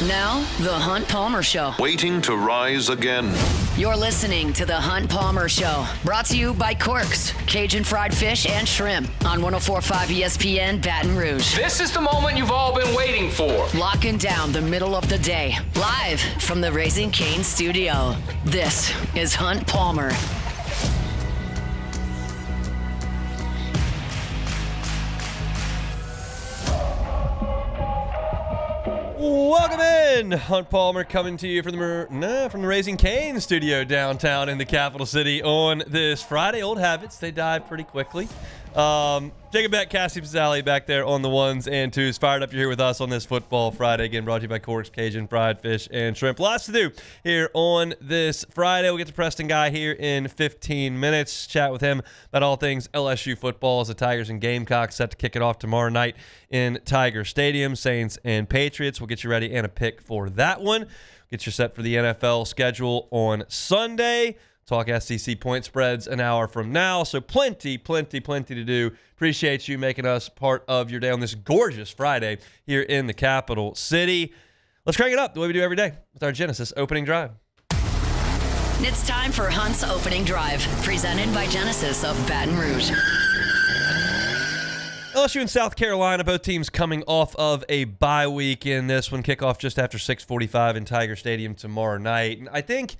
Now, The Hunt Palmer Show. Waiting to rise again. You're listening to The Hunt Palmer Show. Brought to you by Corks, Cajun fried fish and shrimp on 104.5 ESPN Baton Rouge. This is the moment you've all been waiting for. Locking down the middle of the day. Live from the Raising Cane studio. This is Hunt Palmer. Welcome in, Hunt Palmer coming to you from the Raising Cane studio downtown in the capital city on this Friday. Old habits, they die pretty quickly. Jacob Beck, Cassie Pizzali back there on the ones and twos. Fired up, you're here with us on this Football Friday. Again, brought to you by Corks, Cajun fried fish and shrimp. Lots to do here on this Friday. We'll get to Preston Guy here in 15 minutes. Chat with him about all things LSU football as the Tigers and Gamecocks set to kick it off tomorrow night in Tiger Stadium. Saints and Patriots. We'll get you ready and a pick for that one. Get you set for the NFL schedule on Sunday. Talk SEC point spreads an hour from now. So plenty to do. Appreciate you making us part of your day on this gorgeous Friday here in the capital city. Let's crank it up the way we do every day with our Genesis opening drive. It's time for Hunt's opening drive, presented by Genesis of Baton Rouge. LSU and South Carolina, both teams coming off of a bye week in this one. Kickoff just after 6:45 in Tiger Stadium tomorrow night. And I think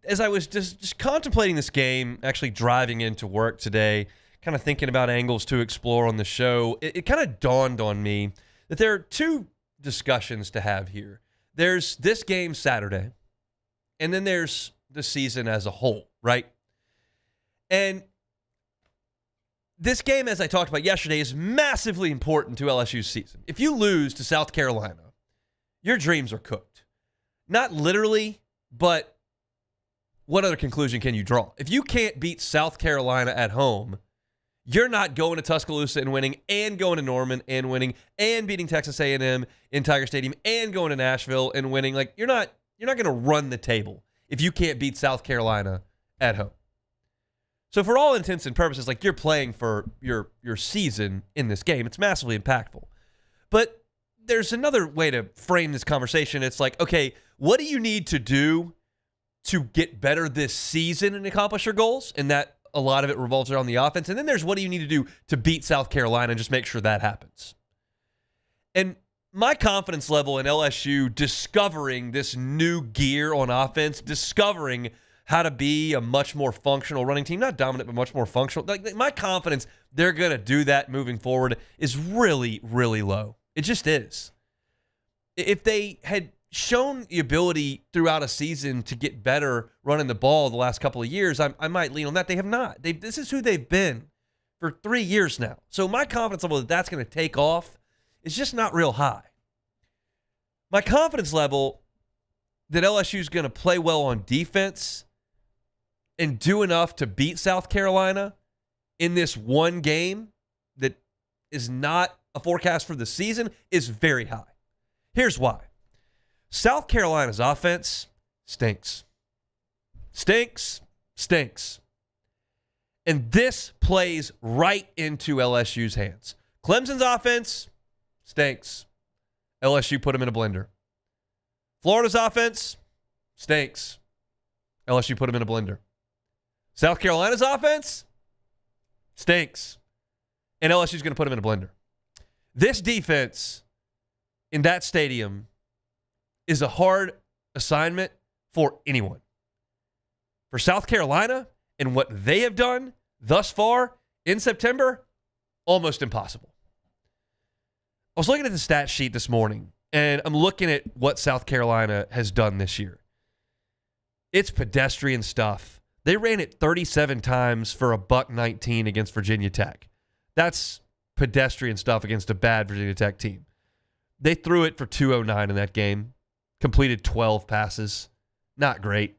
as I was just contemplating this game, actually driving into work today, kind of thinking about angles to explore on the show, it kind of dawned on me that there are two discussions to have here. There's this game Saturday, and then there's the season as a whole, right? And this game, as I talked about yesterday, is massively important to LSU's season. If you lose to South Carolina, your dreams are cooked. Not literally, but what other conclusion can you draw? If you can't beat South Carolina at home, you're not going to Tuscaloosa and winning, and going to Norman and winning, and beating Texas A&M in Tiger Stadium, and going to Nashville and winning. Like, you're not going to run the table if you can't beat South Carolina at home. So for all intents and purposes, like, you're playing for your season in this game. It's massively impactful. But there's another way to frame this conversation. It's like, okay, what do you need to do to get better this season and accomplish your goals? And that a lot of it revolves around the offense. And then there's what do you need to do to beat South Carolina and just make sure that happens. And my confidence level in LSU discovering this new gear on offense, discovering how to be a much more functional running team, not dominant, but much more functional. Like, my confidence they're going to do that moving forward is really, really low. It just is. If they had shown the ability throughout a season to get better running the ball the last couple of years, I might lean on that. They have not. This is who they've been for 3 years now. So my confidence level that that's going to take off is just not real high. My confidence level that LSU is going to play well on defense and do enough to beat South Carolina in this one game that is not a forecast for the season is very high. Here's why. South Carolina's offense stinks. Stinks. And this plays right into LSU's hands. Clemson's offense stinks. LSU put them in a blender. Florida's offense stinks. LSU put them in a blender. South Carolina's offense stinks. And LSU's going to put them in a blender. This defense in that stadium is a hard assignment for anyone. For South Carolina and what they have done thus far in September, almost impossible. I was looking at the stat sheet this morning, and I'm looking at what South Carolina has done this year. It's pedestrian stuff. They ran it 37 times for a $119 against Virginia Tech. That's pedestrian stuff against a bad Virginia Tech team. They threw it for 209 in that game. Completed 12 passes. Not great.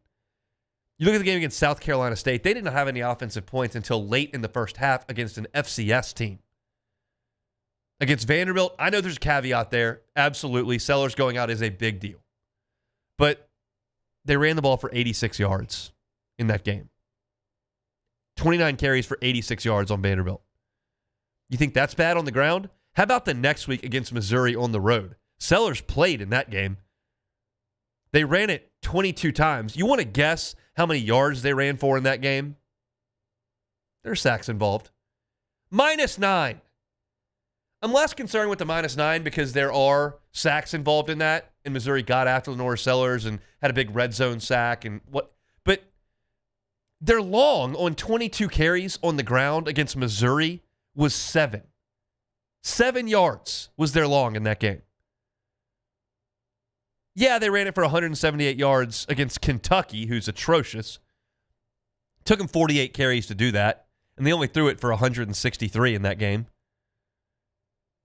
You look at the game against South Carolina State, they didn't have any offensive points until late in the first half against an FCS team. Against Vanderbilt, I know there's a caveat there. Absolutely. Sellers going out is a big deal. But they ran the ball for 86 yards in that game. 29 carries for 86 yards on Vanderbilt. You think that's bad on the ground? How about the next week against Missouri on the road? Sellers played in that game. They ran it 22 times. You want to guess how many yards they ran for in that game? There's sacks involved. -9. I'm less concerned with the -9 because there are sacks involved in that. And Missouri got after Lenore Sellers and had a big red zone sack and what. But their long on 22 carries on the ground against Missouri was 7. 7 yards was their long in that game. Yeah, they ran it for 178 yards against Kentucky, who's atrocious. Took them 48 carries to do that, and they only threw it for 163 in that game.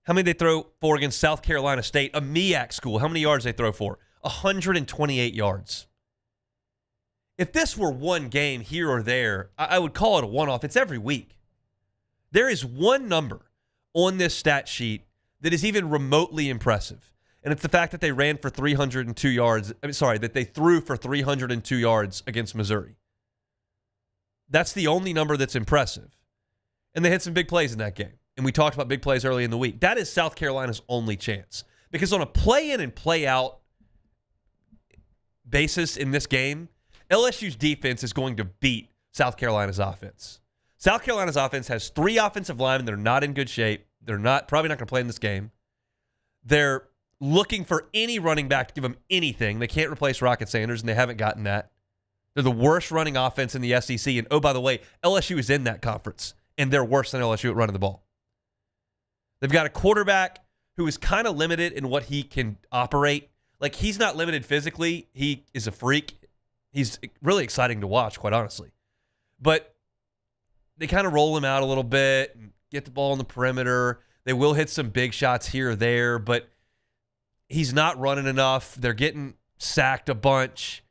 How many did they throw for against South Carolina State, a MEAC school? How many yards did they throw for? 128 yards. If this were one game here or there, I would call it a one-off. It's every week. There is one number on this stat sheet that is even remotely impressive. And it's the fact that they ran for 302 yards. That they threw for 302 yards against Missouri. That's the only number that's impressive. And they had some big plays in that game. And we talked about big plays early in the week. That is South Carolina's only chance. Because on a play-in and play-out basis in this game, LSU's defense is going to beat South Carolina's offense. South Carolina's offense has 3 offensive linemen that are not in good shape. They're probably not going to play in this game. They're looking for any running back to give them anything. They can't replace Rocket Sanders, and they haven't gotten that. They're the worst running offense in the SEC. And, oh, by the way, LSU is in that conference, and they're worse than LSU at running the ball. They've got a quarterback who is kind of limited in what he can operate. Like, he's not limited physically. He is a freak. He's really exciting to watch, quite honestly. But they kind of roll him out a little bit and get the ball on the perimeter. They will hit some big shots here or there, but he's not running enough. They're getting sacked a bunch.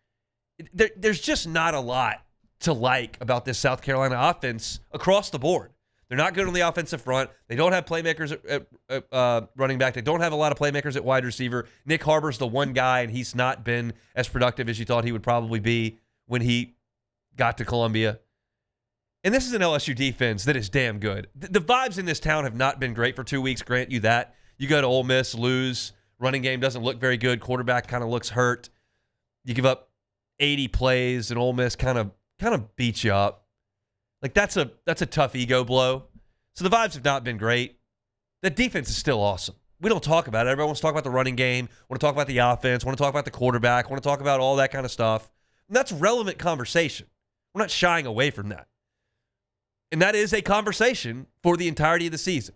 There's just not a lot to like about this South Carolina offense across the board. They're not good on the offensive front. They don't have playmakers at running back. They don't have a lot of playmakers at wide receiver. Nick Harbor's the one guy, and he's not been as productive as you thought he would probably be when he got to Columbia. And this is an LSU defense that is damn good. The vibes in this town have not been great for 2 weeks, grant you that. You go to Ole Miss, lose. Running game doesn't look very good. Quarterback kind of looks hurt. You give up 80 plays, and Ole Miss kind of beats you up. Like, that's a tough ego blow. So the vibes have not been great. The defense is still awesome. We don't talk about it. Everyone wants to talk about the running game, want to talk about the offense, want to talk about the quarterback, want to talk about all that kind of stuff. And that's relevant conversation. We're not shying away from that. And that is a conversation for the entirety of the season.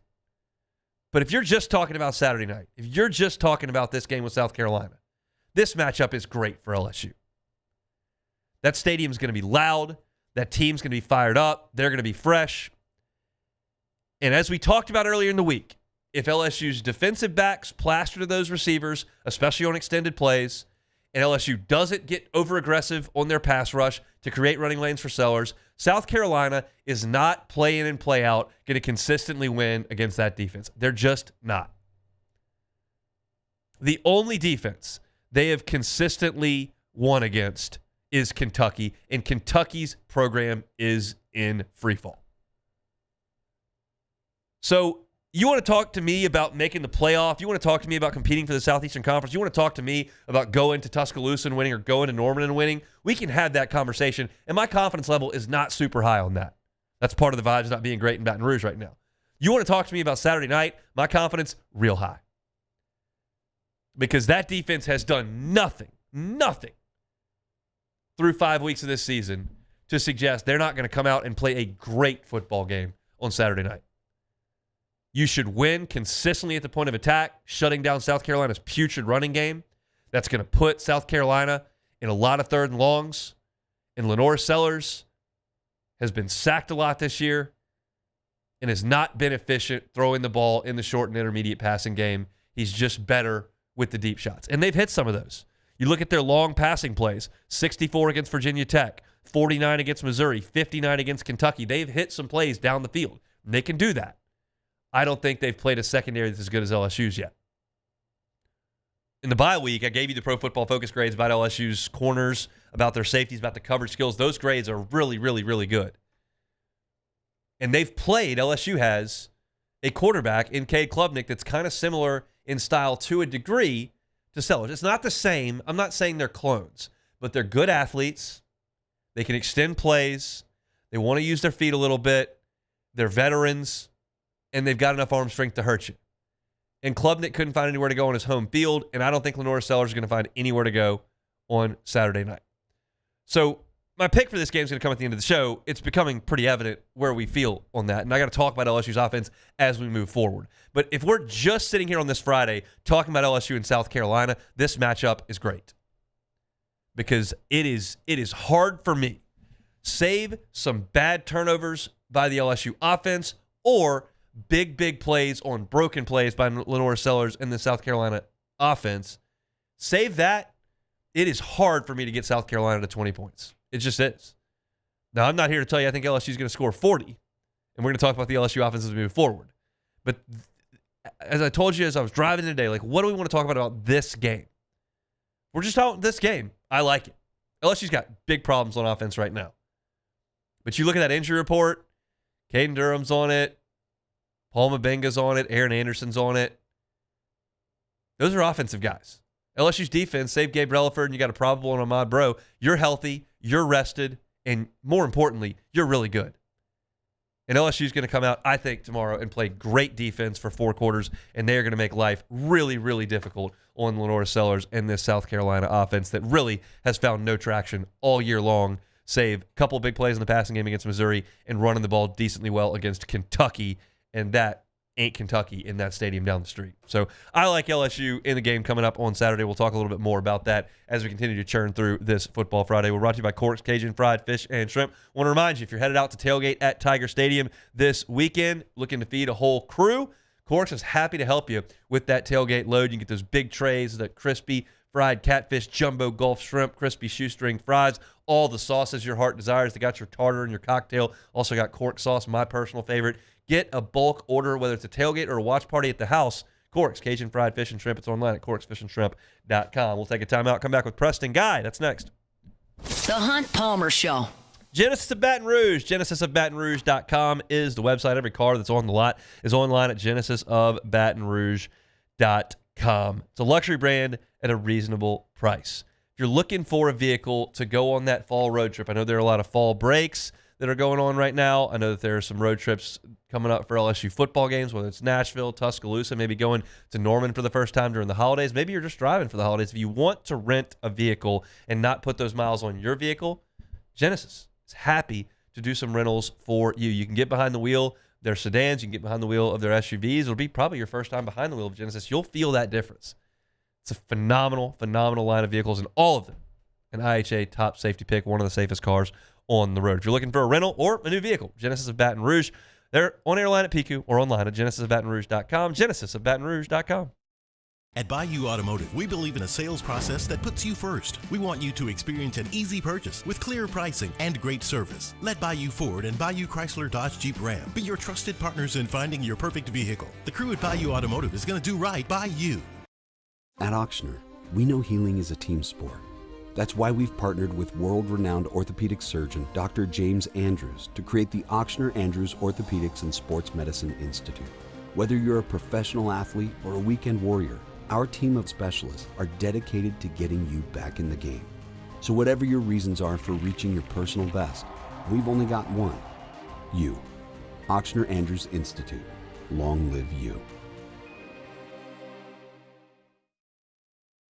But if you're just talking about Saturday night, if you're just talking about this game with South Carolina, this matchup is great for LSU. That stadium's going to be loud. That team's going to be fired up. They're going to be fresh. And as we talked about earlier in the week, if LSU's defensive backs plaster to those receivers, especially on extended plays, and LSU doesn't get over-aggressive on their pass rush to create running lanes for Sellers, South Carolina is not play in and play out going to consistently win against that defense. They're just not. The only defense they have consistently won against is Kentucky, and Kentucky's program is in freefall. So you want to talk to me about making the playoff? You want to talk to me about competing for the Southeastern Conference? You want to talk to me about going to Tuscaloosa and winning or going to Norman and winning? We can have that conversation, and my confidence level is not super high on that. That's part of the vibes not being great in Baton Rouge right now. You want to talk to me about Saturday night? My confidence, real high. Because that defense has done nothing through 5 weeks of this season to suggest they're not going to come out and play a great football game on Saturday night. You should win consistently at the point of attack, shutting down South Carolina's putrid running game. That's going to put South Carolina in a lot of third and longs. And Lenore Sellers has been sacked a lot this year and has not been efficient throwing the ball in the short and intermediate passing game. He's just better with the deep shots. And they've hit some of those. You look at their long passing plays, 64 against Virginia Tech, 49 against Missouri, 59 against Kentucky. They've hit some plays down the field. And they can do that. I don't think they've played a secondary that's as good as LSU's yet. In the bye week, I gave you the Pro Football Focus grades about LSU's corners, about their safeties, about the coverage skills. Those grades are really, really, really good. And LSU has a quarterback in Cade Klubnik that's kind of similar in style to a degree to sellers. It's not the same. I'm not saying they're clones, but they're good athletes. They can extend plays. They want to use their feet a little bit. They're veterans, and they've got enough arm strength to hurt you. And Klubnik couldn't find anywhere to go on his home field, and I don't think Lenore Sellers is going to find anywhere to go on Saturday night. So my pick for this game is going to come at the end of the show. It's becoming pretty evident where we feel on that, and I got to talk about LSU's offense as we move forward. But if we're just sitting here on this Friday talking about LSU and South Carolina, this matchup is great because it is hard for me. Save some bad turnovers by the LSU offense or big plays on broken plays by Lenore Sellers and the South Carolina offense. Save that. It is hard for me to get South Carolina to 20 points. It just is. Now, I'm not here to tell you I think LSU is going to score 40, and we're going to talk about the LSU offense as we move forward. But as I told you as I was driving today, like, what do we want to talk about this game? We're just talking this game. I like it. LSU's got big problems on offense right now. But you look at that injury report, Caden Durham's on it, Paul Mabenga's on it, Aaron Anderson's on it. Those are offensive guys. LSU's defense, save Gabe Relaford, and you got a probable on Ahmad Bro. You're healthy, you're rested, and more importantly, you're really good. And LSU's going to come out, I think, tomorrow and play great defense for 4 quarters, and they are going to make life really, really difficult on Lenore Sellers and this South Carolina offense that really has found no traction all year long, save a couple of big plays in the passing game against Missouri and running the ball decently well against Kentucky, and that ain't Kentucky in that stadium down the street. So I like LSU in the game coming up on Saturday. We'll talk a little bit more about that as we continue to churn through this Football Friday. We're brought to you by Cork's Cajun Fried Fish and Shrimp. Want to remind you, if you're headed out to tailgate at Tiger Stadium this weekend, looking to feed a whole crew, Cork's is happy to help you with that tailgate load. You can get those big trays, that crispy fried catfish, jumbo Gulf shrimp, crispy shoestring fries, all the sauces your heart desires. They got your tartar and your cocktail. Also got Cork sauce, my personal favorite. Get a bulk order, whether it's a tailgate or a watch party at the house. Cork's Cajun Fried Fish and Shrimp. It's online at corksfishandshrimp.com. We'll take a timeout, come back with Preston Guy. That's next. The Hunt Palmer Show. Genesis of Baton Rouge. GenesisofBatonRouge.com is the website. Every car that's on the lot is online at GenesisofBatonRouge.com. It's a luxury brand at a reasonable price. If you're looking for a vehicle to go on that fall road trip, I know there are a lot of fall breaks that are going on right now. I know that there are some road trips coming up for LSU football games, whether it's Nashville, Tuscaloosa, maybe going to Norman for the first time during the holidays. Maybe you're just driving for the holidays. If you want to rent a vehicle and not put those miles on your vehicle, Genesis is happy to do some rentals for you. You can get behind the wheel. Their sedans, you can get behind the wheel of their SUVs. It'll be probably your first time behind the wheel of Genesis. You'll feel that difference. It's a phenomenal line of vehicles, and all of them an IHA top safety pick, one of the safest cars on the road. If you're looking for a rental or a new vehicle, Genesis of Baton Rouge, they're on airline at PQ or online at GenesisofBatonRouge.com, GenesisofBatonRouge.com. At Bayou Automotive, we believe in a sales process that puts you first. We want you to experience an easy purchase with clear pricing and great service. Let Bayou Ford and Bayou Chrysler Dodge Jeep Ram be your trusted partners in finding your perfect vehicle. The crew at Bayou Automotive is going to do right by you. At Auctioner, we know healing is a team sport. That's why we've partnered with world-renowned orthopedic surgeon Dr. James Andrews to create the Auctioner Andrews Orthopedics and Sports Medicine Institute. Whether you're a professional athlete or a weekend warrior, our team of specialists are dedicated to getting you back in the game. So whatever your reasons are for reaching your personal best, we've only got one. You. Auctioner Andrews Institute. Long live you.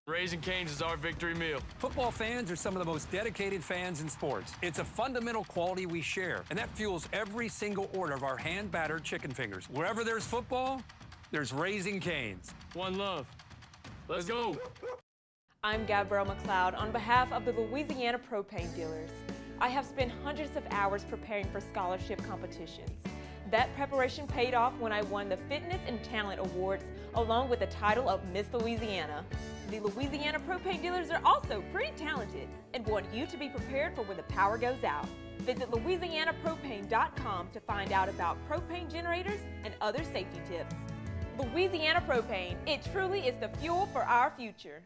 Raising Cane's is our victory meal. Football fans are some of the most dedicated fans in sports. It's a fundamental quality we share, and that fuels every single order of our hand-battered chicken fingers. Wherever there's football, there's Raising Cane's. One love. Let's go. I'm Gabrielle McLeod on behalf of the Louisiana Propane Dealers. I have spent hundreds of hours preparing for scholarship competitions. That preparation paid off when I won the Fitness and Talent Awards along with the title of Miss Louisiana. The Louisiana Propane Dealers are also pretty talented and want you to be prepared for when the power goes out. Visit LouisianaPropane.com to find out about propane generators and other safety tips. Louisiana Propane, it truly is the fuel for our future.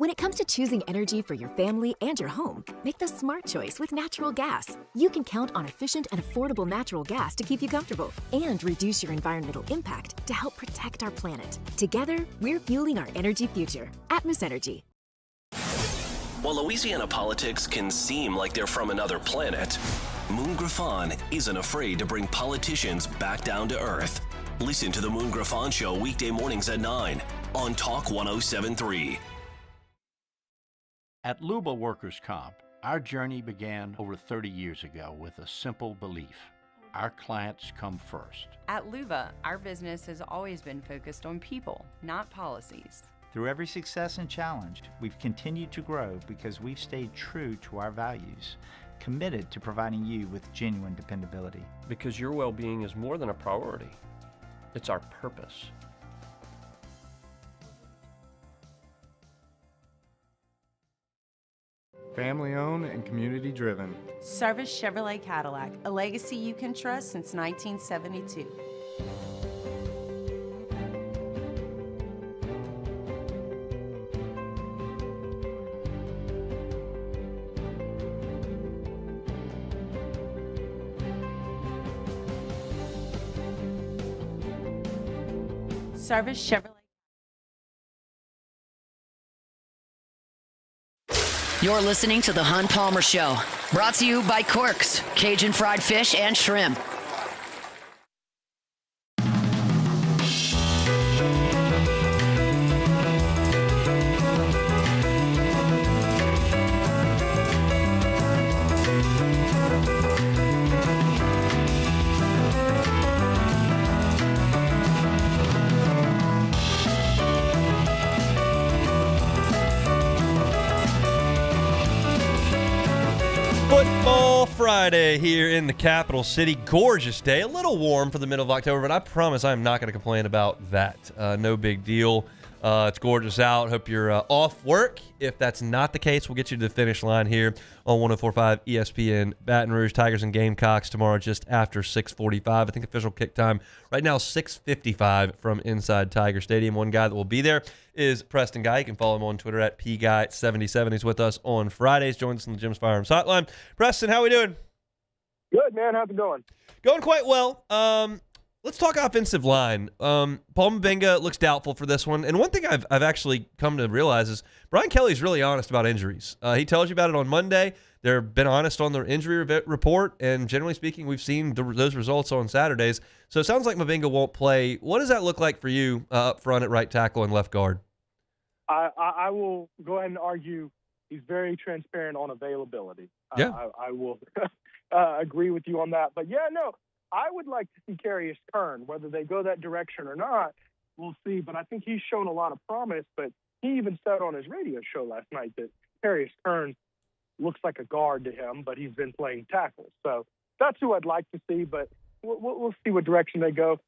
When it comes to choosing energy for your family and your home, make the smart choice with natural gas. You can count on efficient and affordable natural gas to keep you comfortable and reduce your environmental impact to help protect our planet. Together, we're fueling our energy future. Atmos Energy. While Louisiana politics can seem like they're from another planet, Moon Griffon isn't afraid to bring politicians back down to earth. Listen to the Moon Griffon Show weekday mornings at 9 on Talk 107.3. At Luba Workers' Comp, our journey began over 30 years ago with a simple belief: our clients come first. At Luba, our business has always been focused on people, not policies. Through every success and challenge, we've continued to grow because we've stayed true to our values, committed to providing you with genuine dependability. Because your well-being is more than a priority. It's our purpose. Family owned and community driven. Service Chevrolet Cadillac, a legacy you can trust since 1972. Service Chevrolet. You're listening to The Hunt Palmer Show, brought to you by Quirks, Cajun fried fish and shrimp. Football Friday here in the capital city. Gorgeous day. A little warm for the middle of October, but I promise I'm not going to complain about that. No big deal. It's gorgeous out. Hope you're off work. If that's not the case, we'll get you to the finish line here on 104.5 ESPN Baton Rouge. Tigers and Gamecocks tomorrow just after 6:45. I think official kick time right now 6:55 from inside Tiger Stadium. One guy that will be there is Preston Guy. You can follow him on Twitter at pguy77. He's with us on Fridays. Joins us on the Jim's Firearms Hotline. Preston, how we doing? Good, man. How's it going? Going quite well. Let's talk offensive line. Paul Mabenga looks doubtful for this one. And one thing I've actually come to realize is Brian Kelly's really honest about injuries. He tells you about it on Monday. They've been honest on their injury report. And generally speaking, we've seen those results on Saturdays. So it sounds like Mabenga won't play. What does that look like for you up front at right tackle and left guard? I will go ahead and argue he's very transparent on availability. Yeah. I will agree with you on that. But, yeah, no. I would like to see Carius Kern. Whether they go that direction or not, we'll see. But I think he's shown a lot of promise. But he even said on his radio show last night that Carius Kern looks like a guard to him, but he's been playing tackle. So that's who I'd like to see. But we'll see what direction they go.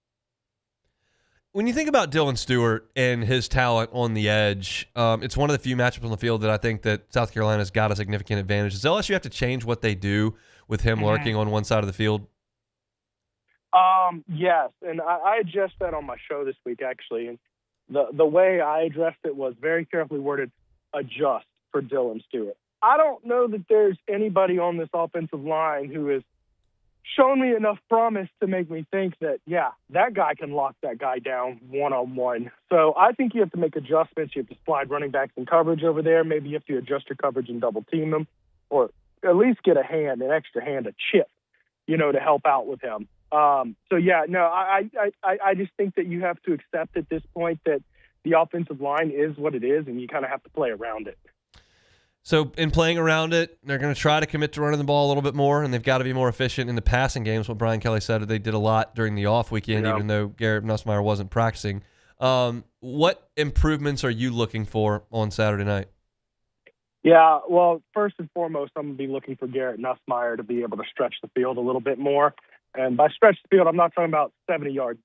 When you think about Dylan Stewart and his talent on the edge, it's one of the few matchups on the field that I think that South Carolina's got a significant advantage. Does LSU have to change what they do with him lurking on one side of the field? Yes, and I addressed that on my show this week, actually. And the way I addressed it was very carefully worded, adjust for Dylan Stewart. I don't know that there's anybody on this offensive line who has shown me enough promise to make me think that, yeah, that guy can lock that guy down one-on-one. So I think you have to make adjustments. You have to slide running backs in coverage over there. Maybe you have to adjust your coverage and double-team them, or at least get an extra hand, a chip, to help out with him. So, yeah, no, I just think that you have to accept at this point that the offensive line is what it is, and you kind of have to play around it. So in playing around it, they're going to try to commit to running the ball a little bit more, and they've got to be more efficient in the passing games. What Brian Kelly said, they did a lot during the off weekend, even though Garrett Nussmeier wasn't practicing. What improvements are you looking for on Saturday night? Yeah, well, first and foremost, I'm going to be looking for Garrett Nussmeier to be able to stretch the field a little bit more. And by stretch the field, I'm not talking about 70-yard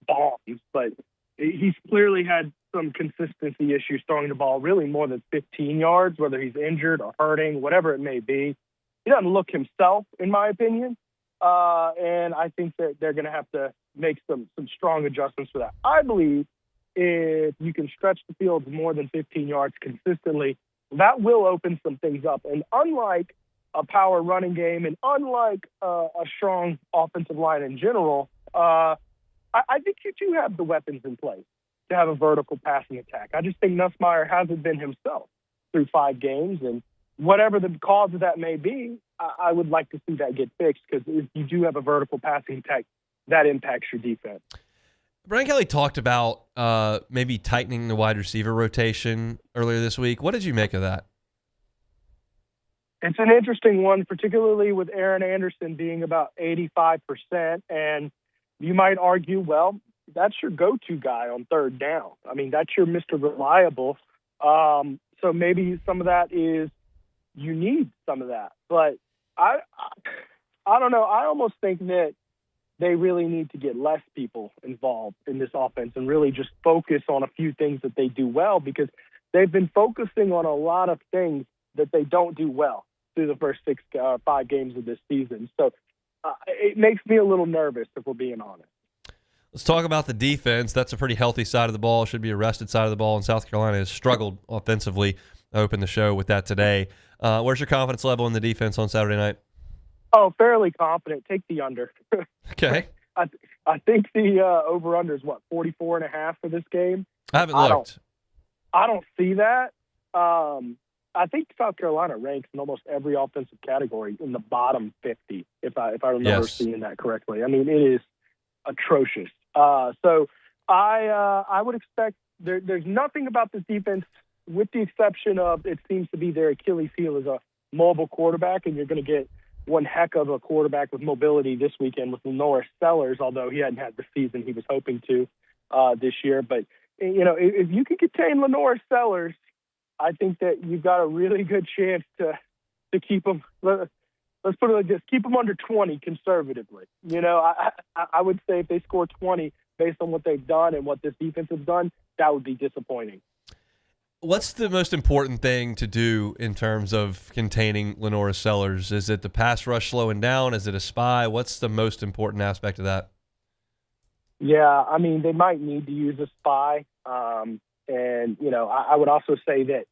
bombs, but he's clearly had some consistency issues throwing the ball really more than 15 yards, whether he's injured or hurting, whatever it may be. He doesn't look himself, in my opinion, and I think that they're going to have to make some strong adjustments for that. I believe if you can stretch the field more than 15 yards consistently, that will open some things up. And unlike a power running game and unlike a strong offensive line in general, I think you do have the weapons in place to have a vertical passing attack. I just think Nussmeier hasn't been himself through 5 games, and whatever the cause of that may be, I would like to see that get fixed, because if you do have a vertical passing attack, that impacts your defense. Brian Kelly talked about maybe tightening the wide receiver rotation earlier this week. What did you make of that? It's an interesting one, particularly with Aaron Anderson being about 85%. And you might argue, well, that's your go-to guy on third down. I mean, that's your Mr. Reliable. So maybe some of that is you need some of that. But I don't know. I almost think that they really need to get less people involved in this offense and really just focus on a few things that they do well, because they've been focusing on a lot of things that they don't do well through the first 5 games of this season. So it makes me a little nervous, if we're being honest. Let's talk about the defense. That's a pretty healthy side of the ball, should be a rested side of the ball, and South Carolina has struggled offensively. I opened the show with that today. Where's your confidence level in the defense on Saturday night? Oh, fairly confident. Take the under. Okay. I think the over-under is, 44.5 for this game? I haven't looked. I don't see that. I think South Carolina ranks in almost every offensive category in the bottom 50, if I remember seeing that correctly. I mean, it is atrocious. So I would expect there's nothing about this defense, with the exception of it seems to be their Achilles heel is a mobile quarterback, and you're going to get one heck of a quarterback with mobility this weekend with Lenore Sellers, although he hadn't had the season he was hoping to this year. But, if you can contain Lenore Sellers, I think that you've got a really good chance to keep them. Let's put it like this: keep them under 20 conservatively. I would say if they score 20 based on what they've done and what this defense has done, that would be disappointing. What's the most important thing to do in terms of containing Lenora Sellers? Is it the pass rush slowing down? Is it a spy? What's the most important aspect of that? Yeah, I mean, they might need to use a spy. And, I would also say that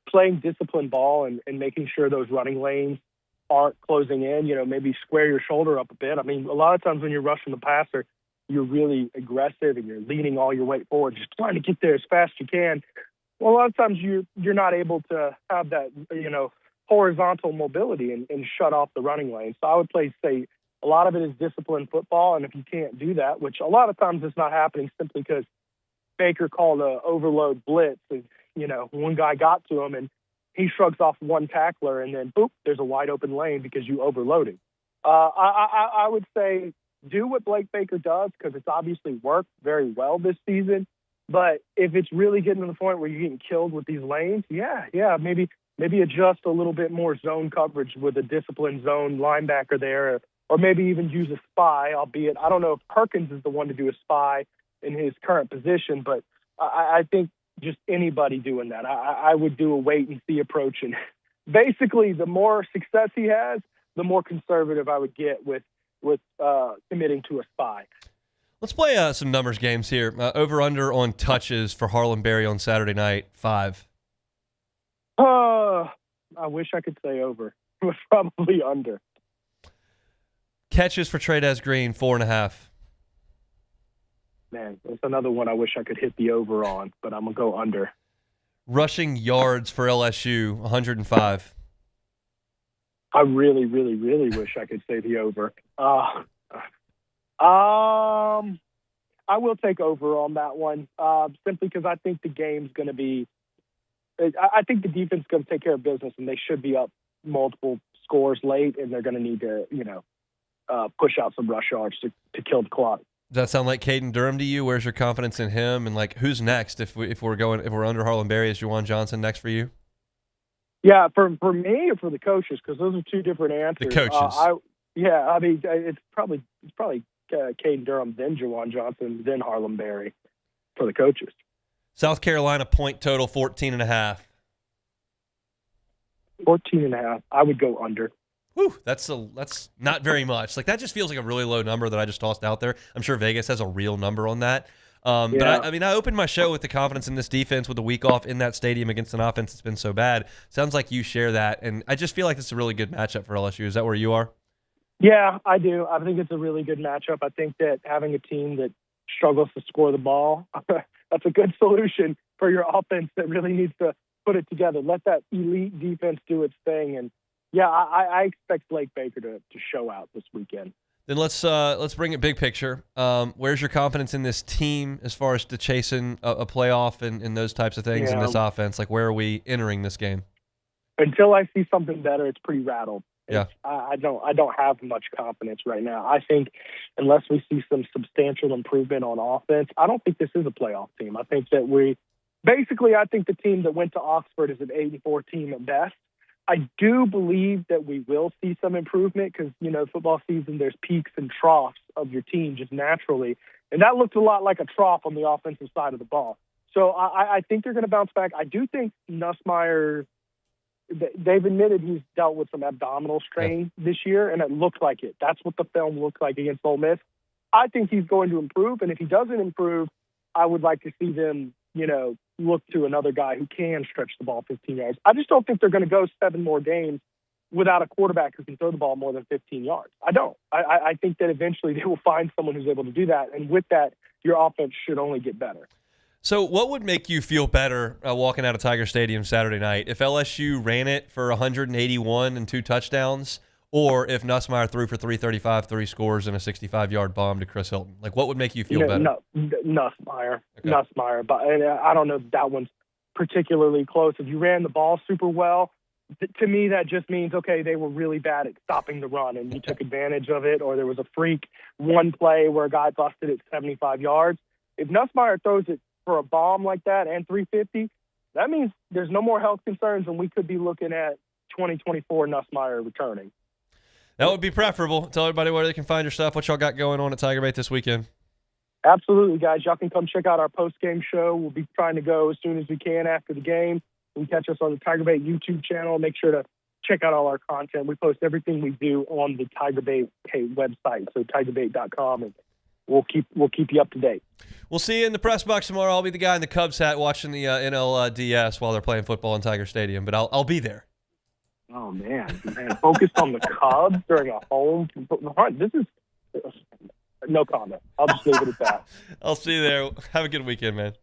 playing disciplined ball and making sure those running lanes aren't closing in, maybe square your shoulder up a bit. I mean, a lot of times when you're rushing the passer, you're really aggressive and you're leaning all your weight forward, just trying to get there as fast as you can. Well, a lot of times you're not able to have that, horizontal mobility and shut off the running lane. So I would say a lot of it is disciplined football, and if you can't do that, which a lot of times it's not happening simply because Baker called a overload blitz, and one guy got to him and he shrugs off one tackler, and then boop, there's a wide open lane because you overloaded. I would say do what Blake Baker does, because it's obviously worked very well this season. But if it's really getting to the point where you're getting killed with these lanes, maybe adjust a little bit more zone coverage with a disciplined zone linebacker there, or maybe even use a spy, albeit I don't know if Perkins is the one to do a spy in his current position, but I think just anybody doing that, I would do a wait-and-see approach. And basically, the more success he has, the more conservative I would get with committing to a spy. Let's play some numbers games here. Over-under on touches for Harlan Berry on Saturday night, 5. I wish I could say over. It was probably under. Catches for Trey'Dez Green, 4.5. Man, that's another one I wish I could hit the over on, but I'm going to go under. Rushing yards for LSU, 105. I really, really, really wish I could say the over. I will take over on that one, simply because I think the game's going to be – I think the defense is going to take care of business, and they should be up multiple scores late, and they're going to need to, push out some rush yards to kill the clock. Does that sound like Caden Durham to you? Where's your confidence in him? And who's next if we're under Harlan Berry? Is Juwan Johnson next for you? Yeah, for me or for the coaches, because those are two different answers. The coaches. It's probably Caden Durham, then Juwan Johnson, then Harlan Berry for the coaches. South Carolina point total 14.5. 14.5. I would go under. Whew, that's not very much. That just feels like a really low number that I just tossed out there. I'm sure Vegas has a real number on that. But I opened my show with the confidence in this defense with a week off in that stadium against an offense that's been so bad. Sounds like you share that, and I just feel like this is a really good matchup for LSU. Is that where you are? Yeah, I do. I think it's a really good matchup. I think that having a team that struggles to score the ball, that's a good solution for your offense that really needs to put it together. Let that elite defense do its thing. And, yeah, I expect Blake Baker to show out this weekend. Then let's bring it big picture. Where's your confidence in this team as far as to chasing a playoff and those types of things in this offense? Like, where are we entering this game? Until I see something better, it's pretty rattled. Yeah, I don't have much confidence right now. I think unless we see some substantial improvement on offense, I don't think this is a playoff team. I think that I think the team that went to Oxford is an 8-4 team at best. I do believe that we will see some improvement because, football season, there's peaks and troughs of your team just naturally. And that looked a lot like a trough on the offensive side of the ball. So I think they're going to bounce back. I do think Nussmeier, they've admitted he's dealt with some abdominal strain this year, and it looked like it. That's what the film looked like against Ole Miss. I think he's going to improve, and if he doesn't improve, I would like to see them, look to another guy who can stretch the ball 15 yards. I just don't think they're going to go 7 more games without a quarterback who can throw the ball more than 15 yards. I don't. I think that eventually they will find someone who's able to do that, and with that, your offense should only get better. So what would make you feel better walking out of Tiger Stadium Saturday night? If LSU ran it for 181 and 2 touchdowns, or if Nussmeier threw for 335, 3 scores, and a 65-yard bomb to Chris Hilton? Like, what would make you feel better? No, Nussmeier. Okay. Nussmeier. But I don't know if that one's particularly close. If you ran the ball super well, to me that just means, okay, they were really bad at stopping the run, and you took advantage of it, or there was a freak one play where a guy busted it 75 yards. If Nussmeier throws it for a bomb like that and 350, that means there's no more health concerns, and we could be looking at 2024 Nussmeier returning. That would be preferable. Tell everybody where they can find your stuff, what y'all got going on at Tiger Bait this weekend. Absolutely, guys. Y'all can come check out our post-game show. We'll be trying to go as soon as we can after the game. You can catch us on the Tiger Bait YouTube channel. Make sure to check out all our content. We post everything we do on the Tiger Bait website, so tigerbait.com, and we'll keep you up to date. We'll see you in the press box tomorrow. I'll be the guy in the Cubs hat watching the NLDS while they're playing football in Tiger Stadium, but I'll be there. Oh, man. Focused on the Cubs during a home. This is no comment. I'll just leave it at that. I'll see you there. Have a good weekend, man.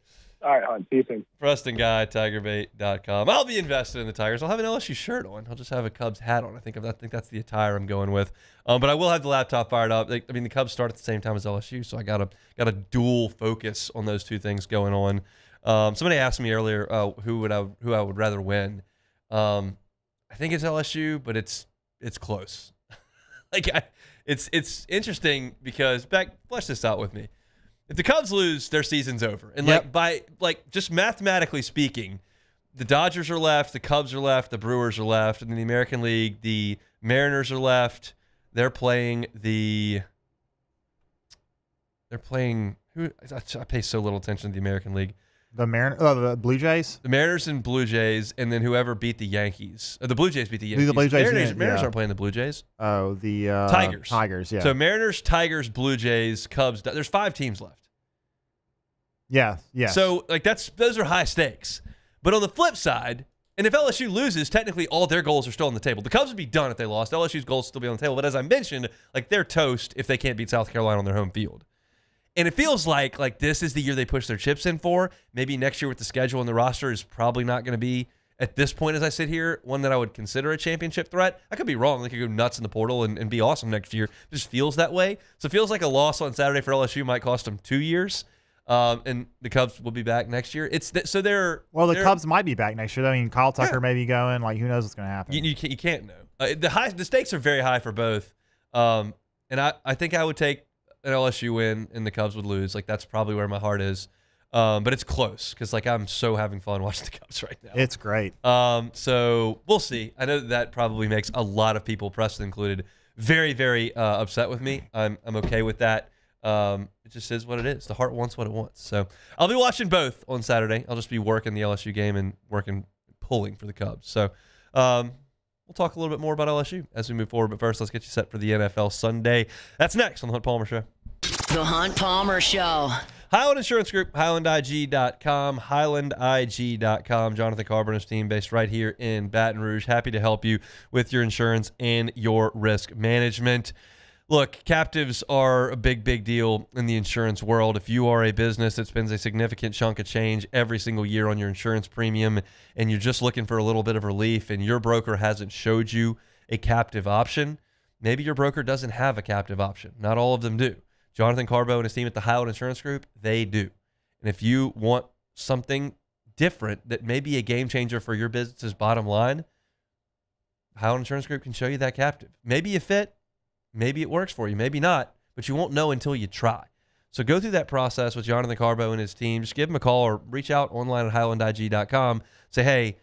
All right, hon. See you soon. Preston Guy, TigerBait.com. I'll be invested in the Tigers. I'll have an LSU shirt on. I'll just have a Cubs hat on. I think that's the attire I'm going with. But I will have the laptop fired up. The Cubs start at the same time as LSU, so I got a dual focus on those two things going on. Somebody asked me earlier who I would rather win. I think it's LSU, but it's close. It's interesting because flesh this out with me. If the Cubs lose, their season's over. And just mathematically speaking, the Dodgers are left, the Cubs are left, the Brewers are left, and in the American League, the Mariners are left. They're playing who? I pay so little attention to the American League. The Blue Jays? The Mariners and Blue Jays, and then whoever beat the Yankees. The Blue Jays beat the Yankees. The Blue Jays, Mariners aren't playing the Blue Jays. Oh, the Tigers. Tigers, yeah. So Mariners, Tigers, Blue Jays, Cubs. There's 5 teams left. Yeah. So those are high stakes. But on the flip side, and if LSU loses, technically all their goals are still on the table. The Cubs would be done if they lost. LSU's goals would still be on the table. But as I mentioned, they're toast if they can't beat South Carolina on their home field. And it feels like this is the year they push their chips in for. Maybe next year with the schedule and the roster is probably not going to be, at this point as I sit here, one that I would consider a championship threat. I could be wrong. They could go nuts in the portal and be awesome next year. It just feels that way. So it feels like a loss on Saturday for LSU might cost them 2 years. And the Cubs will be back next year. The Cubs might be back next year. I mean, Kyle Tucker may be going. Who knows what's going to happen? You can't know. The stakes are very high for both. And I think I would take an LSU win and the Cubs would lose. That's probably where my heart is. But it's close because I'm so having fun watching the Cubs right now. It's great. So we'll see. I know that probably makes a lot of people, Preston included, very, very upset with me. I'm okay with that. It just is what it is. The heart wants what it wants. So I'll be watching both on Saturday. I'll just be working the LSU game and pulling for the Cubs. So we'll talk a little bit more about LSU as we move forward. But first, let's get you set for the NFL Sunday. That's next on The Hunt Palmer Show. The Hunt Palmer Show. Highland Insurance Group, HighlandIG.com, HighlandIG.com. Jonathan Carver and his team based right here in Baton Rouge. Happy to help you with your insurance and your risk management. Look, captives are a big, big deal in the insurance world. If you are a business that spends a significant chunk of change every single year on your insurance premium and you're just looking for a little bit of relief and your broker hasn't showed you a captive option, maybe your broker doesn't have a captive option. Not all of them do. Jonathan Carbo and his team at the Highland Insurance Group, they do. And if you want something different that may be a game changer for your business's bottom line, Highland Insurance Group can show you that captive. Maybe you fit. Maybe it works for you, maybe not, but you won't know until you try. So go through that process with Jonathan Carbo and his team. Just give him a call or reach out online at HighlandIG.com. Say, hey,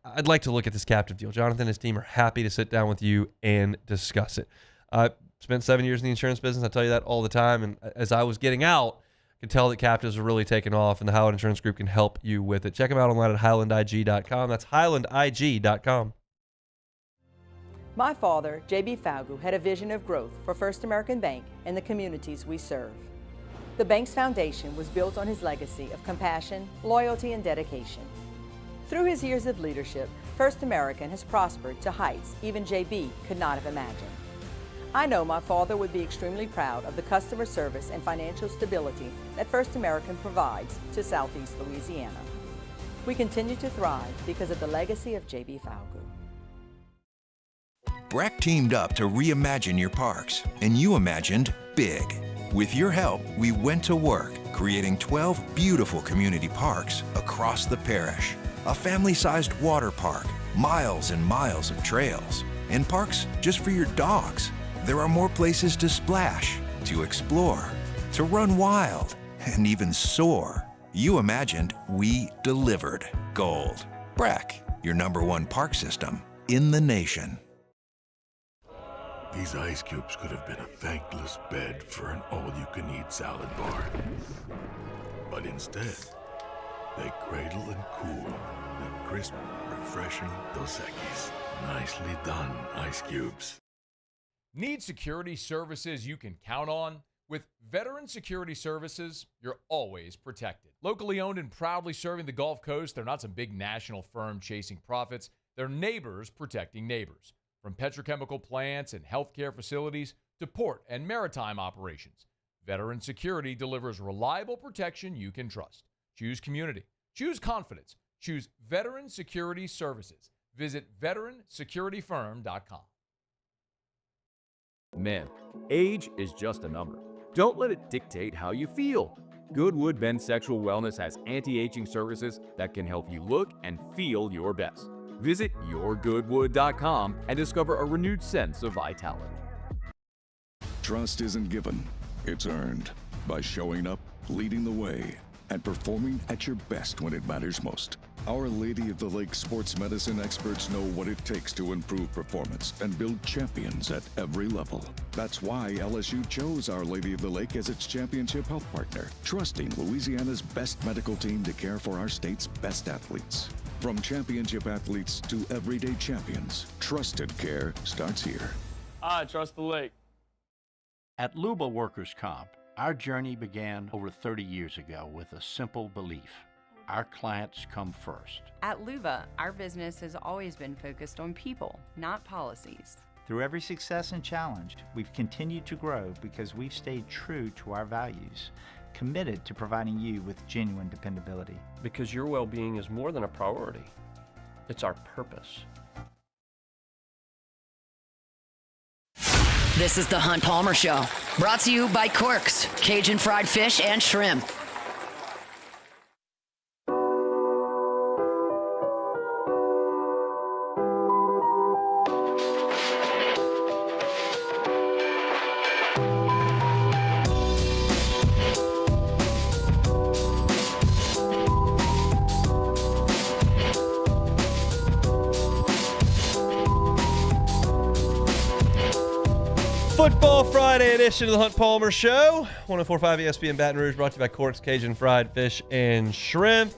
I'd like to look at this captive deal. Jonathan and his team are happy to sit down with you and discuss it. I spent 7 years in the insurance business. I tell you that all the time. And as I was getting out, I could tell that captives are really taking off, and the Highland Insurance Group can help you with it. Check them out online at HighlandIG.com. That's HighlandIG.com. My father, J.B. Falgu, had a vision of growth for First American Bank and the communities we serve. The bank's foundation was built on his legacy of compassion, loyalty, and dedication. Through his years of leadership, First American has prospered to heights even J.B. could not have imagined. I know my father would be extremely proud of the customer service and financial stability that First American provides to Southeast Louisiana. We continue to thrive because of the legacy of J.B. Falgu. BRAC teamed up to reimagine your parks, and you imagined big. With your help, we went to work, creating 12 beautiful community parks across the parish. A family-sized water park, miles and miles of trails, and parks just for your dogs. There are more places to splash, to explore, to run wild, and even soar. You imagined, we delivered gold. BRAC, your #1 park system in the nation. These ice cubes could have been a thankless bed for an all-you-can-eat salad bar. But instead, they cradle and cool the crisp, refreshing Dos Equis. Nicely done, ice cubes. Need security services you can count on? With Veteran Security Services, you're always protected. Locally owned and proudly serving the Gulf Coast, they're not some big national firm chasing profits. They're neighbors protecting neighbors. From petrochemical plants and healthcare facilities to port and maritime operations, Veteran Security delivers reliable protection you can trust. Choose community. Choose confidence. Choose Veteran Security Services. Visit veteransecurityfirm.com. Men, age is just a number. Don't let it dictate how you feel. Goodwood Men's Sexual Wellness has anti-aging services that can help you look and feel your best. Visit yourgoodwood.com and discover a renewed sense of vitality. Trust isn't given, it's earned by showing up, leading the way, and performing at your best when it matters most. Our Lady of the Lake sports medicine experts know what it takes to improve performance and build champions at every level. That's why LSU chose Our Lady of the Lake as its championship health partner, trusting Louisiana's best medical team to care for our state's best athletes. From championship athletes to everyday champions, trusted care starts here. I trust the lake. At Luba Workers' Comp, our journey began over 30 years ago with a simple belief. Our clients come first. At Luba, our business has always been focused on people, not policies. Through every success and challenge, we've continued to grow because we've stayed true to our values, committed to providing you with genuine dependability. Because your well-being is more than a priority. It's our purpose. This is the Hunt Palmer Show, brought to you by Corks, Cajun fried fish and shrimp. Football Friday edition of the Hunt Palmer Show. 104.5 ESPN Baton Rouge, brought to you by Corks, Cajun fried fish and shrimp. If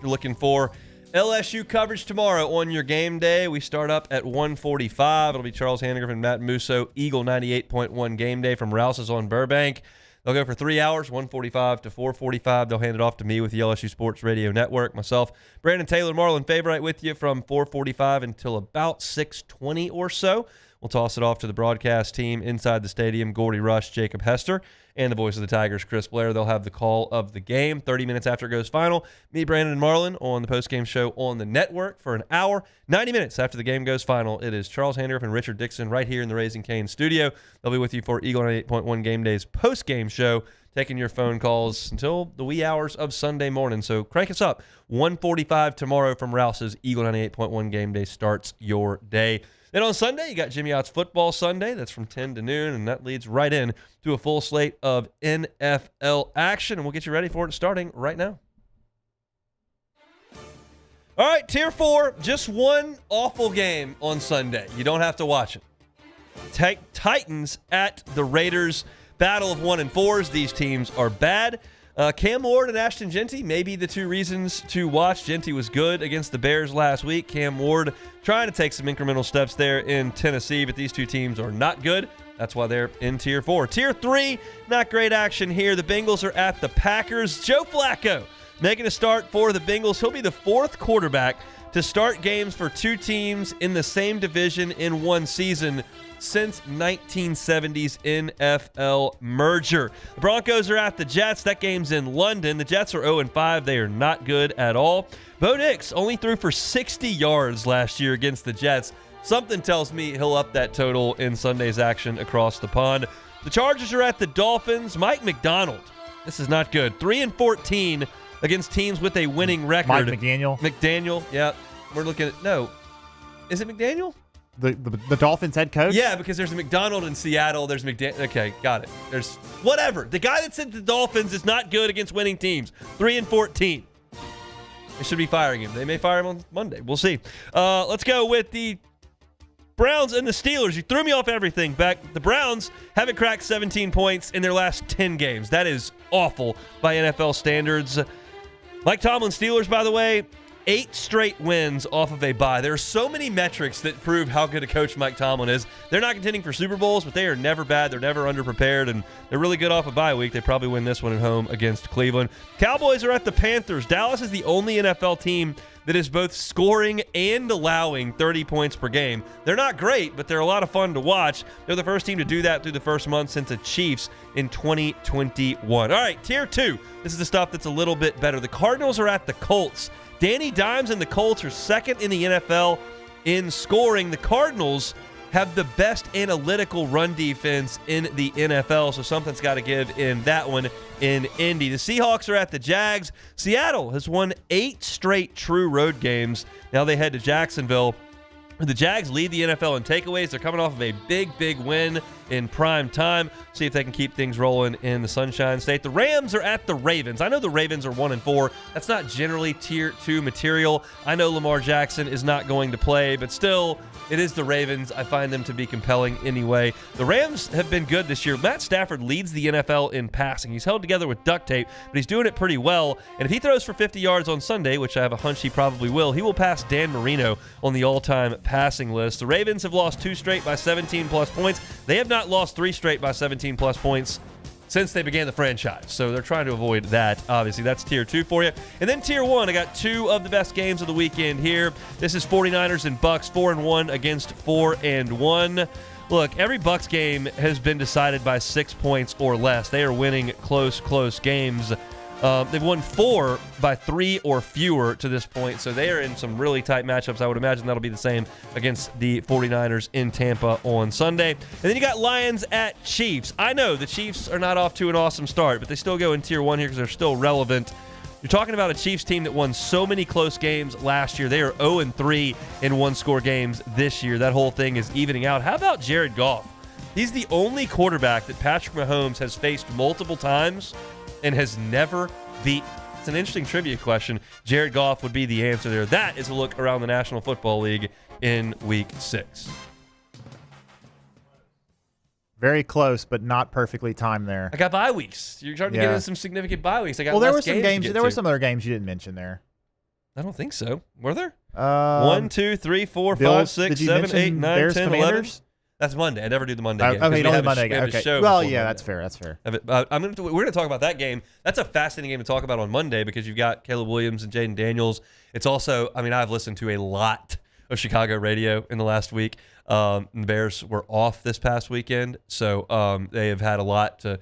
you're looking for LSU coverage tomorrow on your game day, we start up at 1:45. It'll be Charles Hanniger and Matt Musso, Eagle 98.1 game day from Rouse's on Burbank. They'll go for 3 hours, 1:45 to 4:45. They'll hand it off to me with the LSU Sports Radio Network. Myself, Brandon Taylor, Marlon Favorite with you from 4:45 until about 6:20 or so. We'll toss it off to the broadcast team inside the stadium, Gordy Rush, Jacob Hester, and the voice of the Tigers, Chris Blair. They'll have the call of the game 30 minutes after it goes final. Me, Brandon, and Marlon on the postgame show on the network for an hour. 90 minutes after the game goes final, it is Charles Handorf and Richard Dixon right here in the Raising Cane studio. They'll be with you for Eagle 98.1 Game Day's postgame show, taking your phone calls until the wee hours of Sunday morning. So crank us up. 1:45 tomorrow from Rouse's Eagle 98.1 Game Day starts your day. Then on Sunday, you got Jimmy Ott's Football Sunday. That's from 10 to noon, and that leads right in to a full slate of NFL action, and we'll get you ready for it starting right now. All right, Tier 4, just one awful game on Sunday. You don't have to watch it. Titans at the Raiders. Battle of 1 and 4s. These teams are bad. Cam Ward and Ashton Jeanty may be the two reasons to watch. Jeanty was good against the Bears last week. Cam Ward trying to take some incremental steps there in Tennessee, but these two teams are not good. That's why they're in Tier 4. Tier 3, not great action here. The Bengals are at the Packers. Joe Flacco making a start for the Bengals. He'll be the fourth quarterback to start games for two teams in the same division in one season since 1970's NFL merger. The Broncos are at the Jets. That game's in London. The Jets are 0-5. They are not good at all. Bo Nix only threw for 60 yards last year against the Jets. Something tells me he'll up that total in Sunday's action across the pond. The Chargers are at the Dolphins. Mike McDonald, this is not good. 3-14 against teams with a winning record. Mike McDaniel, yeah. We're looking at, no. Is it McDaniel? The Dolphins head coach? Yeah, because there's a McDonald in Seattle. There's McDaniel. Okay, got it. There's whatever. The guy that said the Dolphins is not good against winning teams. 3-14. They should be firing him. They may fire him on Monday. We'll see. Let's go with the Browns and the Steelers. You threw me off everything, Beck. The Browns haven't cracked 17 points in their last 10 games. That is awful by NFL standards. Mike Tomlin, Steelers, by the way, 8 straight wins off of a bye. There are so many metrics that prove how good a coach Mike Tomlin is. They're not contending for Super Bowls, but they are never bad. They're never underprepared, and they're really good off a bye week. They probably win this one at home against Cleveland. Cowboys are at the Panthers. Dallas is the only NFL team that is both scoring and allowing 30 points per game. They're not great, but they're a lot of fun to watch. They're the first team to do that through the first month since the Chiefs in 2021. All right, Tier 2. This is the stuff that's a little bit better. The Cardinals are at the Colts. Danny Dimes and the Colts are second in the NFL in scoring. The Cardinals have the best analytical run defense in the NFL, so something's got to give in that one in Indy. The Seahawks are at the Jags. Seattle has won 8 straight true road games. Now they head to Jacksonville. The Jags lead the NFL in takeaways. They're coming off of a big win in prime time. See if they can keep things rolling in the Sunshine State. The Rams are at the Ravens. I know the Ravens are 1-4. That's not generally Tier 2 material. I know Lamar Jackson is not going to play, but still, it is the Ravens. I find them to be compelling anyway. The Rams have been good this year. Matt Stafford leads the NFL in passing. He's held together with duct tape, but he's doing it pretty well. And if he throws for 50 yards on Sunday, which I have a hunch he probably will, he will pass Dan Marino on the all-time passing list. The Ravens have lost 2 straight by 17-plus points. They have not lost 3 straight by 17-plus points since they began the franchise. So they're trying to avoid that. Obviously, that's Tier 2 for you. And then Tier 1, I got 2 of the best games of the weekend here. This is 49ers and Bucks, 4-1 against 4-1. Look, every Bucks game has been decided by 6 points or less. They are winning close games. They've won 4 by 3 or fewer to this point, so they are in some really tight matchups. I would imagine that'll be the same against the 49ers in Tampa on Sunday. And then you got Lions at Chiefs. I know the Chiefs are not off to an awesome start, but they still go in Tier 1 here because they're still relevant. You're talking about a Chiefs team that won so many close games last year. They are 0-3 in one-score games this year. That whole thing is evening out. How about Jared Goff? He's the only quarterback that Patrick Mahomes has faced multiple times and has never beat. It's an interesting trivia question. Jared Goff would be the answer there. That is a look around the National Football League in Week 6. Very close, but not perfectly timed there. I got bye weeks. You're starting to get into some significant bye weeks. I got there were some games. There were some other games you didn't mention there. I don't think so. Were there? 1, 2, 3, 4, 5, 6, 7, 8, 9, 10, 11. That's Monday. I never do the Monday game. Okay, We only have Monday we have game. Okay. show Well, before yeah, Monday. that's fair. That's fair. We're going to talk about that game. That's a fascinating game to talk about on Monday because you've got Caleb Williams and Jaden Daniels. It's also, I've listened to a lot of Chicago radio in the last week. The Bears were off this past weekend, so they have had a lot to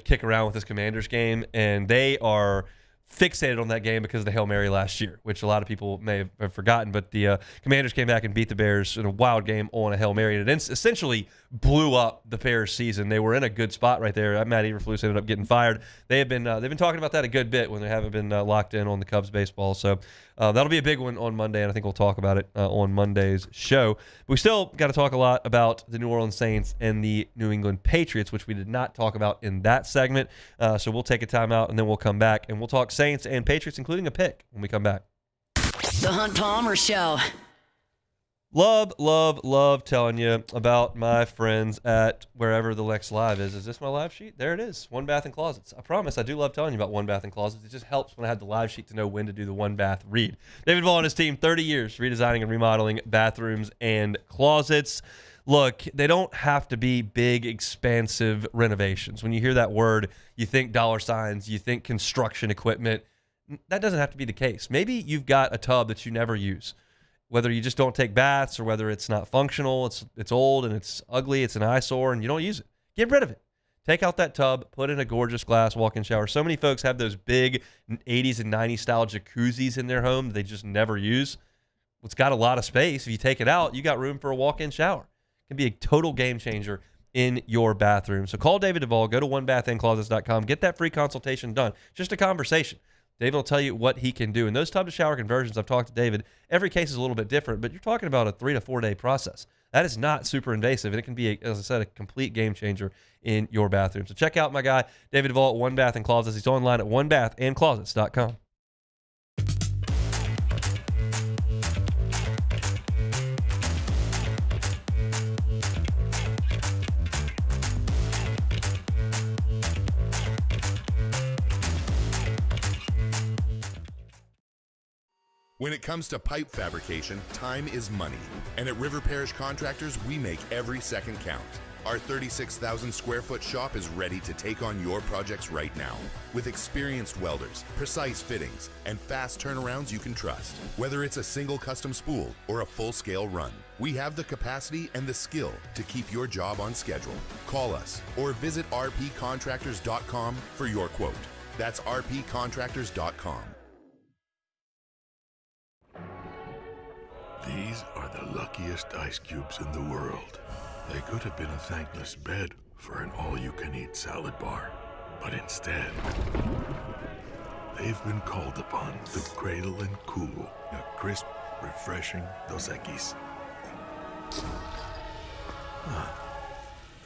kick around with this Commanders game, and they are fixated on that game because of the Hail Mary last year, which a lot of people may have forgotten. But the Commanders came back and beat the Bears in a wild game on a Hail Mary, and it essentially blew up the Bears' season. They were in a good spot right there. Matt Eberflus ended up getting fired. They've been talking about that a good bit when they haven't been locked in on the Cubs baseball. So that'll be a big one on Monday, and I think we'll talk about it on Monday's show. But we still got to talk a lot about the New Orleans Saints and the New England Patriots, which we did not talk about in that segment. So we'll take a timeout, and then we'll come back, and we'll talk Saints and Patriots, including a pick when we come back. The Hunt Palmer Show. Love telling you about my friends at wherever the next live is. Is this my live sheet? There it is. One Bath and Closets. I promise I do love telling you about One Bath and Closets. It just helps when I have the live sheet to know when to do the One Bath read. David Vaughn and his team, 30 years redesigning and remodeling bathrooms and closets. Look, they don't have to be big, expansive renovations. When you hear that word, you think dollar signs, you think construction equipment. That doesn't have to be the case. Maybe you've got a tub that you never use. Whether you just don't take baths or whether it's not functional, it's old and it's ugly, it's an eyesore, and you don't use it. Get rid of it. Take out that tub, put in a gorgeous glass walk-in shower. So many folks have those big 80s and 90s style jacuzzis in their home that they just never use. It's got a lot of space. If you take it out, you got room for a walk-in shower. It can be a total game changer in your bathroom. So call David Duvall. Go to onebathandclosets.com. Get that free consultation done. Just a conversation. David will tell you what he can do. And those tub-to-shower conversions, I've talked to David, every case is a little bit different, but you're talking about a 3 to 4 day process. That is not super invasive, and it can be, as I said, a complete game changer in your bathroom. So check out my guy, David Duvall at One Bath and Closets. He's online at onebathandclosets.com. When it comes to pipe fabrication, time is money. And at River Parish Contractors, we make every second count. Our 36,000 square foot shop is ready to take on your projects right now. With experienced welders, precise fittings, and fast turnarounds you can trust. Whether it's a single custom spool or a full-scale run, we have the capacity and the skill to keep your job on schedule. Call us or visit rpcontractors.com for your quote. That's rpcontractors.com. These are the luckiest ice cubes in the world. They could have been a thankless bed for an all-you-can-eat salad bar. But instead, they've been called upon to cradle and cool a crisp, refreshing Dos Equis.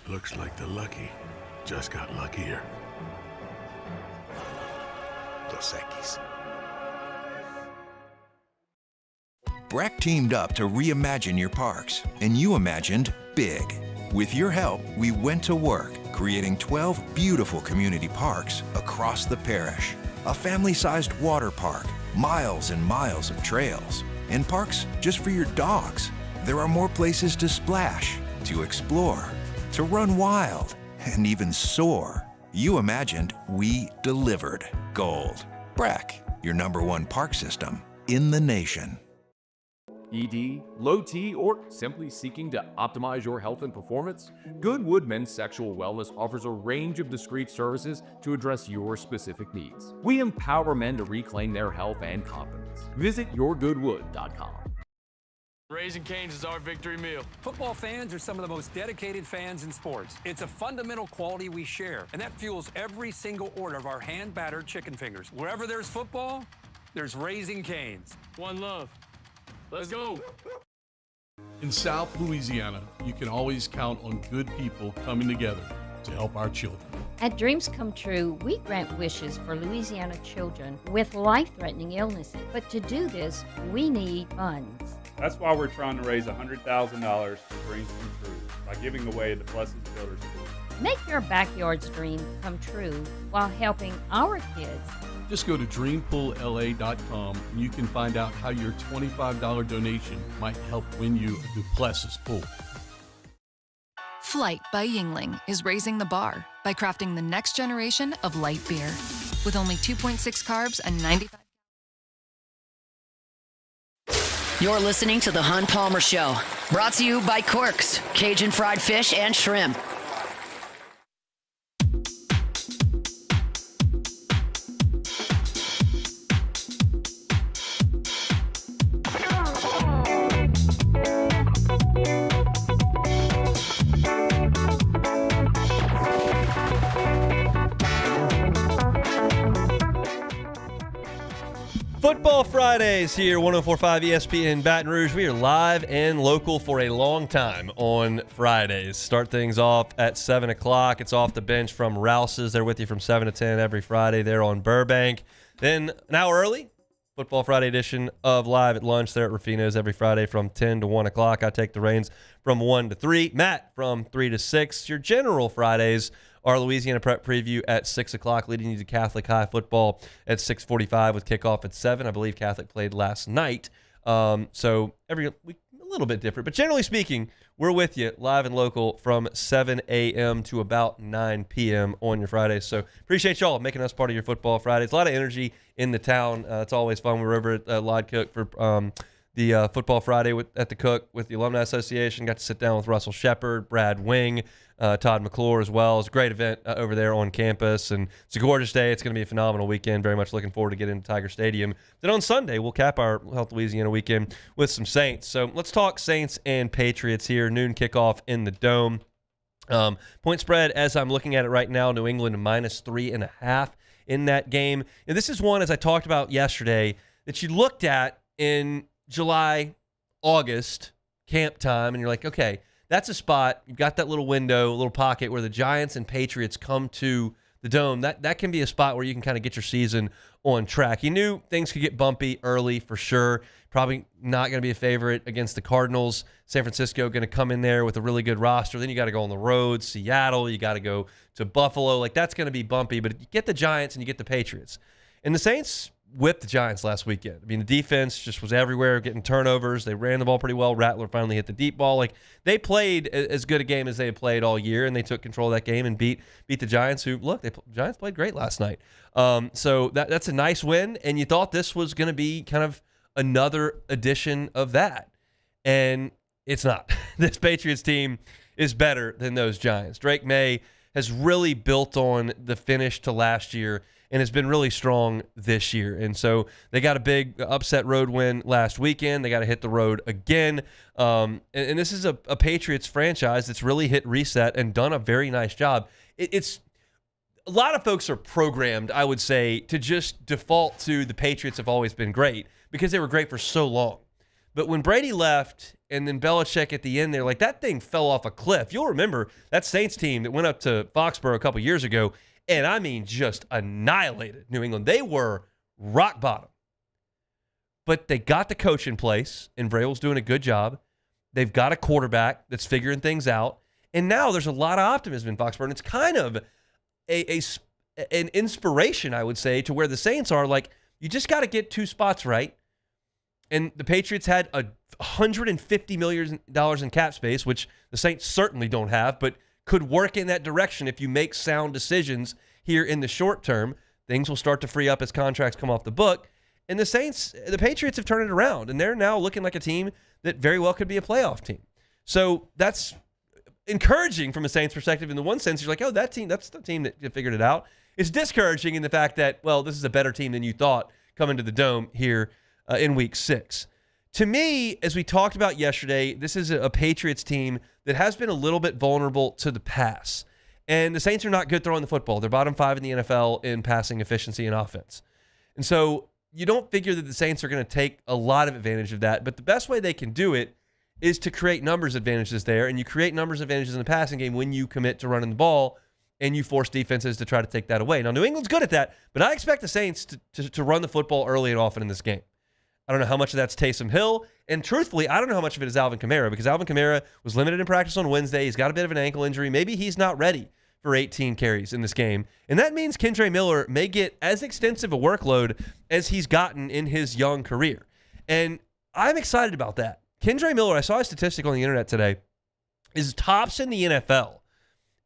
Looks like the lucky just got luckier. Dos Equis. Breck teamed up to reimagine your parks, and you imagined big. With your help, we went to work, creating 12 beautiful community parks across the parish. A family-sized water park, miles and miles of trails, and parks just for your dogs. There are more places to splash, to explore, to run wild, and even soar. You imagined, we delivered. Gold. Breck, your #1 park system in the nation. ED, low T, or simply seeking to optimize your health and performance? Goodwood Men's Sexual Wellness offers a range of discreet services to address your specific needs. We empower men to reclaim their health and confidence. Visit yourgoodwood.com. Raising Cane's is our victory meal. Football fans are some of the most dedicated fans in sports. It's a fundamental quality we share, and that fuels every single order of our hand-battered chicken fingers. Wherever there's football, there's Raising Cane's. One love. Let's go. In South Louisiana, you can always count on good people coming together to help our children. At Dreams Come True, we grant wishes for Louisiana children with life-threatening illnesses. But to do this, we need funds. That's why we're trying to raise $100,000 for Dreams Come True by giving away the Blessed Builders School. Make your backyard's dream come true while helping our kids. Just go to dreampoolla.com and you can find out how your $25 donation might help win you a Duplessis pool. Flight by Yingling is raising the bar by crafting the next generation of light beer. With only 2.6 carbs and 95... You're listening to The Hunt Palmer Show, brought to you by Corks, Cajun fried fish and shrimp. Football Fridays here, 104.5 ESPN Baton Rouge. We are live and local for a long time on Fridays. Start things off at 7 o'clock. It's Off the Bench from Rouse's. They're with you from 7 to 10 every Friday. They're on Burbank. Then an hour early, Football Friday edition of Live at Lunch. They're at Rufino's every Friday from 10 to 1 o'clock. I take the reins from 1 to 3. Matt from 3 to 6. Your general Fridays our Louisiana Prep Preview at 6 o'clock, leading you to Catholic High football at 6:45 with kickoff at 7. I believe Catholic played last night. So every week a little bit different. But generally speaking, we're with you live and local from 7 a.m. to about 9 p.m. on your Fridays. So appreciate y'all making us part of your Football Fridays. A lot of energy in the town. It's always fun. We were over at Lod Cook for the Football Friday at the Cook with the Alumni Association. Got to sit down with Russell Shepard, Brad Wing, Todd McClure as well. It's a great event over there on campus, and it's a gorgeous day. It's going to be a phenomenal weekend. Very much looking forward to getting into Tiger Stadium. Then on Sunday, we'll cap our Health Louisiana weekend with some Saints. So let's talk Saints and Patriots here. Noon kickoff in the Dome. Point spread, as I'm looking at it right now, New England -3.5 in that game. And this is one, as I talked about yesterday, that you looked at in July, August, camp time, and you're like, okay, that's a spot. You've got that little window, a little pocket where the Giants and Patriots come to the Dome. That can be a spot where you can kind of get your season on track. You knew things could get bumpy early for sure. Probably not going to be a favorite against the Cardinals. San Francisco going to come in there with a really good roster. Then you got to go on the road. Seattle, you got to go to Buffalo. Like, that's going to be bumpy. But you get the Giants and you get the Patriots. And the Saints whipped the Giants last weekend. I mean, the defense just was everywhere, getting turnovers. They ran the ball pretty well. Rattler finally hit the deep ball. Like, they played as good a game as they had played all year, and they took control of that game and beat the Giants, who, look, the Giants played great last night. So that's a nice win, and you thought this was going to be kind of another edition of that. And it's not. This Patriots team is better than those Giants. Drake May has really built on the finish to last year and has been really strong this year. And so they got a big upset road win last weekend. They got to hit the road again. And this is a Patriots franchise that's really hit reset and done a very nice job. It's a lot of folks are programmed, I would say, to just default to the Patriots have always been great because they were great for so long. But when Brady left and then Belichick at the end there, like, that thing fell off a cliff. You'll remember that Saints team that went up to Foxborough a couple years ago, and I mean just annihilated New England. They were rock bottom. But they got the coach in place, and Vrabel's doing a good job. They've got a quarterback that's figuring things out. And now there's a lot of optimism in Foxborough. And it's kind of an inspiration, I would say, to where the Saints are like, you just got to get two spots right. And the Patriots had $150 million in cap space, which the Saints certainly don't have, but could work in that direction if you make sound decisions here in the short term. Things will start to free up as contracts come off the book. And the Patriots have turned it around, and they're now looking like a team that very well could be a playoff team. So that's encouraging from a Saints perspective. In the one sense, you're like, oh, that's the team that figured it out. It's discouraging in the fact that, well, this is a better team than you thought coming to the Dome here in Week 6. To me, as we talked about yesterday, this is a Patriots team that has been a little bit vulnerable to the pass. And the Saints are not good throwing the football. They're bottom 5 in the NFL in passing efficiency and offense. And so you don't figure that the Saints are going to take a lot of advantage of that. But the best way they can do it is to create numbers advantages there. And you create numbers advantages in the passing game when you commit to running the ball and you force defenses to try to take that away. Now, New England's good at that, but I expect the Saints to run the football early and often in this game. I don't know how much of that's Taysom Hill. And truthfully, I don't know how much of it is Alvin Kamara, because Alvin Kamara was limited in practice on Wednesday. He's got a bit of an ankle injury. Maybe he's not ready for 18 carries in this game. And that means Kendre Miller may get as extensive a workload as he's gotten in his young career. And I'm excited about that. Kendre Miller, I saw a statistic on the internet today is tops in the NFL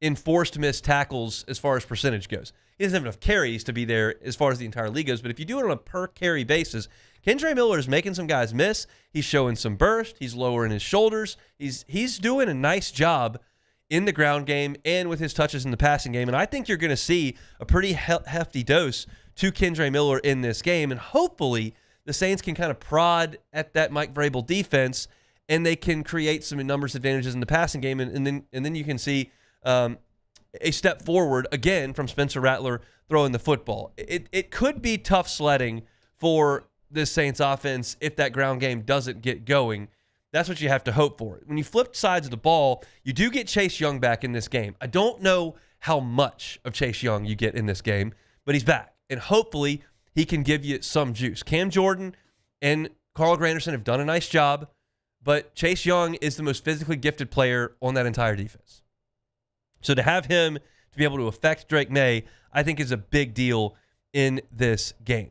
in forced missed tackles as far as percentage goes. He doesn't have enough carries to be there as far as the entire league goes, but if you do it on a per carry basis, Kendre Miller is making some guys miss. He's showing some burst. He's lowering his shoulders. He's doing a nice job in the ground game and with his touches in the passing game, and I think you're going to see a pretty hefty dose to Kendre Miller in this game, and hopefully the Saints can kind of prod at that Mike Vrabel defense, and they can create some numbers advantages in the passing game, and then you can see a step forward again from Spencer Rattler throwing the football. It could be tough sledding for this Saints offense if that ground game doesn't get going. That's what you have to hope for. When you flip sides of the ball, you do get Chase Young back in this game. I don't know how much of Chase Young you get in this game, but he's back, and hopefully he can give you some juice. Cam Jordan and Carl Granderson have done a nice job, but Chase Young is the most physically gifted player on that entire defense. So to have him to be able to affect Drake May, I think is a big deal in this game.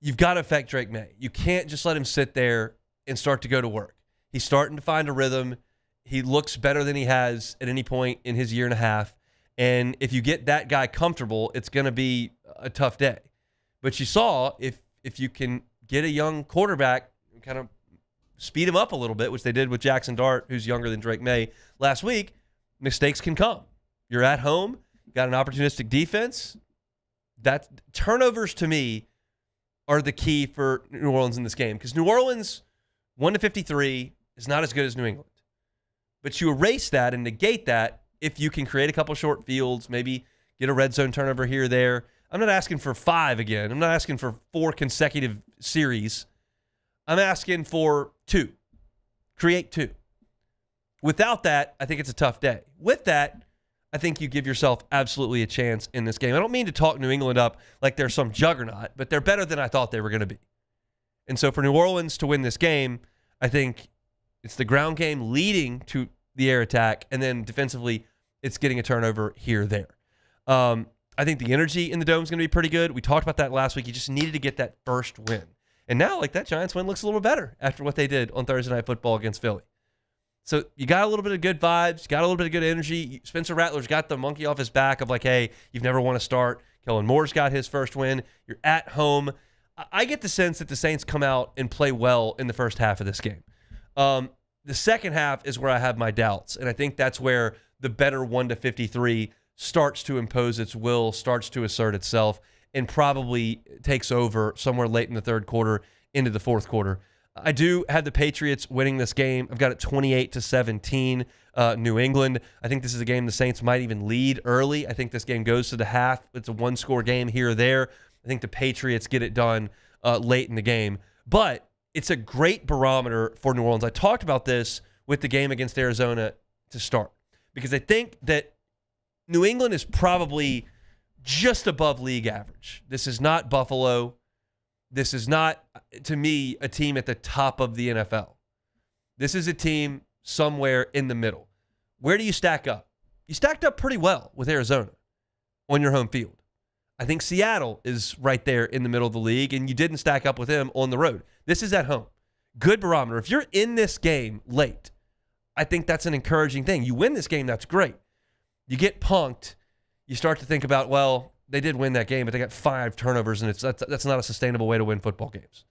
You've got to affect Drake May. You can't just let him sit there and start to go to work. He's starting to find a rhythm. He looks better than he has at any point in his year and a half. And if you get that guy comfortable, it's going to be a tough day. But you saw if you can get a young quarterback and kind of speed him up a little bit, which they did with Jackson Dart, who's younger than Drake May last week, mistakes can come. You're at home, got an opportunistic defense. That turnovers to me are the key for New Orleans in this game, because New Orleans 1-53 is not as good as New England. But you erase that and negate that if you can create a couple short fields, maybe get a red zone turnover here or there. I'm not asking for 5 again. I'm not asking for 4 consecutive series. I'm asking for 2. Create 2. Without that, I think it's a tough day. With that, I think you give yourself absolutely a chance in this game. I don't mean to talk New England up like they're some juggernaut, but they're better than I thought they were going to be. And so for New Orleans to win this game, I think it's the ground game leading to the air attack, and then defensively, it's getting a turnover here or there. I think the energy in the dome is going to be pretty good. We talked about that last week. You just needed to get that first win. And now, like, that Giants win looks a little better after what they did on Thursday Night Football against Philly. So you got a little bit of good vibes, you got a little bit of good energy. Spencer Rattler's got the monkey off his back of like, hey, you've never won a start. Kellen Moore's got his first win. You're at home. I get the sense that the Saints come out and play well in the first half of this game. The second half is where I have my doubts, and I think that's where the better 1-53 starts to impose its will, starts to assert itself, and probably takes over somewhere late in the third quarter into the fourth quarter. I do have the Patriots winning this game. I've got it 28-17, New England. I think this is a game the Saints might even lead early. I think this game goes to the half. It's a one-score game here or there. I think the Patriots get it done late in the game. But it's a great barometer for New Orleans. I talked about this with the game against Arizona to start, because I think that New England is probably just above league average. This is not Buffalo. This is not, to me, a team at the top of the NFL. This is a team somewhere in the middle. Where do you stack up? You stacked up pretty well with Arizona on your home field. I think Seattle is right there in the middle of the league, and you didn't stack up with them on the road. This is at home. Good barometer. If you're in this game late, I think that's an encouraging thing. You win this game, that's great. You get punked, you start to think about, well, they did win that game, but they got 5 turnovers, and that's not a sustainable way to win football games.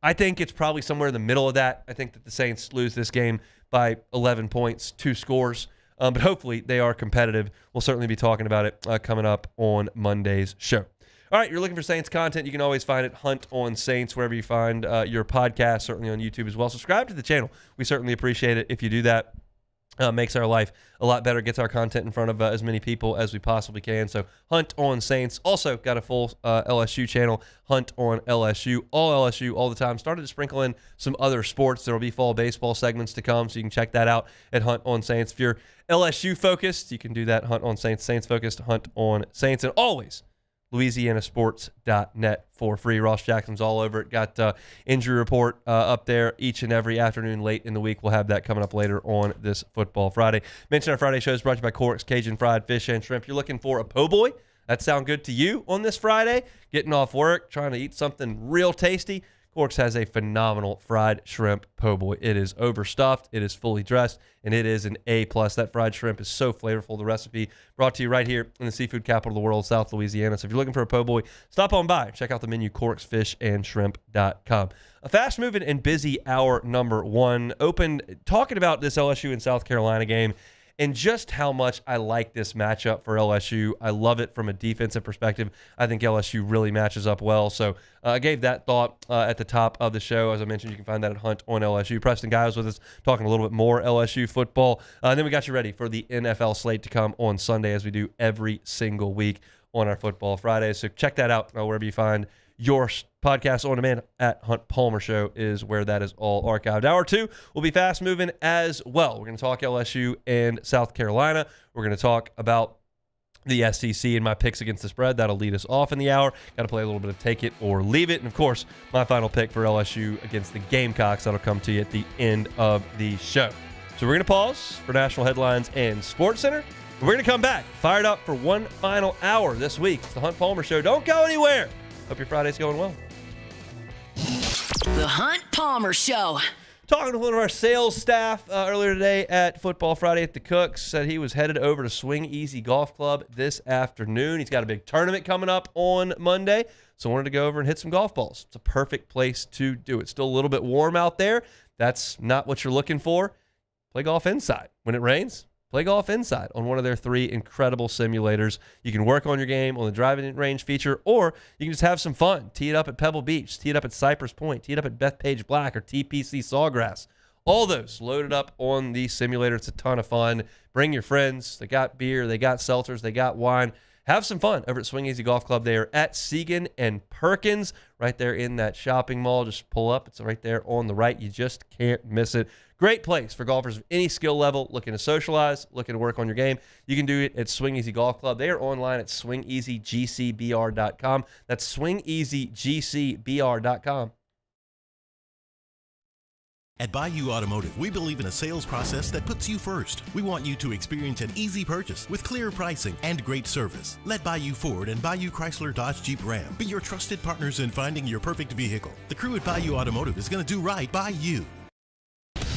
I think it's probably somewhere in the middle of that. I think that the Saints lose this game by 11 points, 2 scores, but hopefully they are competitive. We'll certainly be talking about it coming up on Monday's show. All right, you're looking for Saints content. You can always find it, Hunt on Saints, wherever you find your podcast, certainly on YouTube as well. Subscribe to the channel. We certainly appreciate it if you do that. Makes our life a lot better, gets our content in front of as many people as we possibly can. So Hunt on Saints. Also got a full LSU channel, Hunt on LSU, all the time. Started to sprinkle in some other sports. There will be fall baseball segments to come, so you can check that out at Hunt on Saints. If you're LSU focused, you can do that, Hunt on Saints. Saints focused, Hunt on Saints. And always LouisianaSports.net for free. Ross Jackson's all over it. Got injury report up there each and every afternoon late in the week. We'll have that coming up later on this Football Friday. Mention our Friday show is brought to you by Cork's Cajun Fried Fish and Shrimp. You're looking for a po' boy? That sound good to you on this Friday? Getting off work, trying to eat something real tasty? Corks has a phenomenal fried shrimp po' boy. It is overstuffed, it is fully dressed, and it is an A+. That fried shrimp is so flavorful. The recipe brought to you right here in the seafood capital of the world, South Louisiana. So if you're looking for a po' boy, stop on by. Check out the menu, corksfishandshrimp.com. A fast-moving and busy hour number one. Opened talking about this LSU and South Carolina game and just how much I like this matchup for LSU. I love it from a defensive perspective. I think LSU really matches up well. So I gave that thought at the top of the show. As I mentioned, you can find that at Hunt on LSU. Preston Guy was with us talking a little bit more LSU football. And then we got you ready for the NFL slate to come on Sunday, as we do every single week on our Football Fridays. So check that out wherever you find your podcast on demand. At Hunt Palmer Show is where that is all archived. Hour two will be fast moving as well. We're going to talk LSU and South Carolina. We're going to talk about the SEC and my picks against the spread. That'll lead us off in the hour. Got to play a little bit of take it or leave it. And of course, my final pick for LSU against the Gamecocks. That'll come to you at the end of the show. So we're going to pause for national headlines and Sports Center. We're going to come back fired up for one final hour this week. It's the Hunt Palmer Show. Don't go anywhere. Hope your Friday's going well. The Hunt Palmer Show. Talking with one of our sales staff earlier today at Football Friday at the Cooks, said he was headed over to Swing Easy Golf Club this afternoon. He's got a big tournament coming up on Monday, so wanted to go over and hit some golf balls. It's a perfect place to do it. Still a little bit warm out there. That's not what you're looking for. Play golf inside. When it rains, play golf inside on one of their 3 incredible simulators. You can work on your game on the driving range feature, or you can just have some fun. Tee it up at Pebble Beach, tee it up at Cypress Point, tee it up at Bethpage Black or TPC Sawgrass. All those loaded up on the simulator. It's a ton of fun. Bring your friends. They got beer, they got seltzers, they got wine. Have some fun over at Swing Easy Golf Club. They are at Segan and Perkins, right there in that shopping mall. Just pull up. It's right there on the right. You just can't miss it. Great place for golfers of any skill level, looking to socialize, looking to work on your game. You can do it at Swing Easy Golf Club. They are online at swingeasygcbr.com. That's swingeasygcbr.com. At Bayou Automotive, we believe in a sales process that puts you first. We want you to experience an easy purchase with clear pricing and great service. Let Bayou Ford and Bayou Chrysler Dodge Jeep Ram be your trusted partners in finding your perfect vehicle. The crew at Bayou Automotive is going to do right by you.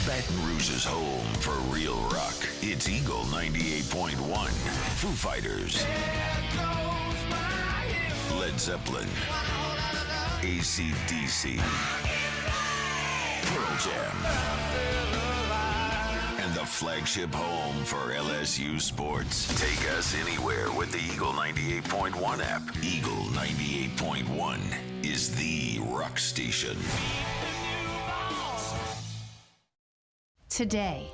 Baton Rouge's home for real rock. It's Eagle 98.1. Foo Fighters. Led Zeppelin. AC/DC. Pearl Jam. And the flagship home for LSU sports. Take us anywhere with the Eagle 98.1 app. Eagle 98.1 is the rock station. Today,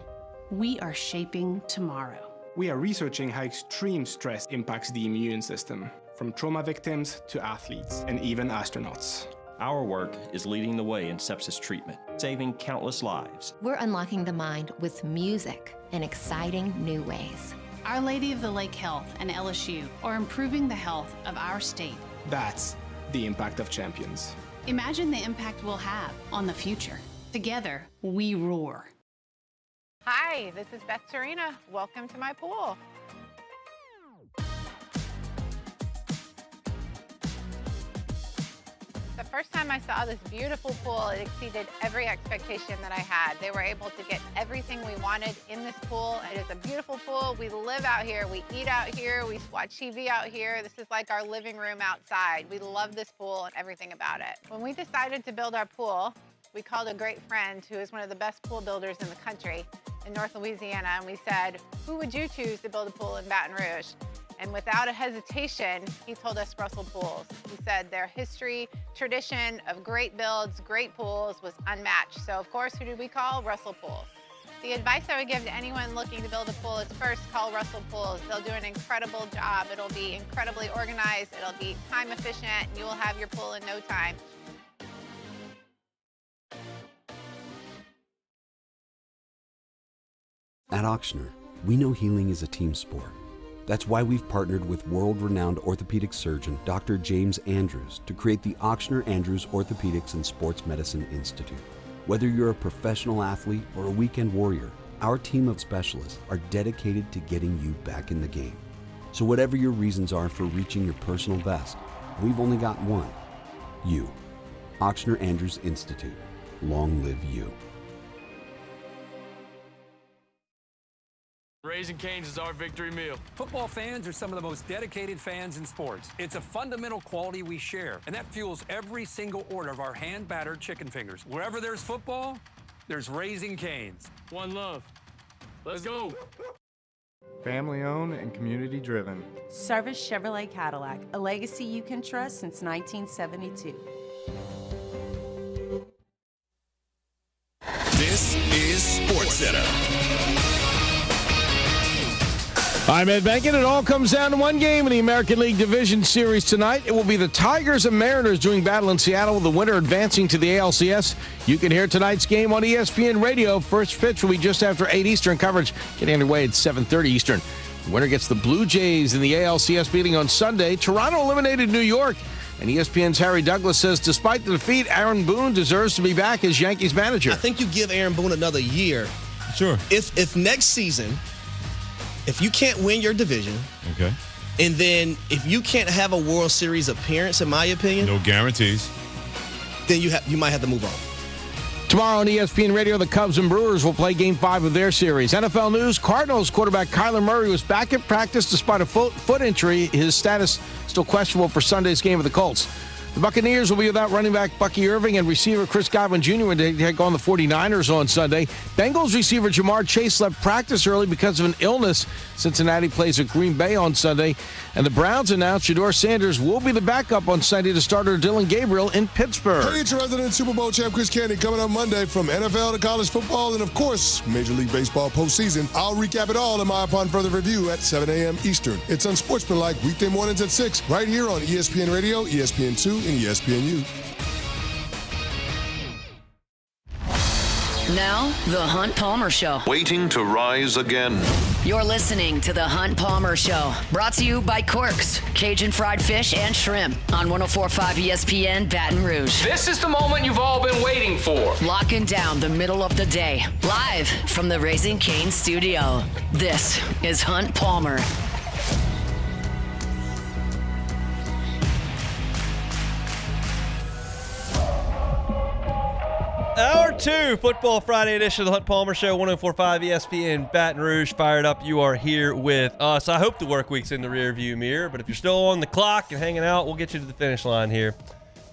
we are shaping tomorrow. We are researching how extreme stress impacts the immune system, from trauma victims to athletes and even astronauts. Our work is leading the way in sepsis treatment, saving countless lives. We're unlocking the mind with music in exciting new ways. Our Lady of the Lake Health and LSU are improving the health of our state. That's the impact of champions. Imagine the impact we'll have on the future. Together, we roar. Hi, this is Beth Serena. Welcome to my pool. The first time I saw this beautiful pool, it exceeded every expectation that I had. They were able to get everything we wanted in this pool. It is a beautiful pool. We live out here, we eat out here, we watch TV out here. This is like our living room outside. We love this pool and everything about it. When we decided to build our pool, we called a great friend who is one of the best pool builders in the country in North Louisiana, and we said, who would you choose to build a pool in Baton Rouge? And without a hesitation, he told us Russell Pools. He said their history, tradition of great builds, great pools was unmatched. So of course, who did we call? Russell Pools. The advice I would give to anyone looking to build a pool is first call Russell Pools. They'll do an incredible job. It'll be incredibly organized. It'll be time efficient, and you will have your pool in no time. At Ochsner, we know healing is a team sport. That's why we've partnered with world-renowned orthopedic surgeon Dr. James Andrews to create the Ochsner Andrews Orthopedics and Sports Medicine Institute. Whether you're a professional athlete or a weekend warrior, our team of specialists are dedicated to getting you back in the game. So whatever your reasons are for reaching your personal best, we've only got one: you. Ochsner Andrews Institute. Long live you. Raising Cane's is our victory meal. Football fans are some of the most dedicated fans in sports. It's a fundamental quality we share, and that fuels every single order of our hand-battered chicken fingers. Wherever there's football, there's Raising Cane's. One love. Let's go. Family owned and community driven. Service Chevrolet Cadillac, a legacy you can trust since 1972. This is SportsCenter. I'm Ed Benkin. It all comes down to one game in the American League Division Series tonight. It will be the Tigers and Mariners doing battle in Seattle, with the winner advancing to the ALCS. You can hear tonight's game on ESPN Radio. First pitch will be just after 8 Eastern. Coverage getting underway at 7:30 Eastern. The winner gets the Blue Jays in the ALCS meeting on Sunday. Toronto eliminated New York. And ESPN's Harry Douglas says despite the defeat, Aaron Boone deserves to be back as Yankees manager. I think you give Aaron Boone another year. Sure. If next season, if you can't win your division, okay, and then if you can't have a World Series appearance, in my opinion, no guarantees, then you might have to move on. Tomorrow on ESPN Radio, the Cubs and Brewers will play Game 5 of their series. NFL news, Cardinals quarterback Kyler Murray was back at practice despite a foot injury. His status still questionable for Sunday's game of the Colts. The Buccaneers will be without running back Bucky Irving and receiver Chris Godwin Jr. when they take on the 49ers on Sunday. Bengals receiver Jamar Chase left practice early because of an illness. Cincinnati plays at Green Bay on Sunday. And the Browns announced Shedeur Sanders will be the backup on Sunday to starter Dylan Gabriel in Pittsburgh. Patriots resident Super Bowl champ Chris Candy coming up Monday from NFL to college football and, of course, Major League Baseball postseason. I'll recap it all in my Upon Further Review at 7 a.m. Eastern. It's unsportsmanlike weekday mornings at 6 right here on ESPN Radio, ESPN2, and ESPNU. Now, The Hunt Palmer Show. Waiting to rise again. You're listening to The Hunt Palmer Show. Brought to you by Corks, Cajun fried fish and shrimp on 104.5 ESPN Baton Rouge. This is the moment you've all been waiting for. Locking down the middle of the day. Live from the Raising Cane studio. This is Hunt Palmer. Hour 2, Football Friday edition of the Hunt Palmer Show, 104.5 ESPN Baton Rouge. Fired up, you are here with us. I hope the work week's in the rearview mirror, but if you're still on the clock and hanging out, we'll get you to the finish line here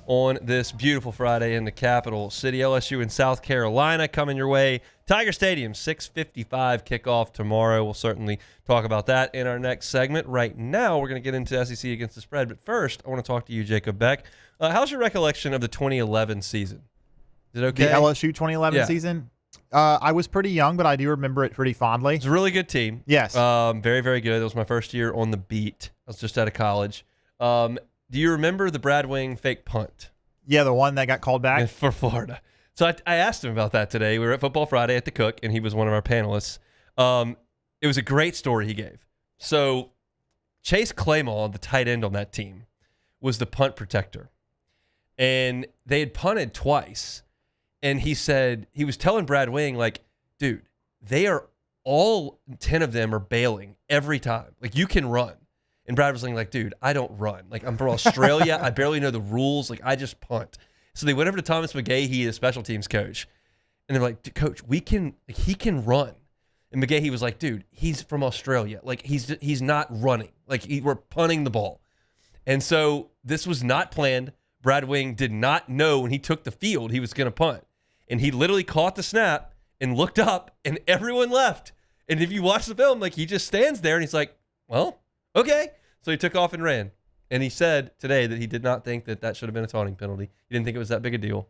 on this beautiful Friday in the capital city. LSU in South Carolina coming your way. Tiger Stadium, 6:55 kickoff tomorrow. We'll certainly talk about that in our next segment. Right now, we're going to get into SEC against the spread, but first, I want to talk to you, Jacob Beck. How's your recollection of the 2011 season? Is it okay? The LSU 2011 season? I was pretty young, but I do remember it pretty fondly. It's a really good team. Yes. Very, very good. It was my first year on the beat. I was just out of college. Do you remember the Brad Wing fake punt? Yeah, the one that got called back? For Florida. So I asked him about that today. We were at Football Friday at the Cook, and he was one of our panelists. It was a great story he gave. So Chase Claymaw, the tight end on that team, was the punt protector. And they had punted twice. And he said, he was telling Brad Wing, like, dude, they are all 10 of them are bailing every time. Like, you can run. And Brad was like, dude, I don't run. Like, I'm from Australia. I barely know the rules. Like, I just punt. So they went over to Thomas McGahee, the special teams coach. And they're like, coach, he can run. And McGahee was like, dude, he's from Australia. Like, he's not running. Like, we're punting the ball. And so this was not planned. Brad Wing did not know when he took the field he was going to punt. And he literally caught the snap and looked up, and everyone left. And if you watch the film, like, he just stands there, and he's like, well, okay. So he took off and ran. And he said today that he did not think that should have been a taunting penalty. He didn't think it was that big a deal,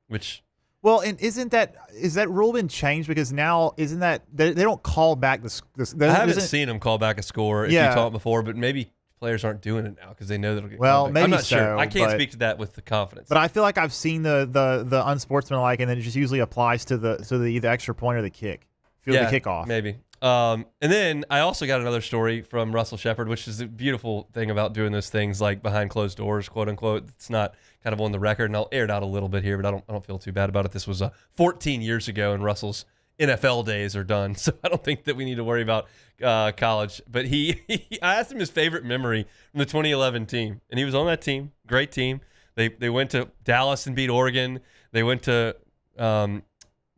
which... Well, and is that rule been changed? Because now, isn't that... They don't call back the... I haven't seen them call back a score if you taunt before, but maybe... Players aren't doing it now because they know that it'll get called back. I'm not sure. I can't speak to that with the confidence. But I feel like I've seen the unsportsmanlike, and then it just usually applies to the extra point or the kick, the kickoff. Maybe. And then I also got another story from Russell Shepard, which is a beautiful thing about doing those things like behind closed doors, quote unquote. It's not kind of on the record, and I'll air it out a little bit here, but I don't feel too bad about it. This was 14 years ago, and Russell's NFL days are done, so I don't think that we need to worry about college. But I asked him his favorite memory from the 2011 team, and he was on that team. Great team. They went to Dallas and beat Oregon. They went to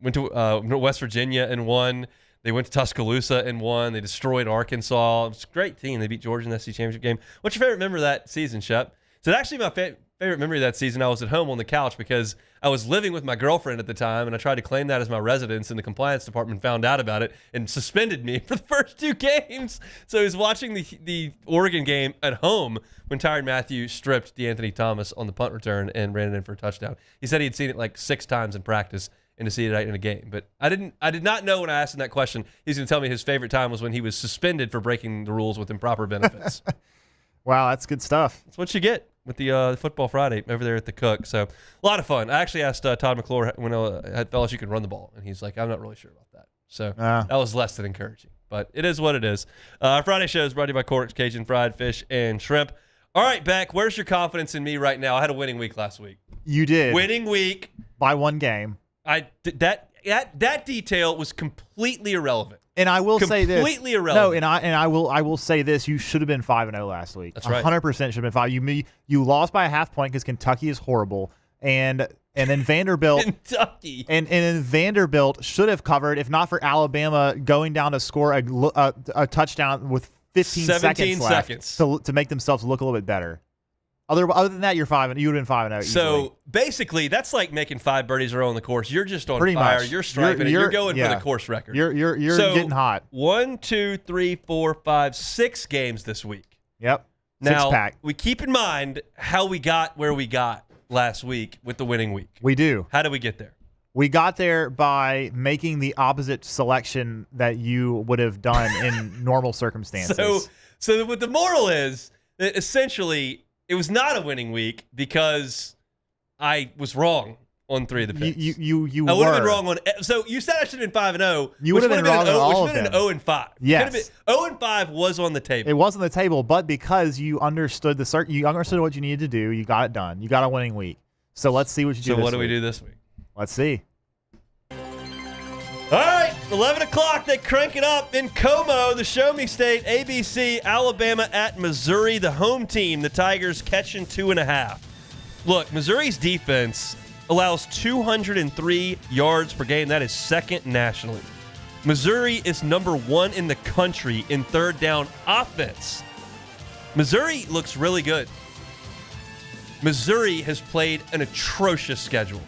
West Virginia and won. They went to Tuscaloosa and won. They destroyed Arkansas. It's a great team. They beat Georgia in the SEC championship game. What's your favorite memory of that season, Shep? So actually my favorite memory of that season, I was at home on the couch because I was living with my girlfriend at the time, and I tried to claim that as my residence, and the compliance department found out about it and suspended me for the first 2 games. So I was watching the Oregon game at home when Tyrann Mathieu stripped DeAnthony Thomas on the punt return and ran it in for a touchdown. He said he had seen it like 6 times in practice and to see it in a game. But I did not know when I asked him that question, he's going to tell me his favorite time was when he was suspended for breaking the rules with improper benefits. Wow, that's good stuff. That's what you get with the Football Friday over there at the Cook. So a lot of fun. I actually asked Todd McClure when at LSU could run the ball, and he's like, I'm not really sure about that. So that was less than encouraging. But it is what it is. Our Friday show is brought to you by Cork's Cajun Fried Fish and Shrimp. All right, Beck, where's your confidence in me right now? I had a winning week last week. You did. Winning week. By 1 game. That detail was completely irrelevant. And I will say this. Completely irrelevant. No, I will say this. You should have been 5-0 last week. That's right. 100% should have been 5. You lost by a half point because Kentucky is horrible, and then Vanderbilt. Kentucky. And then Vanderbilt should have covered if not for Alabama going down to score a touchdown with 15 seconds left to make themselves look a little bit better. Other than that, you're 5. You would have been 5-0. So basically, that's like making 5 birdies in a row on the course. You're just on Pretty fire. Much. You're striping it. You're going for the course record. You're so, getting hot. 1, 2, 3, 4, 5, 6 games this week. Yep. Now, 6-pack. We keep in mind how we got where we got last week with the winning week. We do. How did we get there? We got there by making the opposite selection that you would have done in normal circumstances. So what the moral is, essentially, it was not a winning week because I was wrong on 3 of the picks. You I would have been wrong on. So you said I should have been 5-0. You would have been wrong on all of them. Which would have been 0-5. Yes. 0-5 was on the table. It was on the table, but because you understood you understood what you needed to do, you got it done. You got a winning week. So let's see what you do. So what do we do this week? Let's see. All right, 11 o'clock, they crank it up in Como, the Show Me State, ABC, Alabama at Missouri, the home team, the Tigers catching 2.5. Look, Missouri's defense allows 203 yards per game. That is second nationally. Missouri is number 1 in the country in third down offense. Missouri looks really good. Missouri has played an atrocious schedule.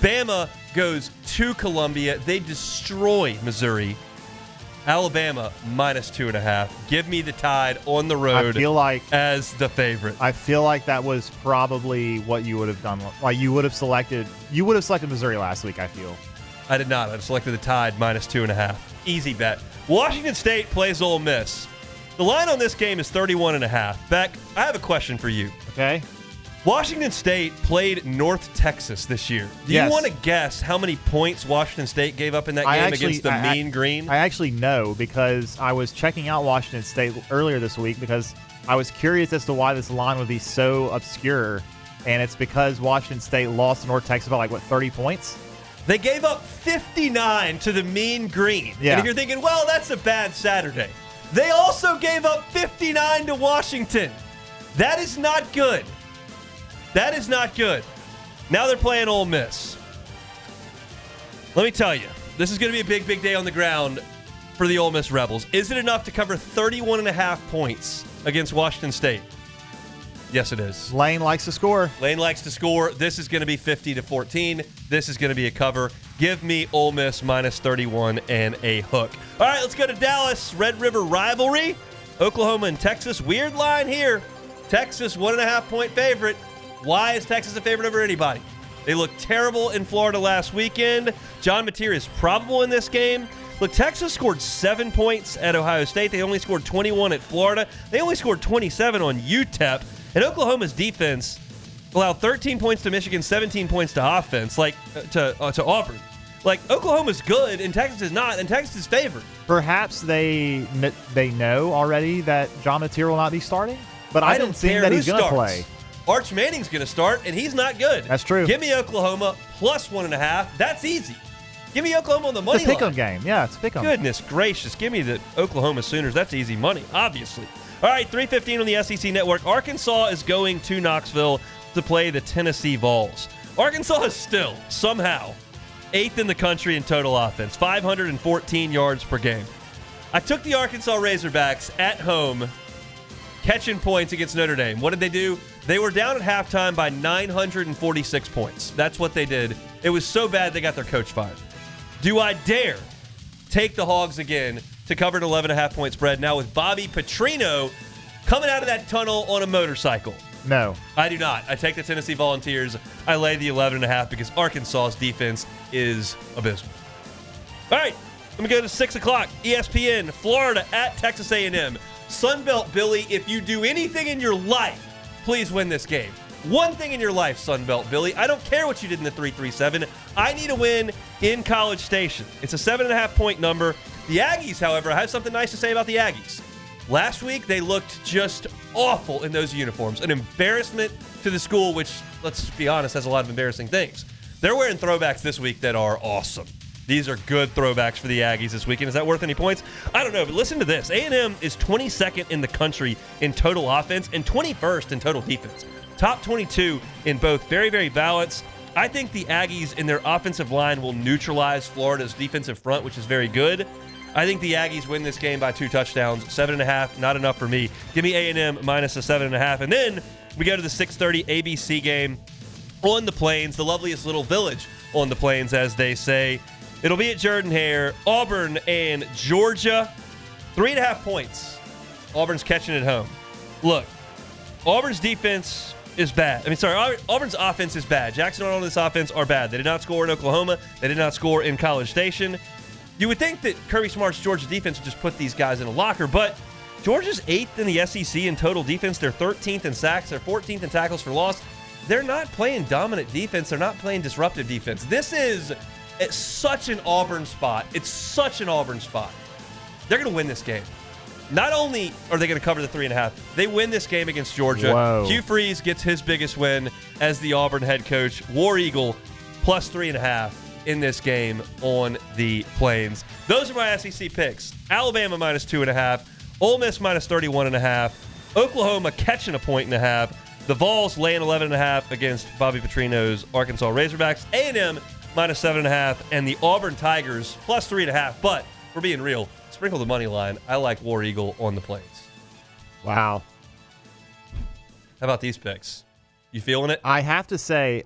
Bama goes to Columbia. They destroy Missouri. Alabama minus 2.5. Give me the Tide on the road. I feel like as the favorite. I feel like that was probably what you would have done. Like you would have selected Missouri last week. I feel. I did not. I selected the Tide minus 2.5. Easy bet. Washington State plays Ole Miss. The line on this game is 31.5. Beck, I have a question for you. Okay. Washington State played North Texas this year. Do you want to guess how many points Washington State gave up in that game against the Mean Green? I actually know because I was checking out Washington State earlier this week because I was curious as to why this line would be so obscure, and it's because Washington State lost to North Texas by 30 points? They gave up 59 to the Mean Green. Yeah. And if you're thinking, well, that's a bad Saturday. They also gave up 59 to Washington. That is not good. That is not good. Now they're playing Ole Miss. Let me tell you, this is going to be a big, big day on the ground for the Ole Miss Rebels. Is it enough to cover 31.5 points against Washington State? Yes, it is. Lane likes to score. Lane likes to score. This is going to be 50-14. This is going to be a cover. Give me Ole Miss minus 31 and a hook. All right, let's go to Dallas. Red River rivalry. Oklahoma and Texas. Weird line here. Texas, 1.5-point favorite. Why is Texas a favorite over anybody? They looked terrible in Florida last weekend. John Mateer is probable in this game. Look, Texas scored 7 points at Ohio State. They only scored 21 at Florida. They only scored 27 on UTEP. And Oklahoma's defense allowed 13 points to Michigan, 17 points to offense, to Auburn. Oklahoma's good, and Texas is not, and Texas is favored. Perhaps they know already that John Mateer will not be starting, but I don't think that he's going to play. Arch Manning's going to start, and he's not good. That's true. Give me Oklahoma plus 1.5. That's easy. Give me Oklahoma on the money line. It's a pick 'em game. Yeah, it's a pick 'em. Goodness gracious. Give me the Oklahoma Sooners. That's easy money, obviously. All right, 3:15 on the SEC Network. Arkansas is going to Knoxville. to play the Tennessee Vols. Arkansas is still, somehow, 8th in the country in total offense, 514 yards per game. I took the Arkansas Razorbacks at home, catching points against Notre Dame. What did they do? They were down at halftime by 946 points. That's what they did. It was so bad they got their coach fired. Do I dare take the Hogs again to cover an 11.5-point spread now with Bobby Petrino coming out of that tunnel on a motorcycle? No. I do not. I take the Tennessee Volunteers. I lay the 11.5 because Arkansas's defense is abysmal. All right, let me go to 6 o'clock. ESPN, Florida at Texas A&M. Sunbelt Billy, if you do anything in your life, please win this game. One thing in your life, Sunbelt Billy. I don't care what you did in the 3-3-7. I need a win in College Station. It's a 7.5-point number. The Aggies, however, I have something nice to say about the Aggies. Last week, they looked just awful in those uniforms. An embarrassment to the school, which, let's be honest, has a lot of embarrassing things. They're wearing throwbacks this week that are awesome. These are good throwbacks for the Aggies this weekend. Is that worth any points? I don't know, but listen to this. A&M is 22nd in the country in total offense and 21st in total defense. Top 22 in both. Very, very balanced. I think the Aggies in their offensive line will neutralize Florida's defensive front, which is very good. I think the Aggies win this game by 2 touchdowns. 7.5, not enough for me. Give me A&M minus a 7.5. And then we go to the 6:30 ABC game on the Plains, the loveliest little village on the Plains, as they say. It'll be at Jordan-Hare, Auburn and Georgia. 3.5 points. Auburn's catching it home. Look, Auburn's defense is bad. Auburn's offense is bad. Jackson Arnold and this offense are bad. They did not score in Oklahoma. They did not score in College Station. You would think that Kirby Smart's Georgia defense would just put these guys in a locker, but Georgia's 8th in the SEC in total defense. They're 13th in sacks. They're 14th in tackles for loss. They're not playing dominant defense. They're not playing disruptive defense. This is such an Auburn spot. It's such an Auburn spot. They're going to win this game. Not only are they going to cover the 3.5, they win this game against Georgia. Whoa. Hugh Freeze gets his biggest win as the Auburn head coach. War Eagle plus 3.5 in this game on the Plains. Those are my SEC picks. Alabama minus 2.5. Ole Miss minus 31.5. Oklahoma catching a 1.5. The Vols laying 11.5 against Bobby Petrino's Arkansas Razorbacks. A&M minus 7.5. And the Auburn Tigers plus 3.5. But we're being real. Sprinkle the money line. I like War Eagle on the Plains. Wow. How about these picks? You feeling it? I have to say,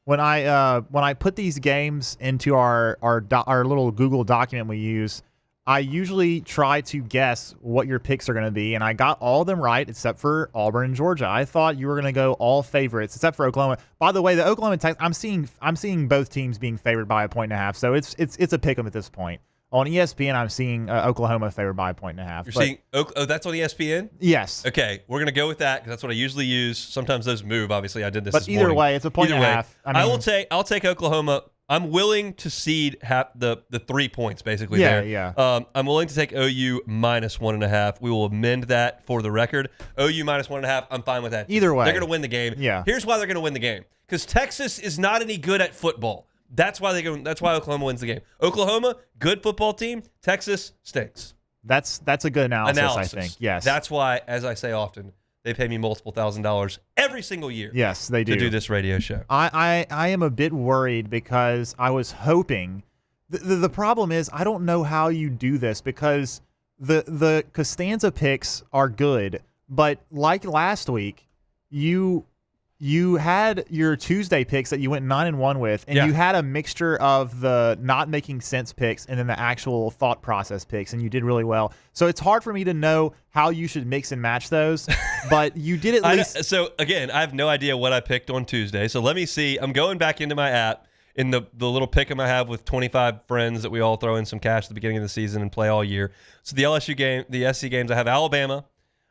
when I put these games into our little Google document we use, I usually try to guess what your picks are going to be, and I got all of them right except for Auburn and Georgia. I thought you were going to go all favorites except for Oklahoma. By the way, the Oklahoma Texas, I'm seeing both teams being favored by a 1.5, so it's a pick 'em at this point. On ESPN, I'm seeing Oklahoma favored by a 1.5. You're seeing that's on ESPN? Yes. Okay, we're going to go with that because that's what I usually use. Sometimes those move. Obviously, I did this. But either morning. way, it's a 1.5. I'll take Oklahoma. I'm willing to cede the 3 points basically. Yeah. I'm willing to take OU minus 1.5. We will amend that for the record. OU minus 1.5. I'm fine with that. Either way, they're going to win the game. Yeah. Here's why they're going to win the game: because Texas is not any good at football. That's why That's why Oklahoma wins the game. Oklahoma, good football team. Texas stinks. That's a good analysis, I think. Yes. That's why, as I say often, they pay me multiple $1,000s every single year. Yes, they do. To do this radio show. I am a bit worried because I was hoping. The problem is I don't know how you do this because the Costanza picks are good, but like last week, you had your Tuesday picks that you went 9-1 with, and you had a mixture of the not making sense picks and then the actual thought process picks, and you did really well. So it's hard for me to know how you should mix and match those, but you did at least. So again, I have no idea what I picked on Tuesday. So let me see. I'm going back into my app in the little pick'em I have with 25 friends that we all throw in some cash at the beginning of the season and play all year. So the LSU game, the SC games, I have Alabama,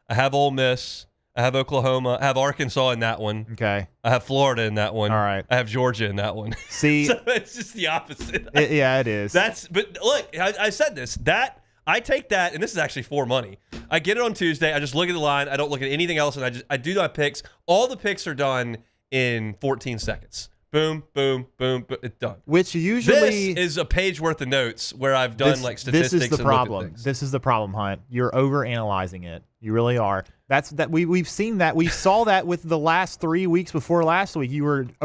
I have Ole Miss, I have Oklahoma. I have Arkansas in that one. Okay. I have Florida in that one. All right. I have Georgia in that one. See, so it's just the opposite. It is. But look, I said this. I take that, and this is actually for money. I get it on Tuesday. I just look at the line. I don't look at anything else, and I do my picks. All the picks are done in 14 seconds. Boom, boom, boom, boom. It's done. Which usually this is a page worth of notes where I've done statistics. This is the and problem. Looked at things. This is the problem, Hunt. You're overanalyzing it. You really are. We've seen that. We saw that with the last 3 weeks before last week. You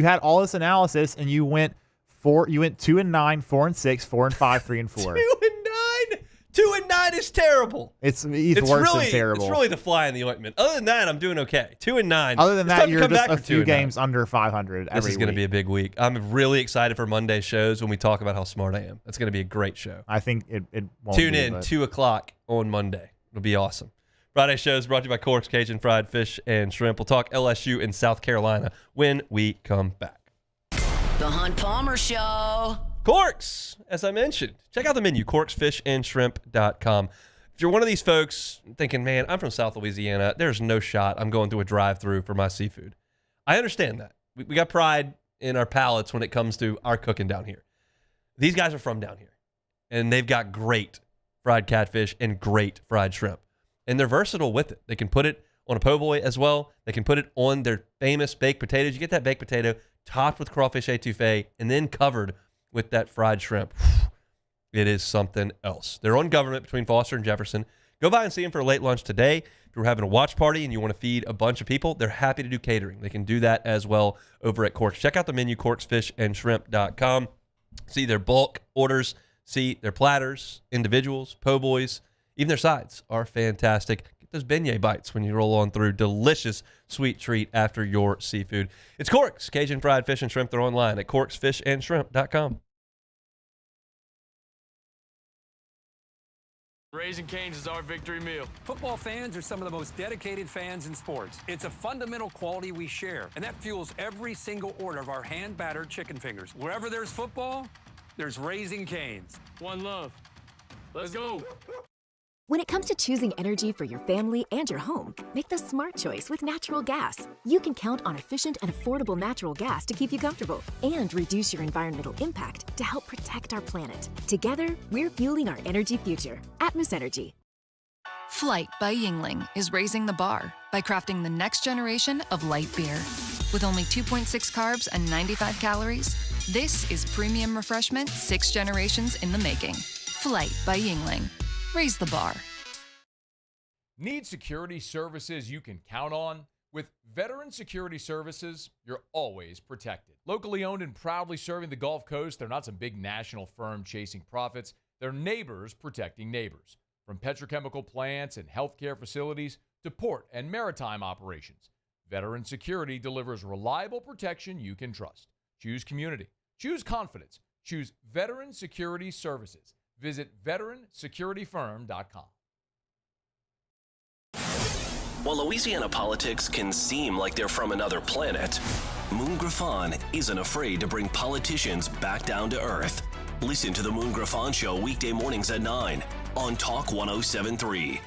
had all this analysis and you went 2-9, 4-6, 4-5, 3-4. 2-9. 2-9 is terrible. It's worse than terrible. It's really the fly in the ointment. Other than that, I'm doing okay. 2-9. Other than that, you're just a few 2-9. games under 500 every This is going to be a big week. I'm really excited for Monday shows when we talk about how smart I am. That's going to be a great show. I think it won't Tune be, in but 2 o'clock on Monday. It'll be awesome. Friday show is brought to you by Cork's Cajun Fried Fish and Shrimp. We'll talk LSU in South Carolina when we come back. The Hunt Palmer Show. Corks, as I mentioned. Check out the menu, corksfishandshrimp.com. If you're one of these folks thinking, man, I'm from South Louisiana, there's no shot I'm going through a drive-through for my seafood. I understand that. We got pride in our palates when it comes to our cooking down here. These guys are from down here, and they've got great fried catfish and great fried shrimp. And they're versatile with it. They can put it on a po' boy as well. They can put it on their famous baked potatoes. You get that baked potato topped with crawfish etouffee and then covered with that fried shrimp. It is something else. They're on Government between Foster and Jefferson. Go by and see them for a late lunch today. If you're having a watch party and you want to feed a bunch of people, they're happy to do catering. They can do that as well over at Corks. Check out the menu, corksfishandshrimp.com. See their bulk orders. See their platters, individuals, po' boys. Even their sides are fantastic. Get those beignet bites when you roll on through. Delicious sweet treat after your seafood. It's Corks, Cajun Fried Fish and Shrimp. They're online at corksfishandshrimp.com. Raising Cane's is our victory meal. Football fans are some of the most dedicated fans in sports. It's a fundamental quality we share, and that fuels every single order of our hand-battered chicken fingers. Wherever there's football, there's Raising Cane's. One love. Let's go. When it comes to choosing energy for your family and your home, make the smart choice with natural gas. You can count on efficient and affordable natural gas to keep you comfortable and reduce your environmental impact to help protect our planet. Together, we're fueling our energy future. Atmos Energy. Flight by Yingling is raising the bar by crafting the next generation of light beer. With only 2.6 carbs and 95 calories, this is premium refreshment 6 generations in the making. Flight by Yingling. Raise the bar. Need security services you can count on? With Veteran Security Services, you're always protected. Locally owned and proudly serving the Gulf Coast, they're not some big national firm chasing profits. They're neighbors protecting neighbors. From petrochemical plants and healthcare facilities to port and maritime operations, Veteran Security delivers reliable protection you can trust. Choose community. Choose confidence. Choose Veteran Security Services. Visit veteransecurityfirm.com. While Louisiana politics can seem like they're from another planet, Moon Griffon isn't afraid to bring politicians back down to earth. Listen to the Moon Griffon Show weekday mornings at 9 on Talk 107.3.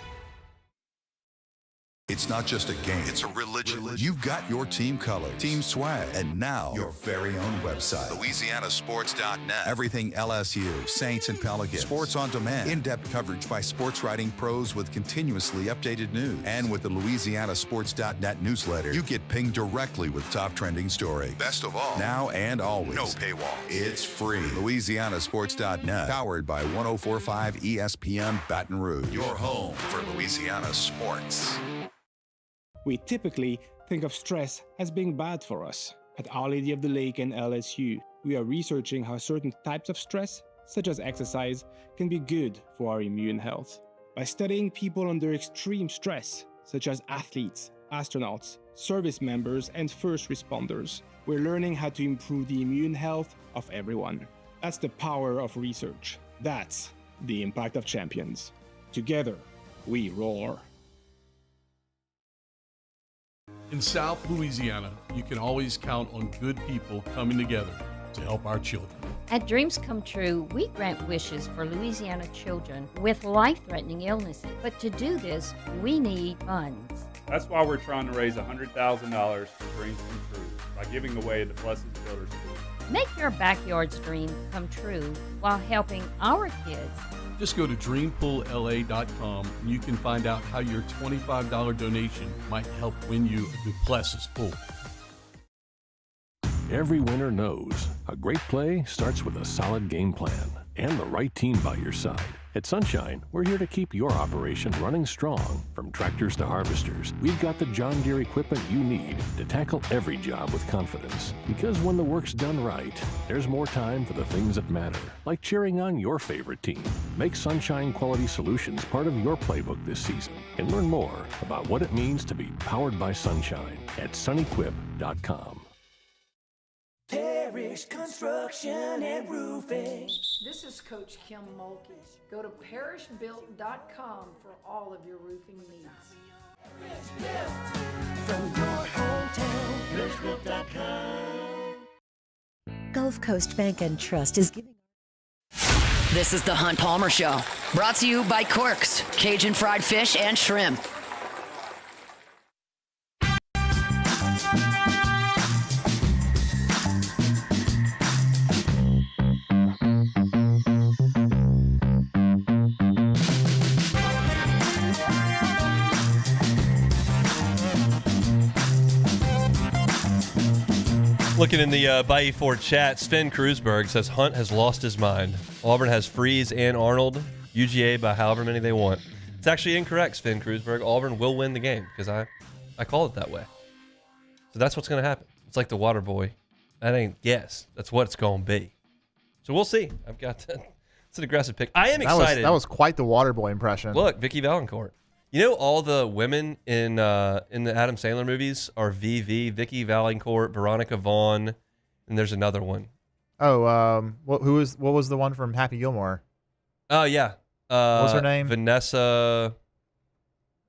It's not just a game, it's a religion. You've got your team colors, team swag, and now your very own website, LouisianaSports.net. Everything LSU, Saints, and Pelicans. Sports on demand. In-depth coverage by sports writing pros with continuously updated news. And with the LouisianaSports.net newsletter, you get pinged directly with top trending stories. Best of all, now and always, no paywall. It's free. LouisianaSports.net, powered by 104.5 ESPN Baton Rouge. Your home for Louisiana sports. We typically think of stress as being bad for us. At Our Lady of the Lake and LSU, we are researching how certain types of stress, such as exercise, can be good for our immune health. By studying people under extreme stress, such as athletes, astronauts, service members, and first responders, we're learning how to improve the immune health of everyone. That's the power of research. That's the impact of champions. Together, we roar. In South Louisiana, you can always count on good people coming together to help our children. At Dreams Come True, we grant wishes for Louisiana children with life-threatening illnesses. But to do this, we need funds. That's why we're trying to raise $100,000 for Dreams Come True by giving away the Blessed Builder School. Make your backyard's dream come true while helping our kids. Just go to dreampoolla.com and you can find out how your $25 donation might help win you a Duplessis pool. Every winner knows a great play starts with a solid game plan and the right team by your side. At Sunshine, we're here to keep your operation running strong. From tractors to harvesters, we've got the John Deere equipment you need to tackle every job with confidence. Because when the work's done right, there's more time for the things that matter, like cheering on your favorite team. Make Sunshine Quality Solutions part of your playbook this season and learn more about what it means to be powered by Sunshine at sunnyquip.com. Parish Construction and Roofing. This is Coach Kim Mulkey. Go to parishbuilt.com for all of your roofing needs. From your hometown, parishbuilt.com. Gulf Coast Bank and Trust is giving. This is the Hunt Palmer Show, brought to you by Quirks, Cajun fried fish and shrimp. Looking in the Bayou Ford chat, Sven Krusberg says Hunt has lost his mind. Auburn has Freeze and Arnold, UGA by however many they want. It's actually incorrect, Sven Krusberg. Auburn will win the game because I call it that way. So that's what's going to happen. It's like the water boy. That ain't yes. That's what it's going to be. So we'll see. I've got that. It's an aggressive pick. I am excited. That was quite the water boy impression. Look, Vicky Valancourt. You know, all the women in the Adam Sandler movies are VV, Vicky Valancourt, Veronica Vaughn, and there's another one. Oh, what was the one from Happy Gilmore? Oh yeah, what was her name? Vanessa.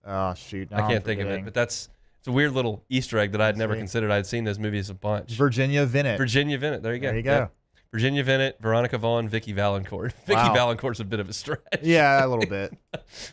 Oh shoot, I can't think of it, but it's a weird little Easter egg that I'd never considered. I'd seen those movies a bunch. Virginia Vinet. Virginia Vinet. There you go. There you go. Yeah. Virginia Vinet, Veronica Vaughn, Vicky Valancourt. Vicky Valancourt's a bit of a stretch. Yeah, a little bit.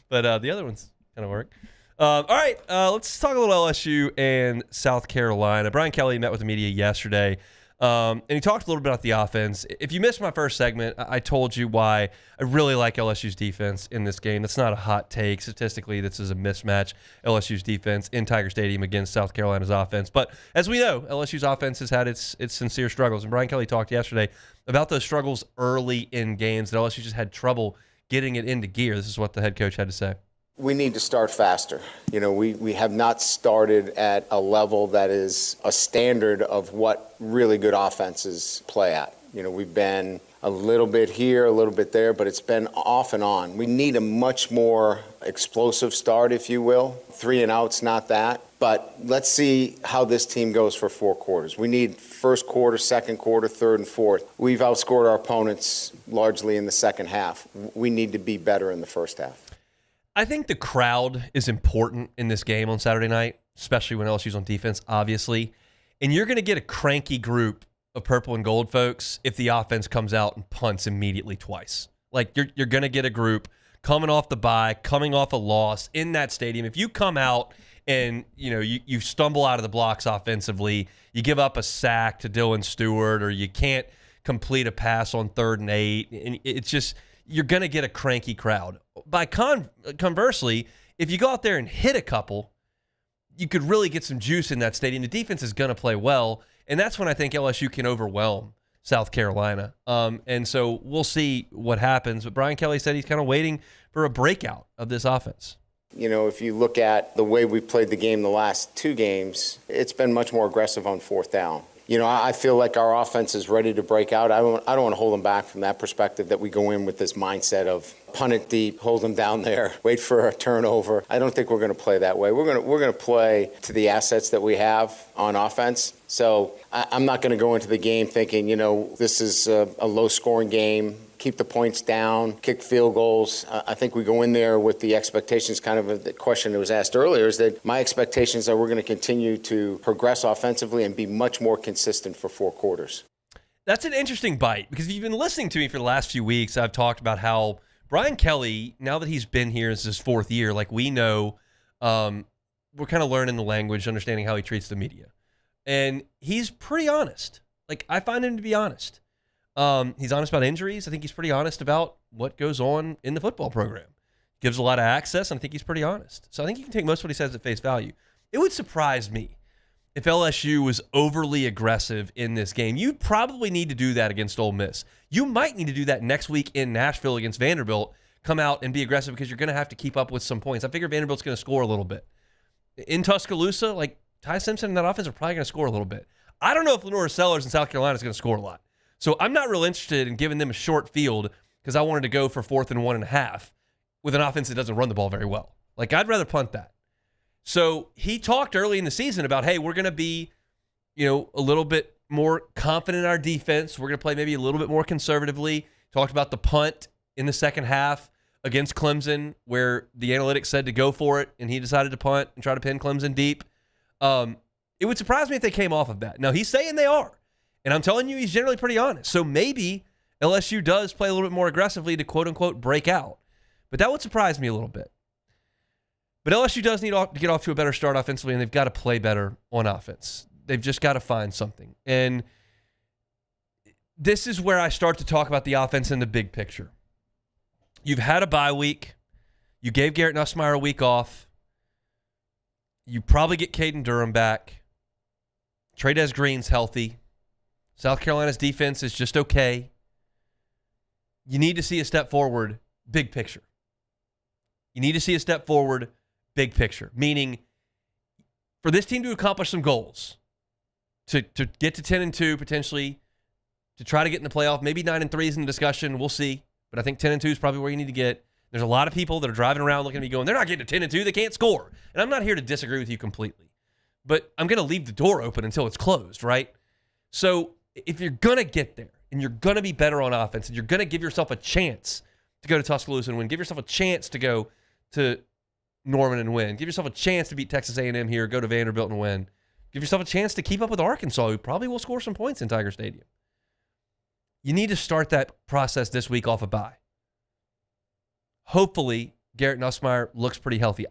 But the other ones kind of work. All right, let's talk a little LSU and South Carolina. Brian Kelly met with the media yesterday, and he talked a little bit about the offense. If you missed my first segment, I told you why I really like LSU's defense in this game. That's not a hot take. Statistically, this is a mismatch, LSU's defense in Tiger Stadium against South Carolina's offense. But as we know, LSU's offense has had its sincere struggles, and Brian Kelly talked yesterday about those struggles early in games that LSU just had trouble getting it into gear. This is what the head coach had to say. We need to start faster. You know, we have not started at a level that is a standard of what really good offenses play at. You know, we've been a little bit here, a little bit there, but it's been off and on. We need a much more explosive start, if you will. 3 and out's not that. But let's see how this team goes for 4 quarters. We need first quarter, second quarter, third, and fourth. We've outscored our opponents largely in the second half. We need to be better in the first half. I think the crowd is important in this game on Saturday night, especially when LSU's on defense, obviously. And you're going to get a cranky group of purple and gold folks if the offense comes out and punts immediately twice. Like, you're going to get a group coming off the bye, coming off a loss in that stadium. If you come out and, you stumble out of the blocks offensively, you give up a sack to Dylan Stewart, or you can't complete a pass on 3rd and 8, and it's just – you're going to get a cranky crowd. Conversely, if you go out there and hit a couple, you could really get some juice in that stadium. The defense is going to play well, and that's when I think LSU can overwhelm South Carolina. And so we'll see what happens. But Brian Kelly said he's kind of waiting for a breakout of this offense. You know, if you look at the way we played the game the last 2 games, it's been much more aggressive on 4th down. You know, I feel like our offense is ready to break out. I don't want to hold them back from that perspective, that we go in with this mindset of punt it deep, hold them down there, wait for a turnover. I don't think we're going to play that way. We're going to play to the assets that we have on offense. So I'm not going to go into the game thinking, this is a low-scoring game. Keep the points down, kick field goals. I think we go in there with the expectations, kind of the question that was asked earlier, is that my expectations are we're going to continue to progress offensively and be much more consistent for 4 quarters. That's an interesting bite, because if you've been listening to me for the last few weeks, I've talked about how Brian Kelly, now that he's been here, this is his 4th year, like we know, we're kind of learning the language, understanding how he treats the media. And he's pretty honest. Like, I find him to be honest. He's honest about injuries. I think he's pretty honest about what goes on in the football program. Gives a lot of access, and I think he's pretty honest. So I think you can take most of what he says at face value. It would surprise me if LSU was overly aggressive in this game. You probably need to do that against Ole Miss. You might need to do that next week in Nashville against Vanderbilt. Come out and be aggressive because you're going to have to keep up with some points. I figure Vanderbilt's going to score a little bit. In Tuscaloosa, like Ty Simpson and that offense are probably going to score a little bit. I don't know if Lenora Sellers in South Carolina is going to score a lot. So I'm not real interested in giving them a short field because I wanted to go for 4th and 1.5 with an offense that doesn't run the ball very well. Like, I'd rather punt that. So he talked early in the season about, hey, we're going to be, a little bit more confident in our defense. We're going to play maybe a little bit more conservatively. Talked about the punt in the second half against Clemson where the analytics said to go for it, and he decided to punt and try to pin Clemson deep. It would surprise me if they came off of that. Now, he's saying they are. And I'm telling you, he's generally pretty honest. So maybe LSU does play a little bit more aggressively to quote-unquote break out. But that would surprise me a little bit. But LSU does need to get off to a better start offensively, and they've got to play better on offense. They've just got to find something. And this is where I start to talk about the offense in the big picture. You've had a bye week. You gave Garrett Nussmeier a week off. You probably get Caden Durham back. Trey'Dez Green's healthy. South Carolina's defense is just okay. You need to see a step forward, big picture. You need to see a step forward, big picture. Meaning, for this team to accomplish some goals, to get to 10-2 potentially, to try to get in the playoff, maybe 9-3 is in the discussion. We'll see. But I think 10-2 is probably where you need to get. There's a lot of people that are driving around looking at me going, they're not getting to 10-2. They can't score. And I'm not here to disagree with you completely. But I'm going to leave the door open until it's closed, right? So if you're going to get there and you're going to be better on offense and you're going to give yourself a chance to go to Tuscaloosa and win, give yourself a chance to go to Norman and win, give yourself a chance to beat Texas A&M here, go to Vanderbilt and win, give yourself a chance to keep up with Arkansas, who probably will score some points in Tiger Stadium. You need to start that process this week off a bye. Hopefully, Garrett Nussmeier looks pretty healthy.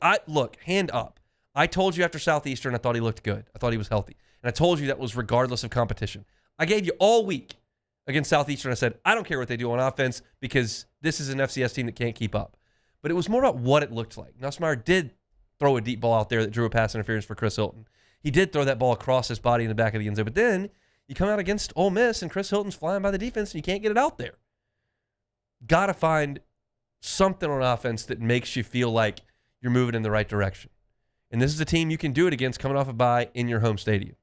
Hand up. I told you after Southeastern I thought he looked good. I thought he was healthy. And I told you that was regardless of competition. I gave you all week against Southeastern. I said, I don't care what they do on offense because this is an FCS team that can't keep up. But it was more about what it looked like. Nussmeier did throw a deep ball out there that drew a pass interference for Chris Hilton. He did throw that ball across his body in the back of the end zone. But then you come out against Ole Miss and Chris Hilton's flying by the defense and you can't get it out there. Got to find something on offense that makes you feel like you're moving in the right direction. And this is a team you can do it against coming off a bye in your home stadium.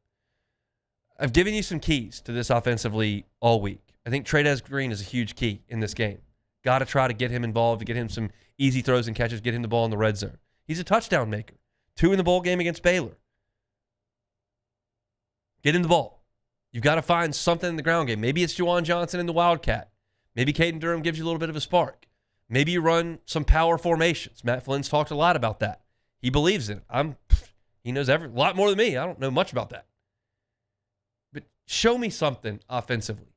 I've given you some keys to this offensively all week. I think Trey'Dez Green is a huge key in this game. Got to try to get him involved, to get him some easy throws and catches, get him the ball in the red zone. He's a touchdown maker. 2 in the bowl game against Baylor. Get him the ball. You've got to find something in the ground game. Maybe it's Juwan Johnson in the Wildcat. Maybe Caden Durham gives you a little bit of a spark. Maybe you run some power formations. Matt Flynn's talked a lot about that. He believes in it. He knows a lot more than me. I don't know much about that. But show me something offensively.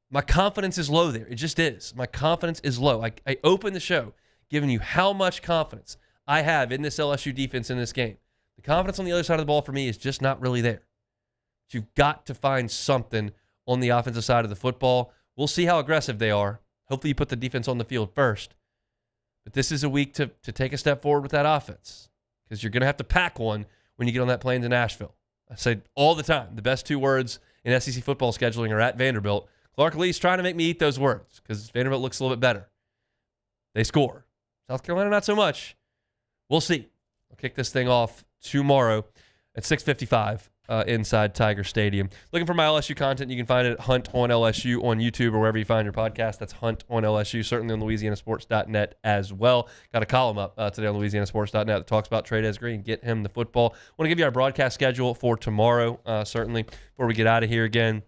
My confidence is low there. It just is. My confidence is low. I open the show giving you how much confidence I have in this LSU defense in this game. The confidence on the other side of the ball for me is just not really there. But you've got to find something on the offensive side of the football. We'll see how aggressive they are. Hopefully you put the defense on the field first. But this is a week to take a step forward with that offense because you're going to have to pack one when you get on that plane to Nashville. I say all the time, the best 2 words in SEC football scheduling are at Vanderbilt. Clark Lee's trying to make me eat those words because Vanderbilt looks a little bit better. They score. South Carolina, not so much. We'll see. I'll kick this thing off tomorrow at 6:55 inside Tiger Stadium. Looking for my LSU content, you can find it at Hunt on LSU on YouTube or wherever you find your podcast. That's Hunt on LSU, certainly on LouisianaSports.net as well. Got a column up today on LouisianaSports.net that talks about Trey'Dez Green. Get him the football. Want to give you our broadcast schedule for tomorrow, certainly, before we get out of here again.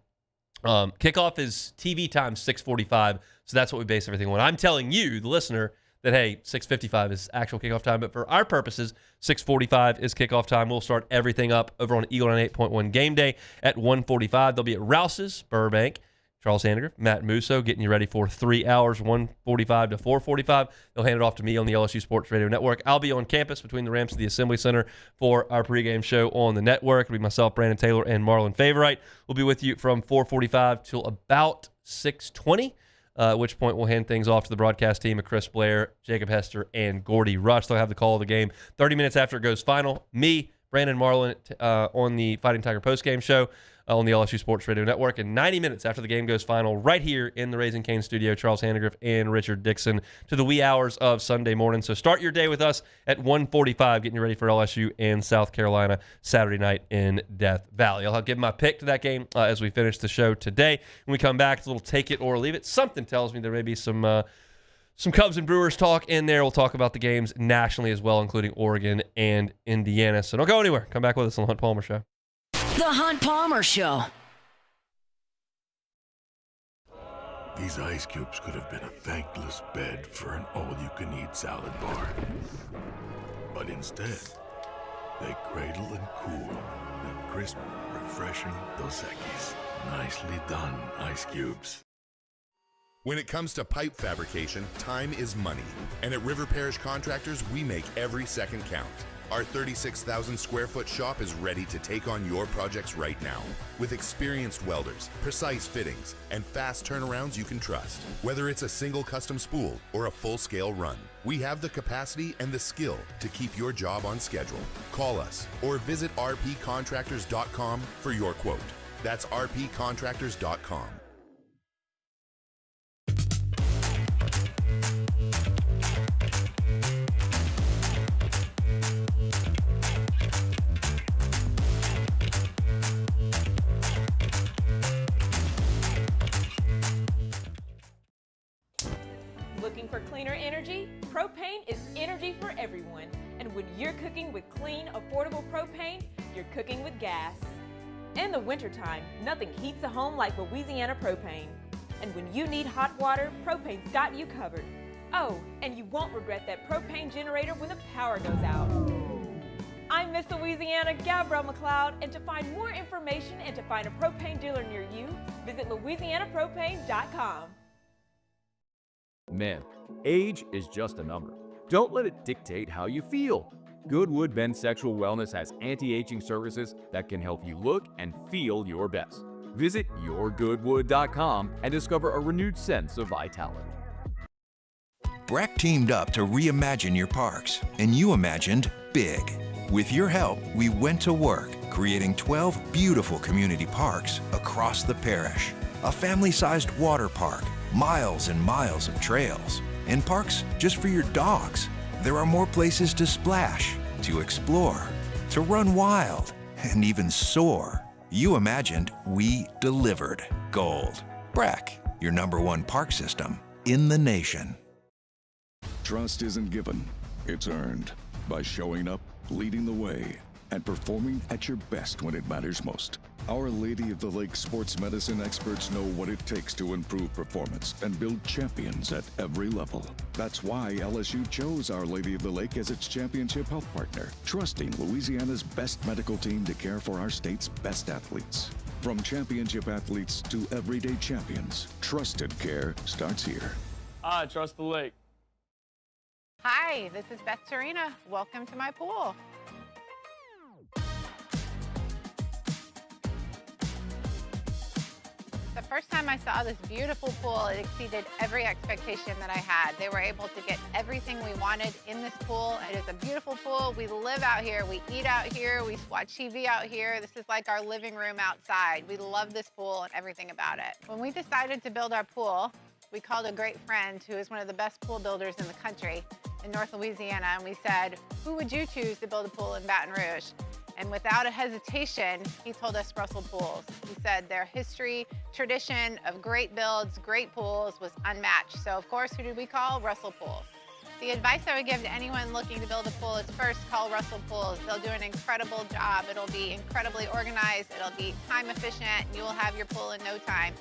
Kickoff is TV time, 6:45, so that's what we base everything on. I'm telling you, the listener, that, hey, 6:55 is actual kickoff time, but for our purposes, 6:45 is kickoff time. We'll start everything up over on Eagle 98.1 Game Day at 1:45. They'll be at Rouse's, Burbank. Charles Handiger, Matt Musso, getting you ready for 3 hours, 1:45 to 4:45. They'll hand it off to me on the LSU Sports Radio Network. I'll be on campus between the ramps of the Assembly Center for our pregame show on the network. It'll be myself, Brandon Taylor, and Marlon Favorite. We'll be with you from 4:45 till about 6:20. At which point we'll hand things off to the broadcast team of Chris Blair, Jacob Hester, and Gordy Rush. They'll have the call of the game 30 minutes after it goes final. Me, Brandon Marlin on the Fighting Tiger postgame show on the LSU Sports Radio Network. And 90 minutes after the game goes final, right here in the Raising Cane studio, Charles Handegriff and Richard Dixon to the wee hours of Sunday morning. So start your day with us at 1:45, getting you ready for LSU and South Carolina Saturday night in Death Valley. I'll give my pick to that game as we finish the show today. When we come back, it's a little take it or leave it. Something tells me there may be some Cubs and Brewers talk in there. We'll talk about the games nationally as well, including Oregon and Indiana. So don't go anywhere. Come back with us on the Hunt Palmer Show. The Hunt Palmer Show. These ice cubes could have been a thankless bed for an all-you-can-eat salad bar. But instead, they cradle and cool the crisp, refreshing Dos Equis. Nicely done, ice cubes. When it comes to pipe fabrication, time is money. And at River Parish Contractors, we make every second count. Our 36,000 square foot shop is ready to take on your projects right now. With experienced welders, precise fittings, and fast turnarounds you can trust. Whether it's a single custom spool or a full-scale run, we have the capacity and the skill to keep your job on schedule. Call us or visit rpcontractors.com for your quote. That's rpcontractors.com. Looking for cleaner energy? Propane is energy for everyone. And when you're cooking with clean, affordable propane, you're cooking with gas. In the wintertime, nothing heats a home like Louisiana propane. And when you need hot water, propane's got you covered. Oh, and you won't regret that propane generator when the power goes out. I'm Miss Louisiana, Gabrielle McLeod, and to find more information and to find a propane dealer near you, visit louisianapropane.com. Men, age is just a number. Don't let it dictate how you feel. Goodwood Men's Sexual Wellness has anti-aging services that can help you look and feel your best. Visit yourgoodwood.com and discover a renewed sense of vitality. Breck teamed up to reimagine your parks, and you imagined big. With your help, we went to work, creating 12 beautiful community parks across the parish. A family-sized water park, miles and miles of trails, and parks just for your dogs. There are more places to splash, to explore, to run wild, and even soar. You imagined, we delivered. Gold. Breck, your #1 park system in the nation. Trust isn't given, it's earned by showing up, leading the way, and performing at your best when it matters most. Our Lady of the Lake sports medicine experts know what it takes to improve performance and build champions at every level. That's why LSU chose Our Lady of the Lake as its championship health partner, trusting Louisiana's best medical team to care for our state's best athletes. From championship athletes to everyday champions, trusted care starts here. I trust the lake. Hi, this is Beth Serena. Welcome to my pool. The first time I saw this beautiful pool, it exceeded every expectation that I had. They were able to get everything we wanted in this pool. It is a beautiful pool. We live out here, we eat out here, we watch TV out here. This is like our living room outside. We love this pool and everything about it. When we decided to build our pool, we called a great friend who is one of the best pool builders in the country in North Louisiana, and we said, who would you choose to build a pool in Baton Rouge? And without a hesitation, he told us Russell Pools. He said their history, tradition of great builds, great pools was unmatched. So of course, who did we call? Russell Pools. The advice I would give to anyone looking to build a pool is first call Russell Pools. They'll do an incredible job. It'll be incredibly organized. It'll be time efficient. And you will have your pool in no time.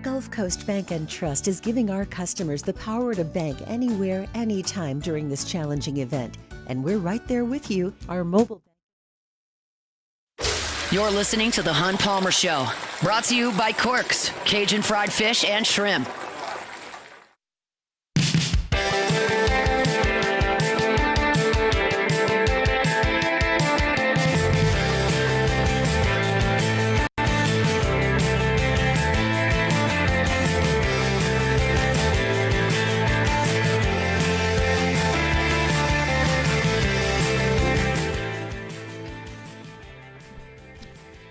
Gulf Coast Bank and Trust is giving our customers the power to bank anywhere, anytime during this challenging event. And we're right there with you. Our mobile. You're listening to The Hunt Palmer Show, brought to you by Corks, Cajun fried fish and shrimp.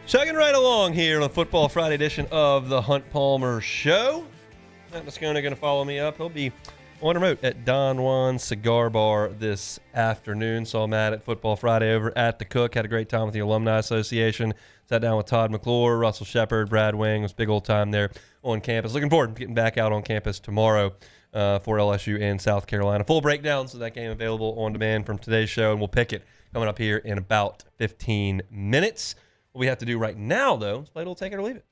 Chugging right along here on the Football Friday edition of the Hunt Palmer Show. Matt Moscona going to follow me up. He'll be on remote at Don Juan's Cigar Bar this afternoon. Saw Matt at Football Friday over at the Cook. Had a great time with the Alumni Association. Sat down with Todd McClure, Russell Shepard, Brad Wing. It was a big old time there on campus. Looking forward to getting back out on campus tomorrow for LSU and South Carolina. Full breakdowns of that game available on demand from today's show, and we'll pick it coming up here in about 15 minutes. What we have to do right now, though, is play a little Take It or Leave It.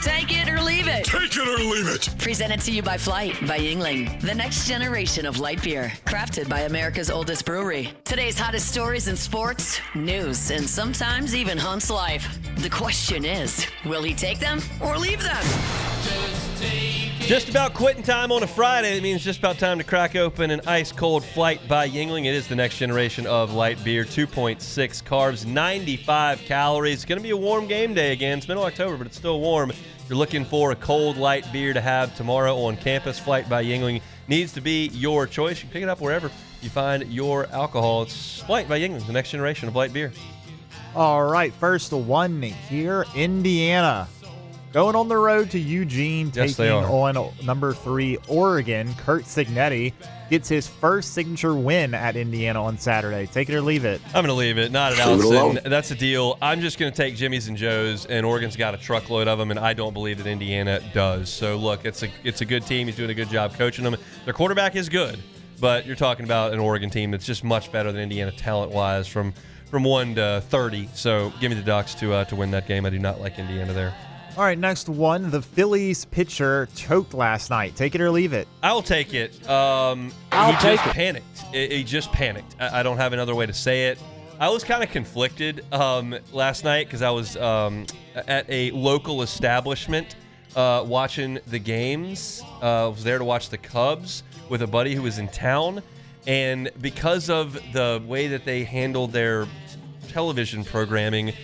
Take it or leave it. Take it or leave it. Presented to you by Flight by Yingling, the next generation of light beer, crafted by America's oldest brewery. Today's hottest stories in sports, news, and sometimes even Hunt's life. The question is, will he take them or leave them? Just about quitting time on a Friday. It means just about time to crack open an ice-cold Flight by Yingling. It is the next generation of light beer. 2.6 carbs, 95 calories. It's going to be a warm game day again. It's middle October, but it's still warm. If you're looking for a cold, light beer to have tomorrow on campus, Flight by Yingling needs to be your choice. You can pick it up wherever you find your alcohol. It's Flight by Yingling, the next generation of light beer. All right, first one here, Indiana. Going on the road to Eugene, taking on number 3 Oregon. Kurt Signetti gets his first signature win at Indiana on Saturday. Take it or leave it. I'm going to leave it. Not at Allison. That's a deal. I'm just going to take Jimmy's and Joe's, and Oregon's got a truckload of them, and I don't believe that Indiana does. So, look, it's a good team. He's doing a good job coaching them. Their quarterback is good, but you're talking about an Oregon team that's just much better than Indiana talent-wise from 1 to 30. So give me the Ducks to win that game. I do not like Indiana there. All right, next one. The Phillies pitcher choked last night. Take it or leave it. I'll take it. He panicked. He just panicked. I don't have another way to say it. I was kind of conflicted last night because I was at a local establishment watching the games. I was there to watch the Cubs with a buddy who was in town. And because of the way that they handled their television programming,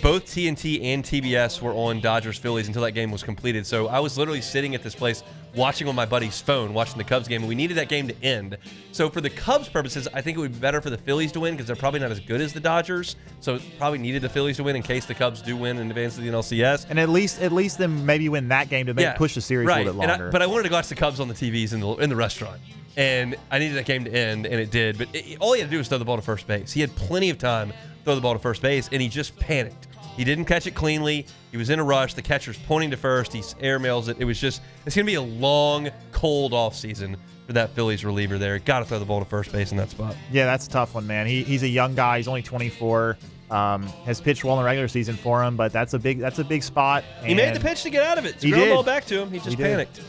both TNT and TBS were on Dodgers-Phillies until that game was completed. So I was literally sitting at this place watching on my buddy's phone, watching the Cubs game, and we needed that game to end. So for the Cubs purposes, I think it would be better for the Phillies to win because they're probably not as good as the Dodgers. So probably needed the Phillies to win in case the Cubs do win in advance of the NLCS. And at least them maybe win that game to push the series a little bit longer. But I wanted to watch the Cubs on the TVs in the restaurant. And I needed that game to end, and it did. But all he had to do was throw the ball to first base. He had plenty of time to throw the ball to first base, and he just panicked. He didn't catch it cleanly. He was in a rush. The catcher's pointing to first. He airmails it. It's going to be a long, cold offseason for that Phillies reliever there. Got to throw the ball to first base in that spot. Yeah, that's a tough one, man. He's a young guy. He's only 24. Has pitched well in the regular season for him, but that's a big spot. He made the pitch to get out of it. It's a ground ball back to him. He just panicked.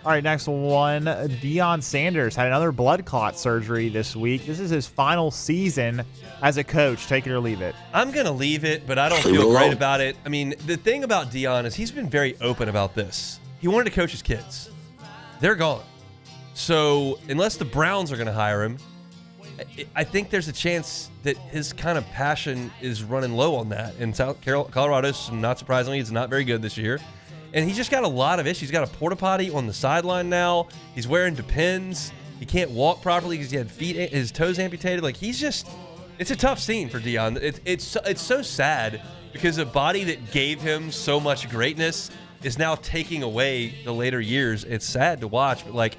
All right, next one. Deion Sanders had another blood clot surgery this week. This is his final season as a coach. Take it or leave it. I'm going to leave it, but I don't feel great about it. I mean, the thing about Deion is he's been very open about this. He wanted to coach his kids. They're gone. So unless the Browns are going to hire him, I think there's a chance that his kind of passion is running low on that. And Colorado, not surprisingly, is not very good this year. And he's just got a lot of issues. He's got a porta potty on the sideline now. He's wearing Depends. He can't walk properly because he had his toes amputated. Like it's a tough scene for Deion. It's so sad because a body that gave him so much greatness is now taking away the later years. It's sad to watch, but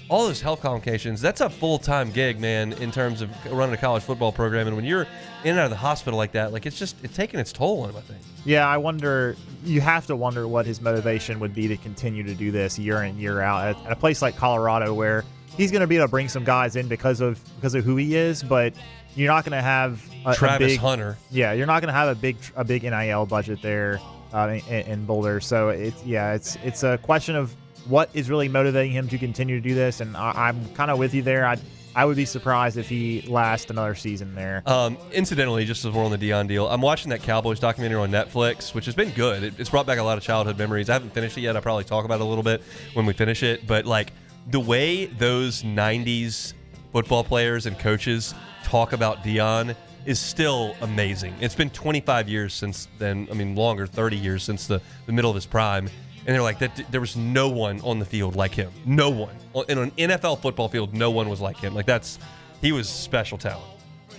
all those health complications, that's a full-time gig, man, in terms of running a college football program. And when you're in and out of the hospital like that, it's taking its toll on him, I think. Yeah, you have to wonder what his motivation would be to continue to do this year in, year out at a place like Colorado where he's going to be able to bring some guys in because of who he is, but you're not going to have Travis Hunter. Yeah, you're not going to have a big NIL budget there in Boulder. So it's a question of what is really motivating him to continue to do this, and I'm kind of with you there. I would be surprised if he lasts another season there. Incidentally, just as we're on the Deion deal, I'm watching that Cowboys documentary on Netflix, which has been good. It's brought back a lot of childhood memories. I haven't finished it yet. I'll probably talk about it a little bit when we finish it. But the way those 90s football players and coaches talk about Deion is still amazing. It's been 25 years since then. I mean, longer, 30 years since the middle of his prime. And they're like, there was no one on the field like him. No one. In an NFL football field, no one was like him. He was special talent.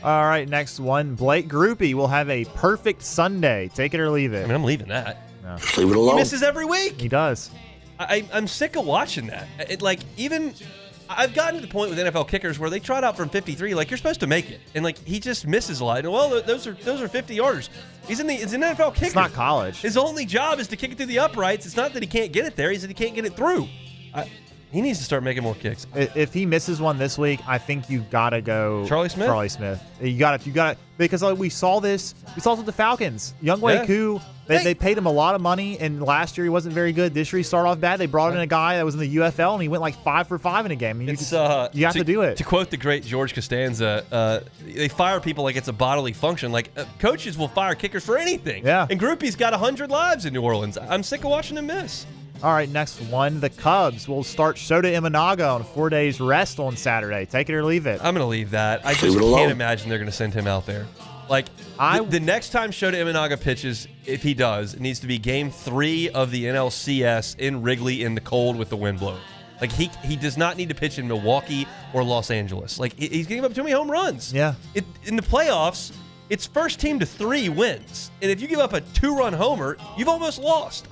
All right, next one. Blake Groupie will have a perfect Sunday. Take it or leave it. I mean, I'm leaving that. No. Leave it alone. He misses every week. He does. I'm sick of watching that. I've gotten to the point with NFL kickers where they trot out from 53, like you're supposed to make it, and like he just misses a lot. And well, those are 50-yarders. It's an NFL kicker. It's not college. His only job is to kick it through the uprights. It's not that he can't get it there. He said he can't get it through. He needs to start making more kicks. If he misses one this week, I think you've got to go Charlie Smith. You got to because we saw this. We saw it with the Falcons. Younghoe Koo. They paid him a lot of money, and last year he wasn't very good. This year he started off bad. They brought in a guy that was in the UFL, and he went like 5 for 5 in a game. You have to do it. To quote the great George Costanza, they fire people like it's a bodily function. Like coaches will fire kickers for anything. Yeah. And Groupie's got 100 lives in New Orleans. I'm sick of watching him miss. All right, next one. The Cubs will start Shota Imanaga on 4 days rest on Saturday. Take it or leave it. I'm going to leave that. I just can't imagine they're going to send him out there. Like, the next time Shota Imanaga pitches, if he does, it needs to be Game 3 of the NLCS in Wrigley in the cold with the wind blowing. Like, he does not need to pitch in Milwaukee or Los Angeles. Like, he's giving up too many home runs. Yeah. In the playoffs, it's first team to 3 wins. And if you give up a 2-run homer, you've almost lost.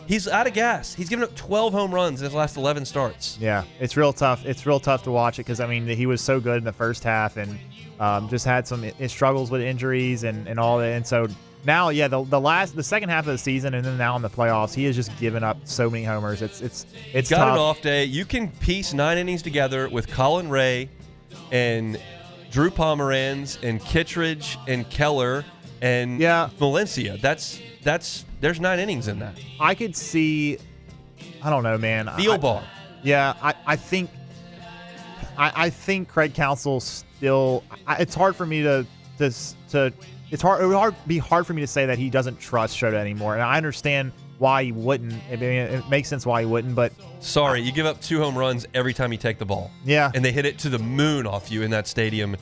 He's out of gas. He's given up 12 home runs in his last 11 starts. Yeah, it's real tough. It's real tough to watch it because, I mean, he was so good in the first half and just had some struggles with injuries and all that. And so now, yeah, the second half of the season and then now in the playoffs, he has just given up so many homers. It's got tough. An off day. You can piece 9 innings together with Colin Ray and Drew Pomeranz and Kittredge and Keller and Valencia. There's 9 innings in that. I could see, I don't know, man. Ball. Yeah, I think Craig Counsell still. It's hard for me to. It would be hard for me to say that he doesn't trust Shota anymore, and I understand why he wouldn't. I mean, it makes sense why he wouldn't, but sorry, you give up 2 home runs every time you take the ball. Yeah, and they hit it to the moon off you in that stadium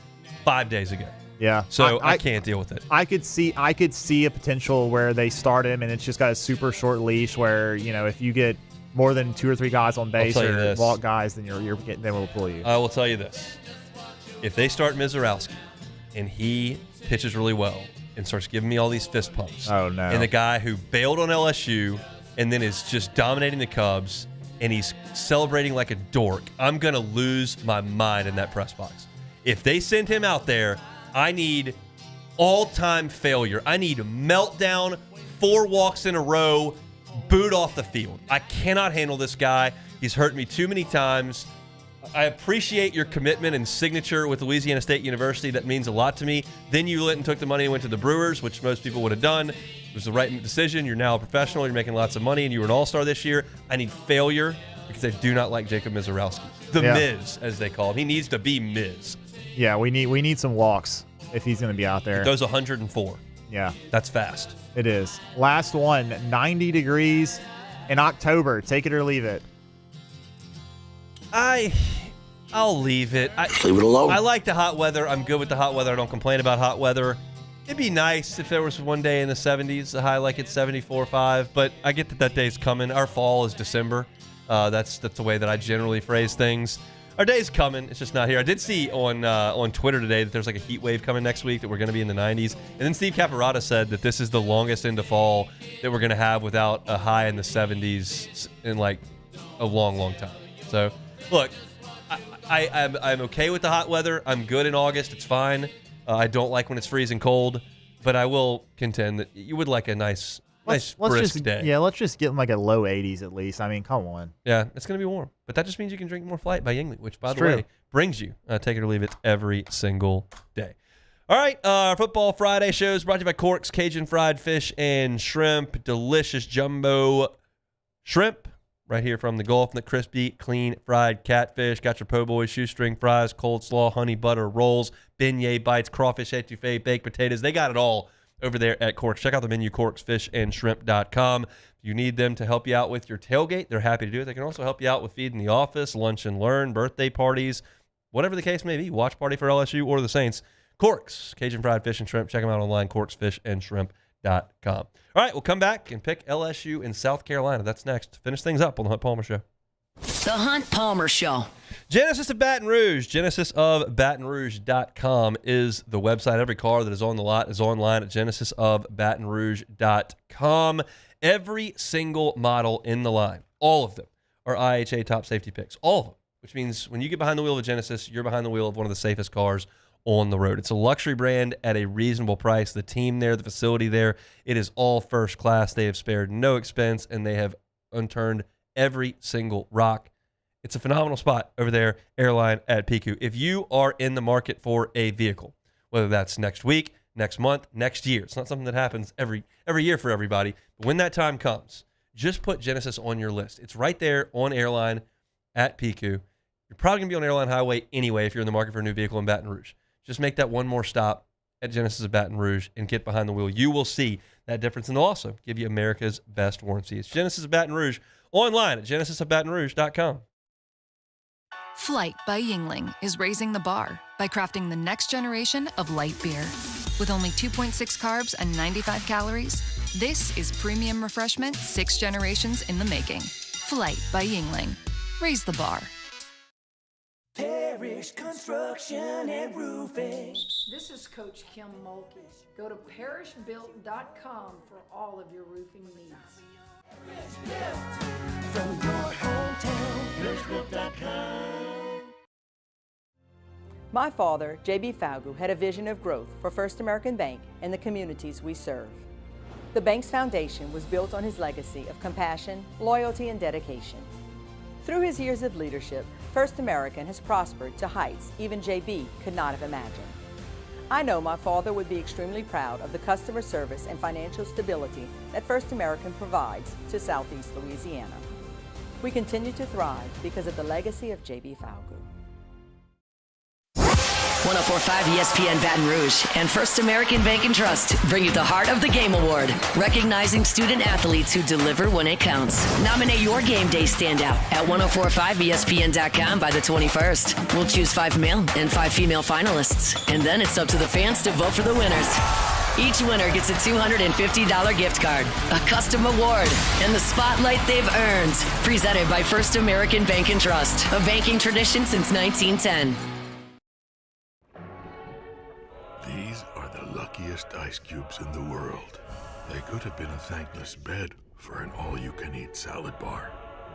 5 days ago. Yeah, so I can't deal with it. I could see a potential where they start him and it's just got a super short leash where, you know, if you get more than 2 or 3 guys on base or walk guys, then they will pull you. I will tell you this: if they start Mizorowski and he pitches really well and starts giving me all these fist pumps, oh no, and the guy who bailed on LSU and then is just dominating the Cubs and he's celebrating like a dork, I'm gonna lose my mind in that press box. If they send him out there, I need all-time failure. I need meltdown, 4 walks in a row, boot off the field. I cannot handle this guy. He's hurt me too many times. I appreciate your commitment and signature with Louisiana State University. That means a lot to me. Then you went and took the money and went to the Brewers, which most people would have done. It was the right decision. You're now a professional. You're making lots of money, and you were an all-star this year. I need failure because I do not like Jacob Mizorowski. The Miz, as they call him. He needs to be Miz. Yeah, we need some walks if he's going to be out there. It goes 104. Yeah. That's fast. It is. Last one, 90 degrees in October. Take it or leave it. I'll leave it. Leave it alone. I like the hot weather. I'm good with the hot weather. I don't complain about hot weather. It'd be nice if there was one day in the 70s, a high like it's 74 or 5, but I get that day's coming. Our fall is December. That's the way that I generally phrase things. Our day's coming. It's just not here. I did see on Twitter today that there's like a heat wave coming next week, that we're going to be in the 90s. And then Steve Caparata said that this is the longest into fall that we're going to have without a high in the 70s in like a long, long time. So, look, I'm okay with the hot weather. I'm good in August. It's fine. I don't like when it's freezing cold. But I will contend that you would like a nice brisk day. Yeah, let's just get like a low 80s at least. I mean, come on. Yeah, it's going to be warm. But that just means you can drink more Flight by Yingling, which, by the way, brings you Take It or Leave It every single day. All right, our Football Friday show is brought to you by Cork's Cajun Fried Fish and Shrimp. Delicious jumbo shrimp right here from the Gulf. And the crispy, clean, fried catfish. Got your po' boy, shoestring fries, cold slaw, honey butter rolls, beignet bites, crawfish etouffee, baked potatoes. They got it all over there at Corks. Check out the menu, corksfishandshrimp.com. If you need them to help you out with your tailgate, they're happy to do it. They can also help you out with feeding the office, lunch and learn, birthday parties, whatever the case may be, watch party for LSU or the Saints. Corks, Cajun Fried Fish and Shrimp. Check them out online, corksfishandshrimp.com. All right, we'll come back and pick LSU in South Carolina. That's next. Finish things up on the Hunt Palmer Show. The Hunt Palmer Show. Genesis of Baton Rouge. GenesisofBatonRouge.com is the website. Every car that is on the lot is online at GenesisofBatonRouge.com. Every single model in the line, all of them, are IHA top safety picks. All of them, which means when you get behind the wheel of a Genesis, you're behind the wheel of one of the safest cars on the road. It's a luxury brand at a reasonable price. The team there, the facility there, it is all first class. They have spared no expense, and they have unturned every single rock. It's a phenomenal spot over there, Airline at PQ. If you are in the market for a vehicle, whether that's next week, next month, next year, it's not something that happens every year for everybody, but when that time comes, just put Genesis on your list. It's right there on Airline at PQ. You're probably going to be on Airline Highway anyway if you're in the market for a new vehicle in Baton Rouge. Just make that one more stop at Genesis of Baton Rouge and get behind the wheel. You will see that difference, and they'll also give you America's best warranty. It's Genesis of Baton Rouge, online at GenesisofBatonRouge.com. Flight by Yingling is raising the bar by crafting the next generation of light beer. With only 2.6 carbs and 95 calories, this is premium refreshment 6 generations in the making. Flight by Yingling. Raise the bar. Parish Construction and Roofing. This is Coach Kim Mulkey. Go to parishbuilt.com for all of your roofing needs. From your hometown, parishbuilt.com. My father, J.B. Falgu, had a vision of growth for First American Bank and the communities we serve. The bank's foundation was built on his legacy of compassion, loyalty, and dedication. Through his years of leadership, First American has prospered to heights even J.B. could not have imagined. I know my father would be extremely proud of the customer service and financial stability that First American provides to Southeast Louisiana. We continue to thrive because of the legacy of J.B. Falgu. 104.5 ESPN Baton Rouge and First American Bank and Trust bring you the Heart of the Game Award, recognizing student athletes who deliver when it counts. Nominate your game day standout at 1045ESPN.com by the 21st. We'll choose 5 male and 5 female finalists, and then it's up to the fans to vote for the winners. Each winner gets a $250 gift card, a custom award, and the spotlight they've earned. Presented by First American Bank and Trust, a banking tradition since 1910. These are the luckiest ice cubes in the world. They could have been a thankless bed for an all-you-can-eat salad bar.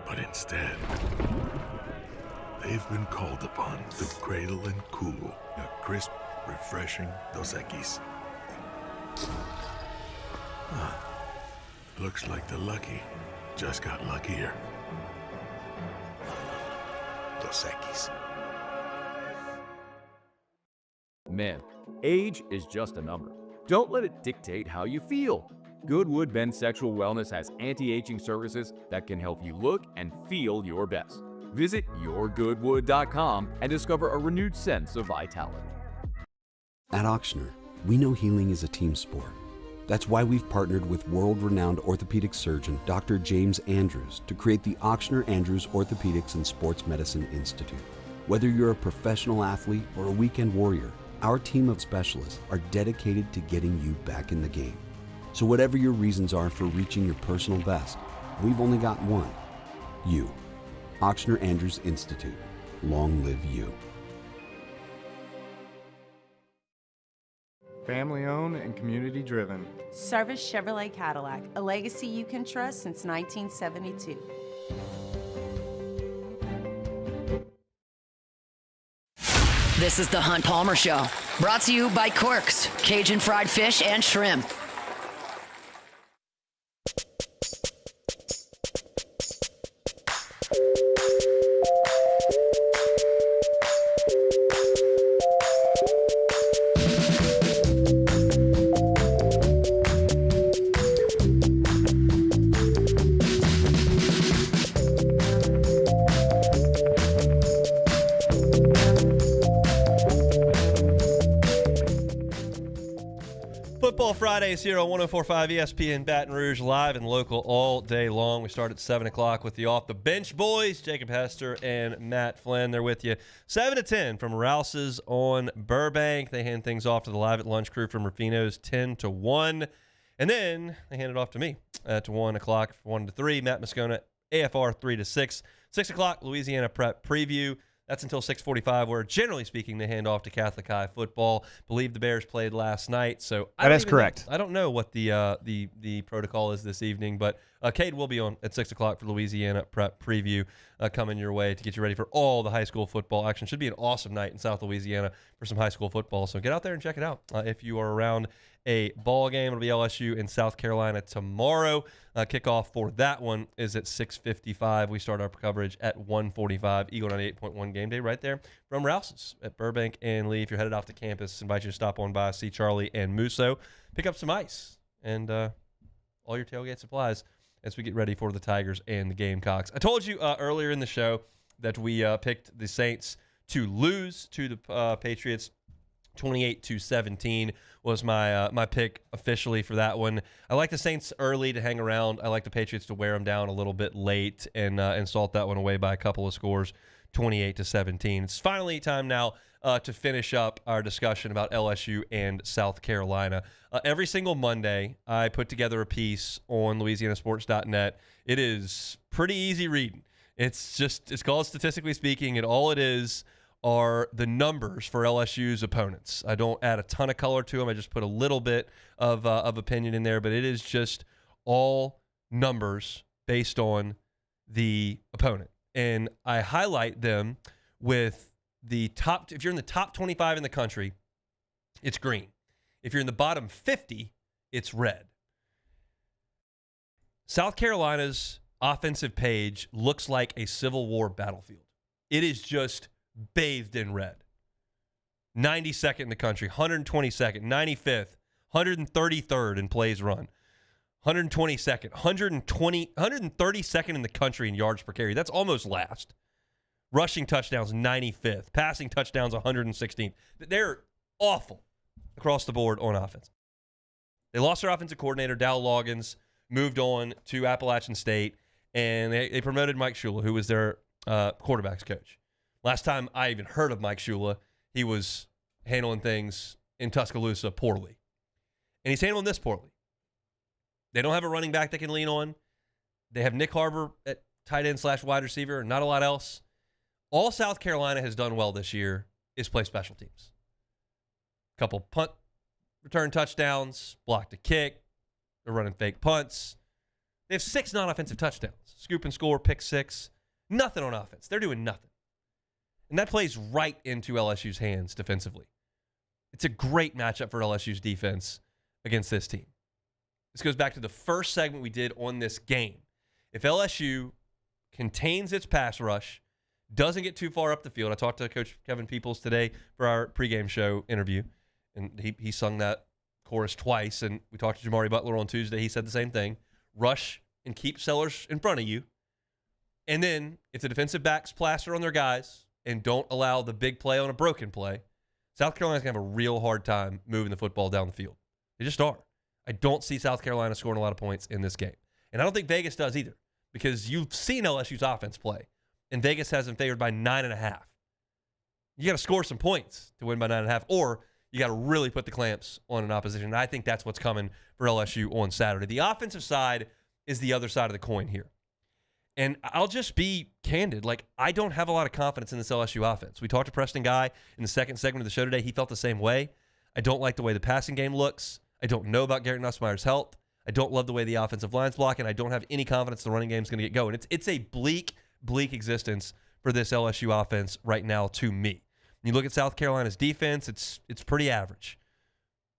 But instead, they've been called upon to cradle and cool a crisp, refreshing Dos Equis. Looks like the lucky just got luckier. Dos Equis. Men, age is just a number. Don't let it dictate how you feel. Goodwood Men's Sexual Wellness has anti-aging services that can help you look and feel your best. Visit yourgoodwood.com and discover a renewed sense of vitality. At Ochsner, we know healing is a team sport. That's why we've partnered with world-renowned orthopedic surgeon Dr. James Andrews to create the Ochsner Andrews Orthopedics and Sports Medicine Institute. Whether you're a professional athlete or a weekend warrior, our team of specialists are dedicated to getting you back in the game. So whatever your reasons are for reaching your personal best, we've only got one: you. Ochsner Andrews Institute. Long live you. Family owned and community driven. Service Chevrolet Cadillac, a legacy you can trust since 1972. This is the Hunt Palmer Show, brought to you by Quirks, Cajun fried fish and shrimp. Football Fridays here on 104.5 ESPN Baton Rouge, live and local all day long. We start at 7 o'clock with the Off the Bench boys, Jacob Hester and Matt Flynn. They're with you 7 to 10 from Rouse's on Burbank. They hand things off to the Live at Lunch crew from Rufino's 10 to 1. And then they hand it off to me at 1 o'clock, 1 to 3. Matt Moscona AFR 3 to 6. 6 o'clock, Louisiana Prep preview. That's until 6:45, where generally speaking, they hand off to Catholic High football. Believe the Bears played last night, so that is correct. I don't know what the protocol is this evening, but Cade will be on at 6 o'clock for Louisiana Prep preview coming your way to get you ready for all the high school football action. Should be an awesome night in South Louisiana for some high school football, so get out there and check it out if you are around a ball game. It'll be LSU in South Carolina tomorrow. Kickoff for that one is at 6:55. We start our coverage at 1:45. Eagle 98.1 game day right there from Rouse's at Burbank and Lee. If you're headed off to campus, invite you to stop on by, see Charlie and Musso, pick up some ice and all your tailgate supplies as we get ready for the Tigers and the Gamecocks. I told you earlier in the show that we picked the Saints to lose to the Patriots. 28-17 was my pick officially for that one. I like the Saints early to hang around. I like the Patriots to wear them down a little bit late and salt that one away by a couple of scores, 28-17. It's finally time now to finish up our discussion about LSU and South Carolina. Every single Monday, I put together a piece on LouisianaSports.net. It is pretty easy reading. It's called Statistically Speaking, and all it is are the numbers for LSU's opponents. I don't add a ton of color to them. I just put a little bit of opinion in there, but it is just all numbers based on the opponent. And I highlight them with the top. If you're in the top 25 in the country, it's green. If you're in the bottom 50, it's red. South Carolina's offensive page looks like a Civil War battlefield. It is just bathed in red. 92nd in the country, 122nd, 95th, 133rd in plays run, 122nd, 132nd in the country in yards per carry. That's almost last. Rushing touchdowns, 95th. Passing touchdowns, 116th. They're awful across the board on offense. They lost their offensive coordinator, Dow Loggins, moved on to Appalachian State, and they promoted Mike Shula, who was their quarterback's coach. Last time I even heard of Mike Shula, he was handling things in Tuscaloosa poorly. And he's handling this poorly. They don't have a running back they can lean on. They have Nick Harbor at tight end / wide receiver, not a lot else. All South Carolina has done well this year is play special teams. Couple punt return touchdowns, blocked a kick. They're running fake punts. They have 6 non-offensive touchdowns. Scoop and score, pick 6. Nothing on offense. They're doing nothing. And that plays right into LSU's hands defensively. It's a great matchup for LSU's defense against this team. This goes back to the first segment we did on this game. If LSU contains its pass rush, doesn't get too far up the field. I talked to Coach Kevin Peoples today for our pregame show interview, and he sung that chorus twice. And we talked to Jamari Butler on Tuesday. He said the same thing. Rush and keep Sellers in front of you. And then if the defensive backs plaster on their guys and don't allow the big play on a broken play, South Carolina's going to have a real hard time moving the football down the field. They just are. I don't see South Carolina scoring a lot of points in this game. And I don't think Vegas does either, because you've seen LSU's offense play, and Vegas has them favored by 9.5. You got to score some points to win by 9.5, or you got to really put the clamps on an opposition. And I think that's what's coming for LSU on Saturday. The offensive side is the other side of the coin here. And I'll just be candid. Like, I don't have a lot of confidence in this LSU offense. We talked to Preston Guy in the second segment of the show today. He felt the same way. I don't like the way the passing game looks. I don't know about Garrett Nussmeier's health. I don't love the way the offensive line's blocking. I don't have any confidence the running game's going to get going. It's a bleak existence for this LSU offense right now to me. When you look at South Carolina's defense, it's pretty average.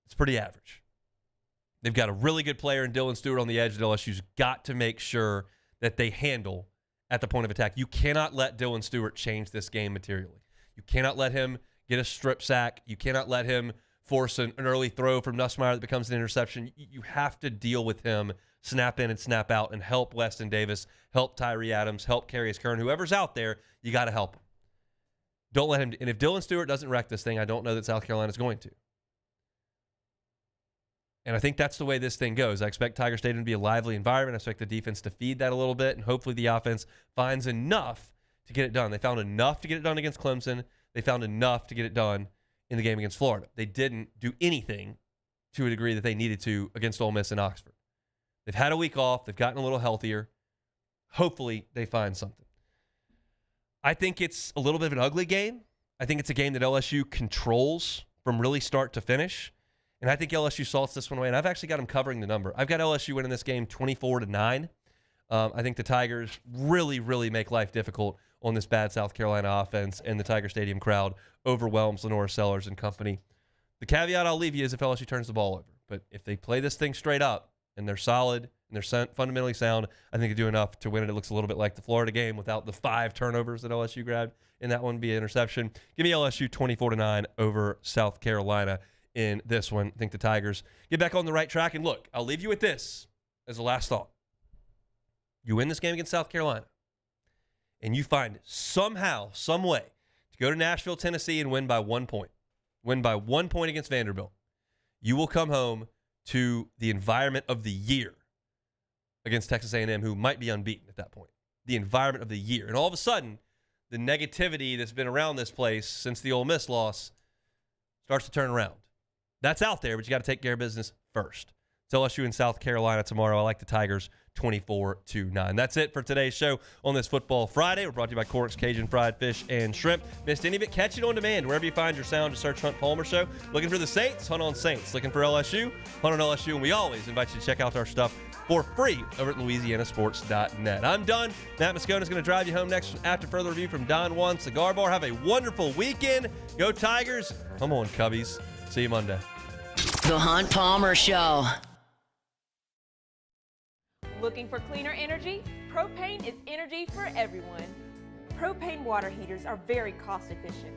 It's pretty average. They've got a really good player in Dylan Stewart on the edge that LSU's got to make sure that they handle at the point of attack. You cannot let Dylan Stewart change this game materially. You cannot let him get a strip sack. You cannot let him force an early throw from Nussmeier that becomes an interception. You have to deal with him, snap in and snap out, and help Weston Davis, help Tyree Adams, help Carius Kern. Whoever's out there, you got to help him. Don't let him. And if Dylan Stewart doesn't wreck this thing, I don't know that South Carolina's going to. And I think that's the way this thing goes. I expect Tiger Stadium to be a lively environment. I expect the defense to feed that a little bit, and hopefully the offense finds enough to get it done. They found enough to get it done against Clemson. They found enough to get it done in the game against Florida. They didn't do anything to a degree that they needed to against Ole Miss and Oxford. They've had a week off. They've gotten a little healthier. Hopefully they find something. I think it's a little bit of an ugly game. I think it's a game that LSU controls from really start to finish. And I think LSU salts this one away. And I've actually got them covering the number. I've got LSU winning this game 24-9. I think the Tigers really, really make life difficult on this bad South Carolina offense, and the Tiger Stadium crowd overwhelms Lenora Sellers and company. The caveat I'll leave you is if LSU turns the ball over. But if they play this thing straight up and they're solid and they're fundamentally sound, I think they do enough to win it. It looks a little bit like the Florida game without the 5 turnovers that LSU grabbed in that one be an interception. Give me LSU 24-9 over South Carolina in this one. I think the Tigers get back on the right track. And look, I'll leave you with this as a last thought. You win this game against South Carolina, and you find somehow, some way to go to Nashville, Tennessee, and win by 1 point. Win by 1 point against Vanderbilt. You will come home to the environment of the year against Texas A&M, who might be unbeaten at that point. The environment of the year. And all of a sudden, the negativity that's been around this place since the Ole Miss loss starts to turn around. That's out there, but you got to take care of business first. It's LSU in South Carolina tomorrow. I like the Tigers 24-9. That's it for today's show on this Football Friday. We're brought to you by Cork's Cajun Fried Fish and Shrimp. Missed any of it? Catch it on demand wherever you find your sound. Just search Hunt Palmer Show. Looking for the Saints? Hunt on Saints. Looking for LSU? Hunt on LSU. And we always invite you to check out our stuff for free over at LouisianaSports.net. I'm done. Matt Moscona is going to drive you home next after further review from Don Juan Cigar Bar. Have a wonderful weekend. Go Tigers. Come on, Cubbies. See you Monday. The Hunt Palmer Show. Looking for cleaner energy? Propane is energy for everyone. Propane water heaters are very cost efficient.